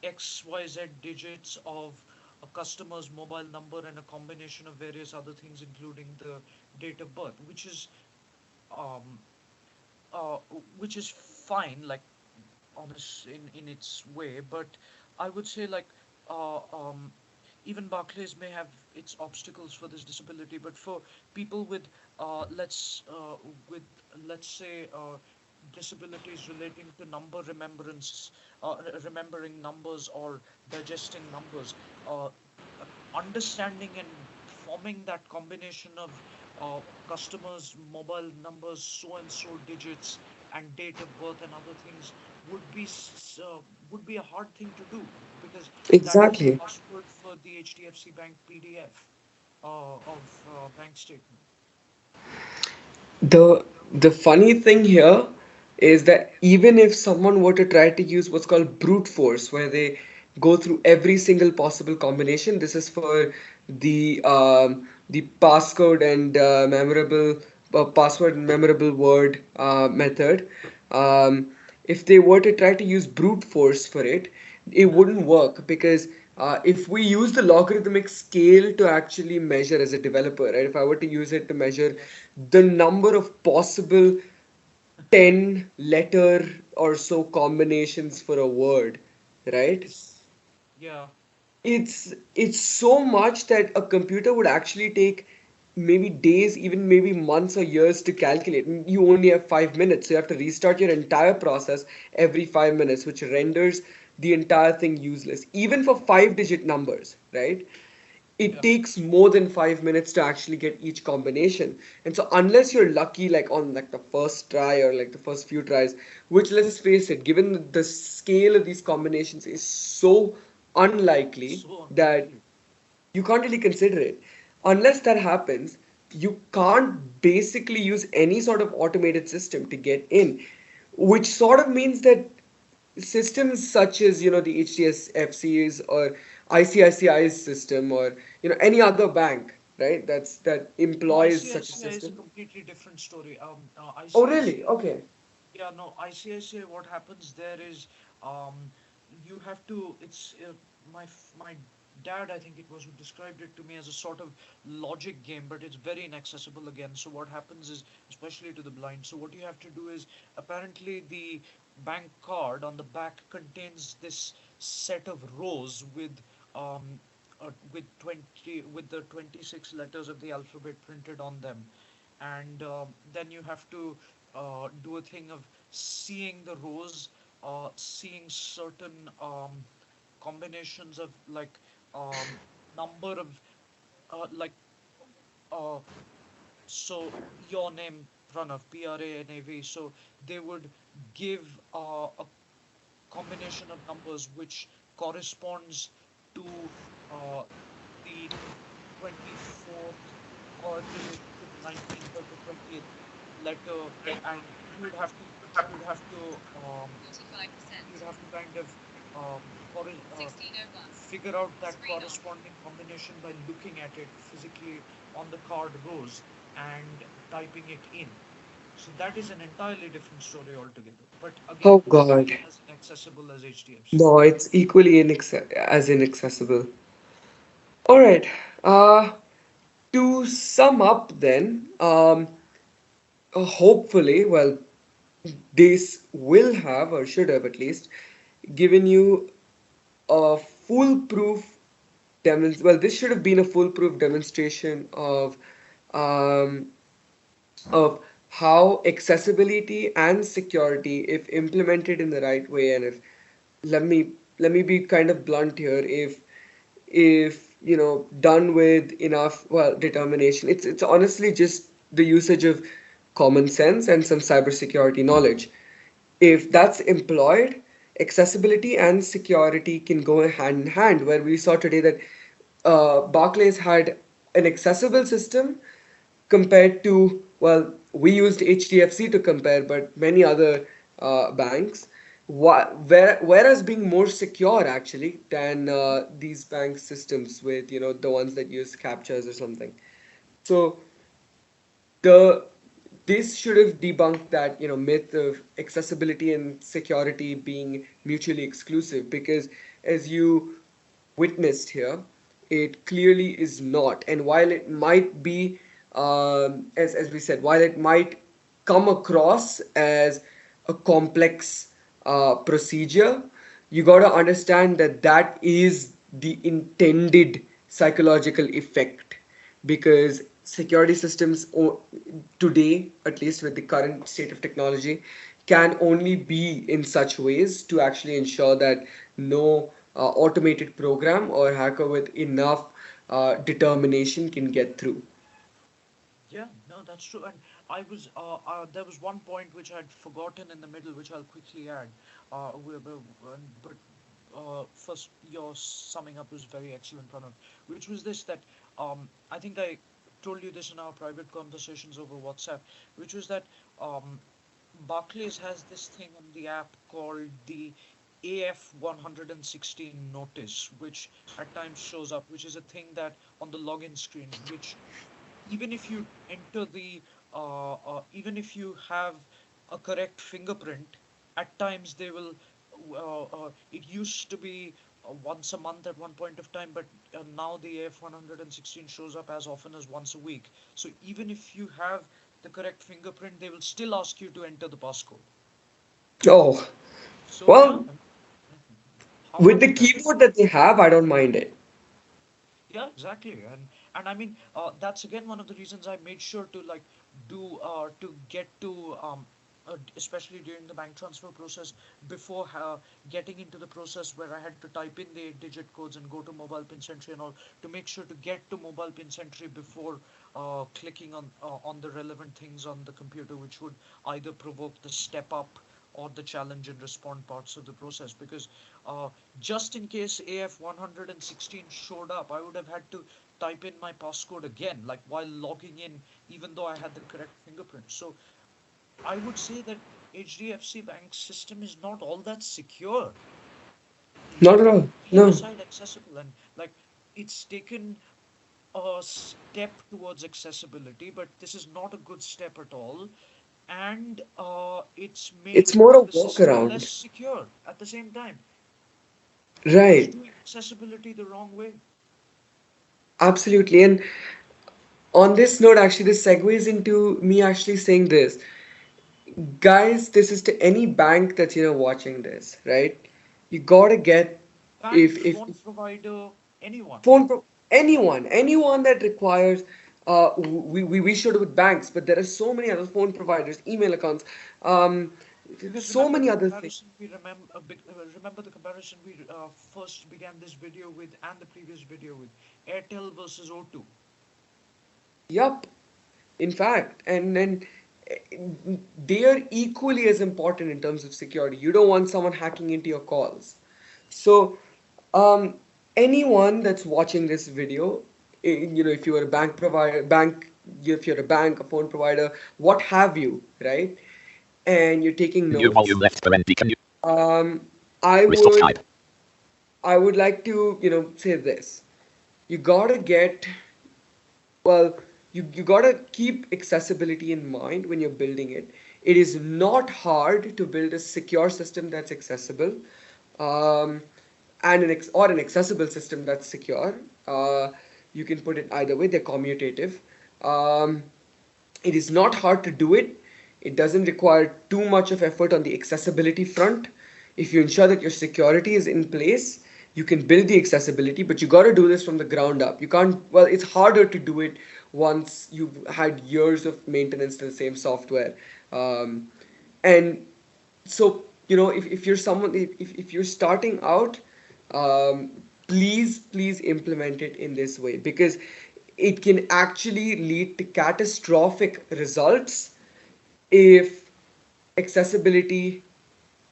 XYZ digits of a customer's mobile number and a combination of various other things, including the date of birth, um, uh, which is fine, like honest in its way. But I would say like uh, um, even Barclays may have its obstacles for this disability, but for people with with let's say disabilities relating to number remembrance, remembering numbers or digesting numbers, understanding and forming that combination of customers' mobile numbers, so and so digits, and date of birth and other things would be a hard thing to do, because that is the Exactly. password for the HDFC Bank PDF of bank statement. The funny thing here is that even if someone were to try to use what's called brute force, where they go through every single possible combination, this is for the passcode and memorable password and memorable word method. If they were to try to use brute force for it, it wouldn't work because if we use the logarithmic scale to actually measure as a developer, right? If I were to use it to measure Yes. the number of possible 10 letter or so combinations for a word, right? Yes. Yeah. It's so much that a computer would actually take maybe days, even maybe months or years to calculate. And you only have 5 minutes, so you have to restart your entire process every 5 minutes, which renders the entire thing useless, even for 5 digit numbers, right? It Yeah. takes more than 5 minutes to actually get each combination. And so unless you're lucky, like on like the first try or like the first few tries, which let's face it, given the scale of these combinations is so unlikely So that unlikely. you can't really consider it. Unless that happens, you can't basically use any sort of automated system to get in, which sort of means that systems such as the HDFC's or ICICI's system, or any other bank, right, that No, employs such a ICICI is a system. completely different story. Oh, really? ICICI, Okay. yeah, no, ICICI, what happens there is, um, you have to, my dad, I think it was, who described it to me as a sort of logic game, but it's very inaccessible again. So what happens is, especially to the blind, so what you have to do is, apparently the bank card on the back contains this set of rows um, with 20, with the 26 letters of the alphabet printed on them. And then you have to do a thing of seeing the rows, seeing certain combinations of like number of like uh, so your name, Pranav, Pranav. So they would give a combination of numbers which corresponds to the 24th or to the 19th or the 20th letter, and you would have to 45%. you'd have to kind of um, $16.01. figure out that Screen off. corresponding combination by looking at it physically on the card rows and typing it in. So that is an entirely different story altogether. But again, Oh God. equally as inaccessible as HDFC. No, it's equally as inaccessible. All right. To sum up, then, hopefully, well, this will have, or should have at least, given you a foolproof well, this should have been a foolproof demonstration um, of how accessibility and security, if implemented in the right way, and if let me let me be kind of blunt here, if done with enough, well, determination, it's honestly just the usage of common sense and some cybersecurity knowledge. If that's employed, accessibility and security can go hand in hand. Where we saw today that Barclays had an accessible system compared to, well, we used HDFC to compare, but many other banks. Whereas being more secure actually than these bank systems with the ones that use captchas or something. So the this should have debunked that myth of accessibility and security being mutually exclusive, because as you witnessed here, it clearly is not. And while it might be, as we said, while it might come across as a complex procedure, you got to understand that that is the intended psychological effect, because security systems today, at least with the current state of technology, can only be in such ways to actually ensure that no automated program or hacker with enough determination can get through. Yeah, no, that's true. And there was one point which I'd forgotten in the middle, which I'll quickly add. But first, your summing up was very excellent, Pranav. Which was this that I think I told you this in our private conversations over WhatsApp, which was that Barclays has this thing on the app called the AF 116 notice, which at times shows up, which is a thing that on the login screen, which even if you enter the even if you have a correct fingerprint, at times they will it used to be once a month at one point of time, but now the F116 shows up as often as once a week. So even if you have the correct fingerprint, they will still ask you to enter the passcode. Oh, So yeah, well, how with much the better? keyboard that they have, I don't mind it. Yeah, exactly. And I mean, that's again one of the reasons I made sure to like do to get to especially during the bank transfer process before getting into the process where I had to type in the 8-digit codes and go to mobile pin sentry and all, to make sure to get to mobile pin sentry before clicking on the relevant things on the computer, which would either provoke the step up or the challenge and respond parts of the process. Because uh, just in case AF 116 showed up, I would have had to type in my passcode again, like while logging in, even though I had the correct fingerprint. So I would say that HDFC Bank's system is not all that secure, Not at all. leaving No. aside accessible. And like it's taken a step towards accessibility, but this is not a good step at all. And it's It's made more a the system less workaround. secure at the same time. It's Right. doing accessibility the wrong way. Absolutely. And on this note, actually, this segues into me actually saying this. Guys, this is to any bank that's watching this, right? You gotta get, Bank, if phone provider, anyone. anyone that requires, we should with banks, but there are so many other phone providers, email accounts, um, Because so remember many the other things. comparison we remember the comparison we first began this video with and the previous video with Airtel versus O2. Yup. In fact, and eh, they are equally as important in terms of security. You don't want someone hacking into your calls. So, um, anyone that's watching this video, if you're a bank provider, if you're a bank, a phone provider, what have you, right? And you're taking New notes. volume left parent. Can you Um, I restore would, Skype? I would like to, say this. You gotta get well, you gotta keep accessibility in mind when you're building it. It is not hard to build a secure system that's accessible, um, and an accessible system that's secure. You can put it either way. They're commutative. Um, it is not hard to do it. It doesn't require too much of effort on the accessibility front. If you ensure that your security is in place, you can build the accessibility, but you got to do this from the ground up. You can't, well, it's harder to do it once you've had years of maintenance to the same software. And so, if you're someone, if you're starting out, um, please implement it in this way, because it can actually lead to catastrophic results if accessibility,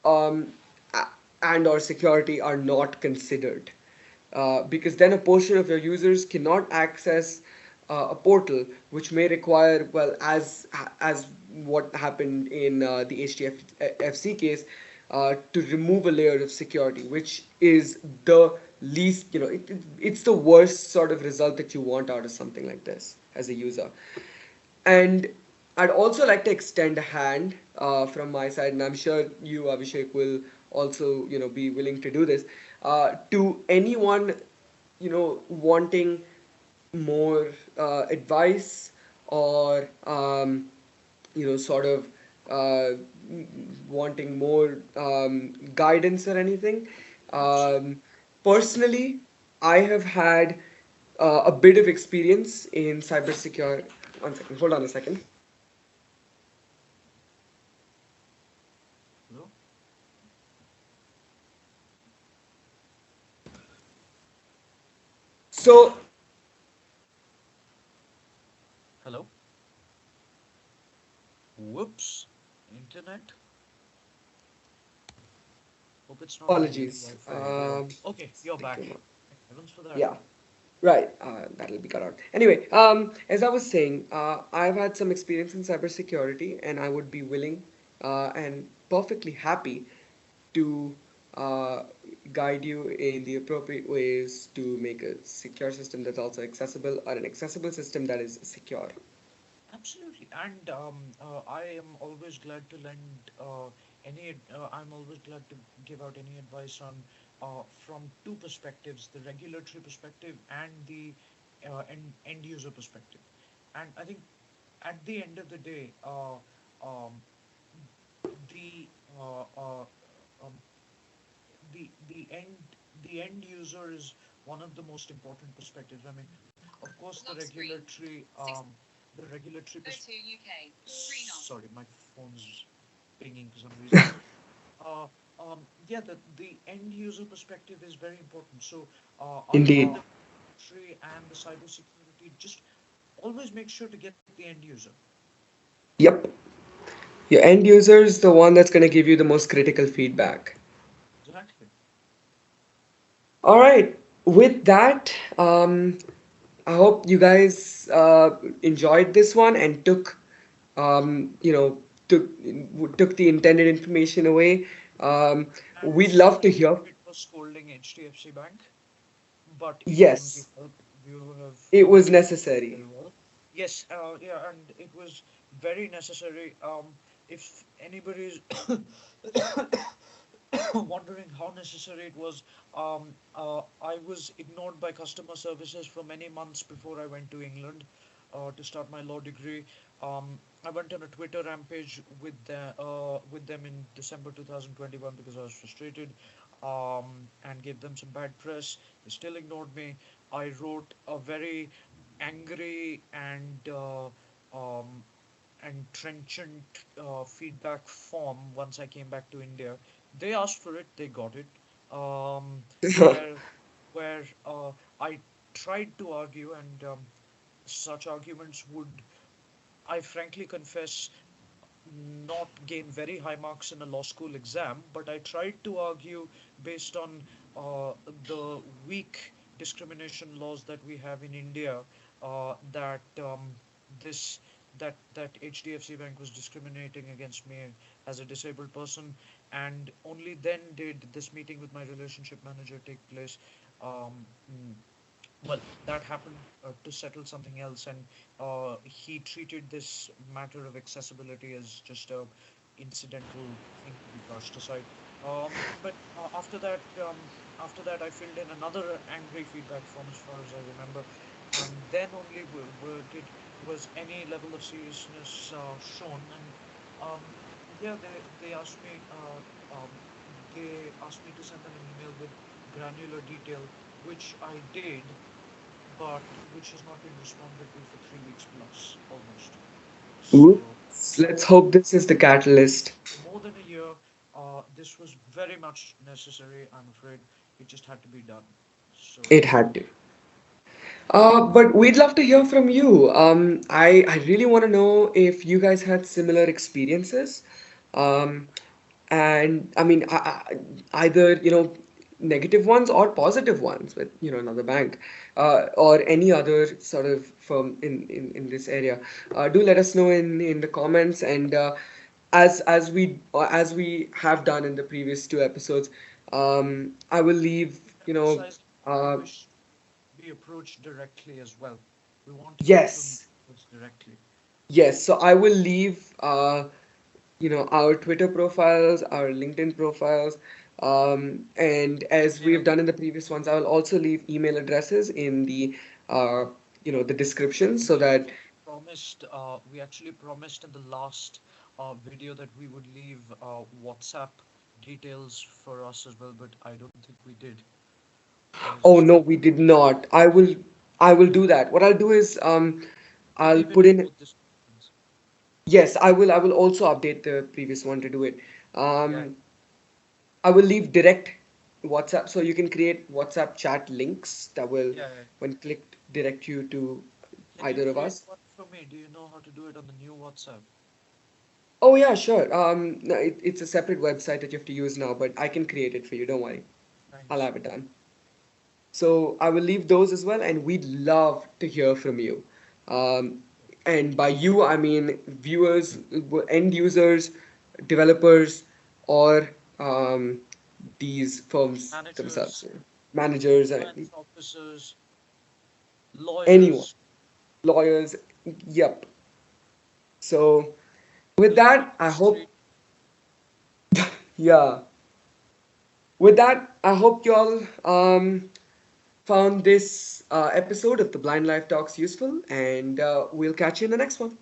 um, and or security are not considered, because then a portion of your users cannot access a portal, which may require, well, as what happened in the HDFC case, to remove a layer of security, which is the least, it's the worst sort of result that you want out of something like this. as a user. And I'd also like to extend a hand from my side, and I'm sure you, Abhishek, will also, be willing to do this, to anyone, wanting more advice, or sort of uh, wanting more guidance or anything. Absolutely. Personally, I have had a bit of experience in cybersecurity. One second, hold on a second. Hello? So, Hello? Whoops. Internet? Hope it's not my daily apologies. Wi-Fi. Okay, you're Take back. a mo- Thank heavens for that. yeah, right. That'll be cut out. Anyway, as I was saying, I've had some experience in cybersecurity, and I would be willing and perfectly happy to uh, guide you in the appropriate ways to make a secure system that's also accessible, or an accessible system that is secure. Absolutely. And I am always glad to lend I'm always glad to give out any advice on from two perspectives, the regulatory perspective and the end user perspective. And I think at the end of the day, um, the uh, uh, um, the end user is one of the most important perspectives. I mean, of course, Lock screen. 6. the regulatory O two UK. 3 off. sorry, my phone's pinging for some reason. Uh, yeah, the end user perspective is very important. So, unlike Indeed. the regulatory and the cybersecurity, just always make sure to get the end user. Yep. Your end user is the one that's going to give you the most critical feedback. Exactly. All right. With that, I hope you guys enjoyed this one and um, you know, took took the intended information away. Um, And we'd love to sorry hear. if it was scolding HDFC Bank, but if it can be Yes, helped, you have it was done necessary. very well. Yes, yeah, and it was very necessary. If anybody is wondering how necessary it was, I was ignored by customer services for many months before I went to England to start my law degree. I went on a Twitter rampage with them in December 2021 because I was frustrated and gave them some bad press. They still ignored me. I wrote a very angry um, and trenchant feedback form once I came back to India. They asked for it, they got it. Um, where where I tried to argue, and such arguments would, I frankly confess, not gain very high marks in a law school exam, but I tried to argue based on the weak discrimination laws that we have in India, that this that HDFC Bank was discriminating against me as a disabled person, and only then did this meeting with my relationship manager take place. Mm, well, that happened to settle something else, and he treated this matter of accessibility as just a incidental thing to be brushed aside. But after that, I filled in another angry feedback form, as far as I remember, and then only did was any level of seriousness shown. And yeah, they asked me to send them an email with granular detail, which I did, but which has not been responded to for 3 weeks plus almost. So Oops. Let's hope this is the catalyst. more than a year. This was very much necessary. I'm afraid it just had to be done. It So had to. But we'd love to hear from you. I really want to know if you guys had similar experiences. Um, and I mean, either, negative ones or positive ones with, another bank, or any other sort of firm in this area. Do let us know in the comments. And as we have done in the previous two episodes, I will leave, emphasizing that we uh, wish to be approached directly as well. We want to hear from yes. directly. Yes, so I will leave our Twitter profiles, our LinkedIn profiles, and as Yeah, we've done in the previous ones, I will also leave email addresses in uh, the description so we that. actually promised in the last video that we would leave WhatsApp details for us as well, but I don't think we did. I was Oh just no, trying. we did not. I will do that. What I'll do is We'll I'll leave it put in in. both descriptions. Yes, I will also update the previous one to do it. Yeah, I will leave direct WhatsApp, so you can create WhatsApp chat links that will, yeah, yeah. when clicked, direct you to Can you either of create us. one for me? Do you know how to do it on the new WhatsApp? Oh yeah, sure. No, it's a separate website that you have to use now, but I can create it for you. Don't worry. I'll Thanks. have it done. So I will leave those as well, and we'd love to hear from you. Um, and by you, I mean viewers, end users, developers, or these firms themselves, Managers, managers, compliance officers, anyone, lawyers. lawyers. Yep. So with We'll keep that, it I hope, straight. yeah. With that, I hope you all found this episode of the Blind Life Talks useful, and we'll catch you in the next one.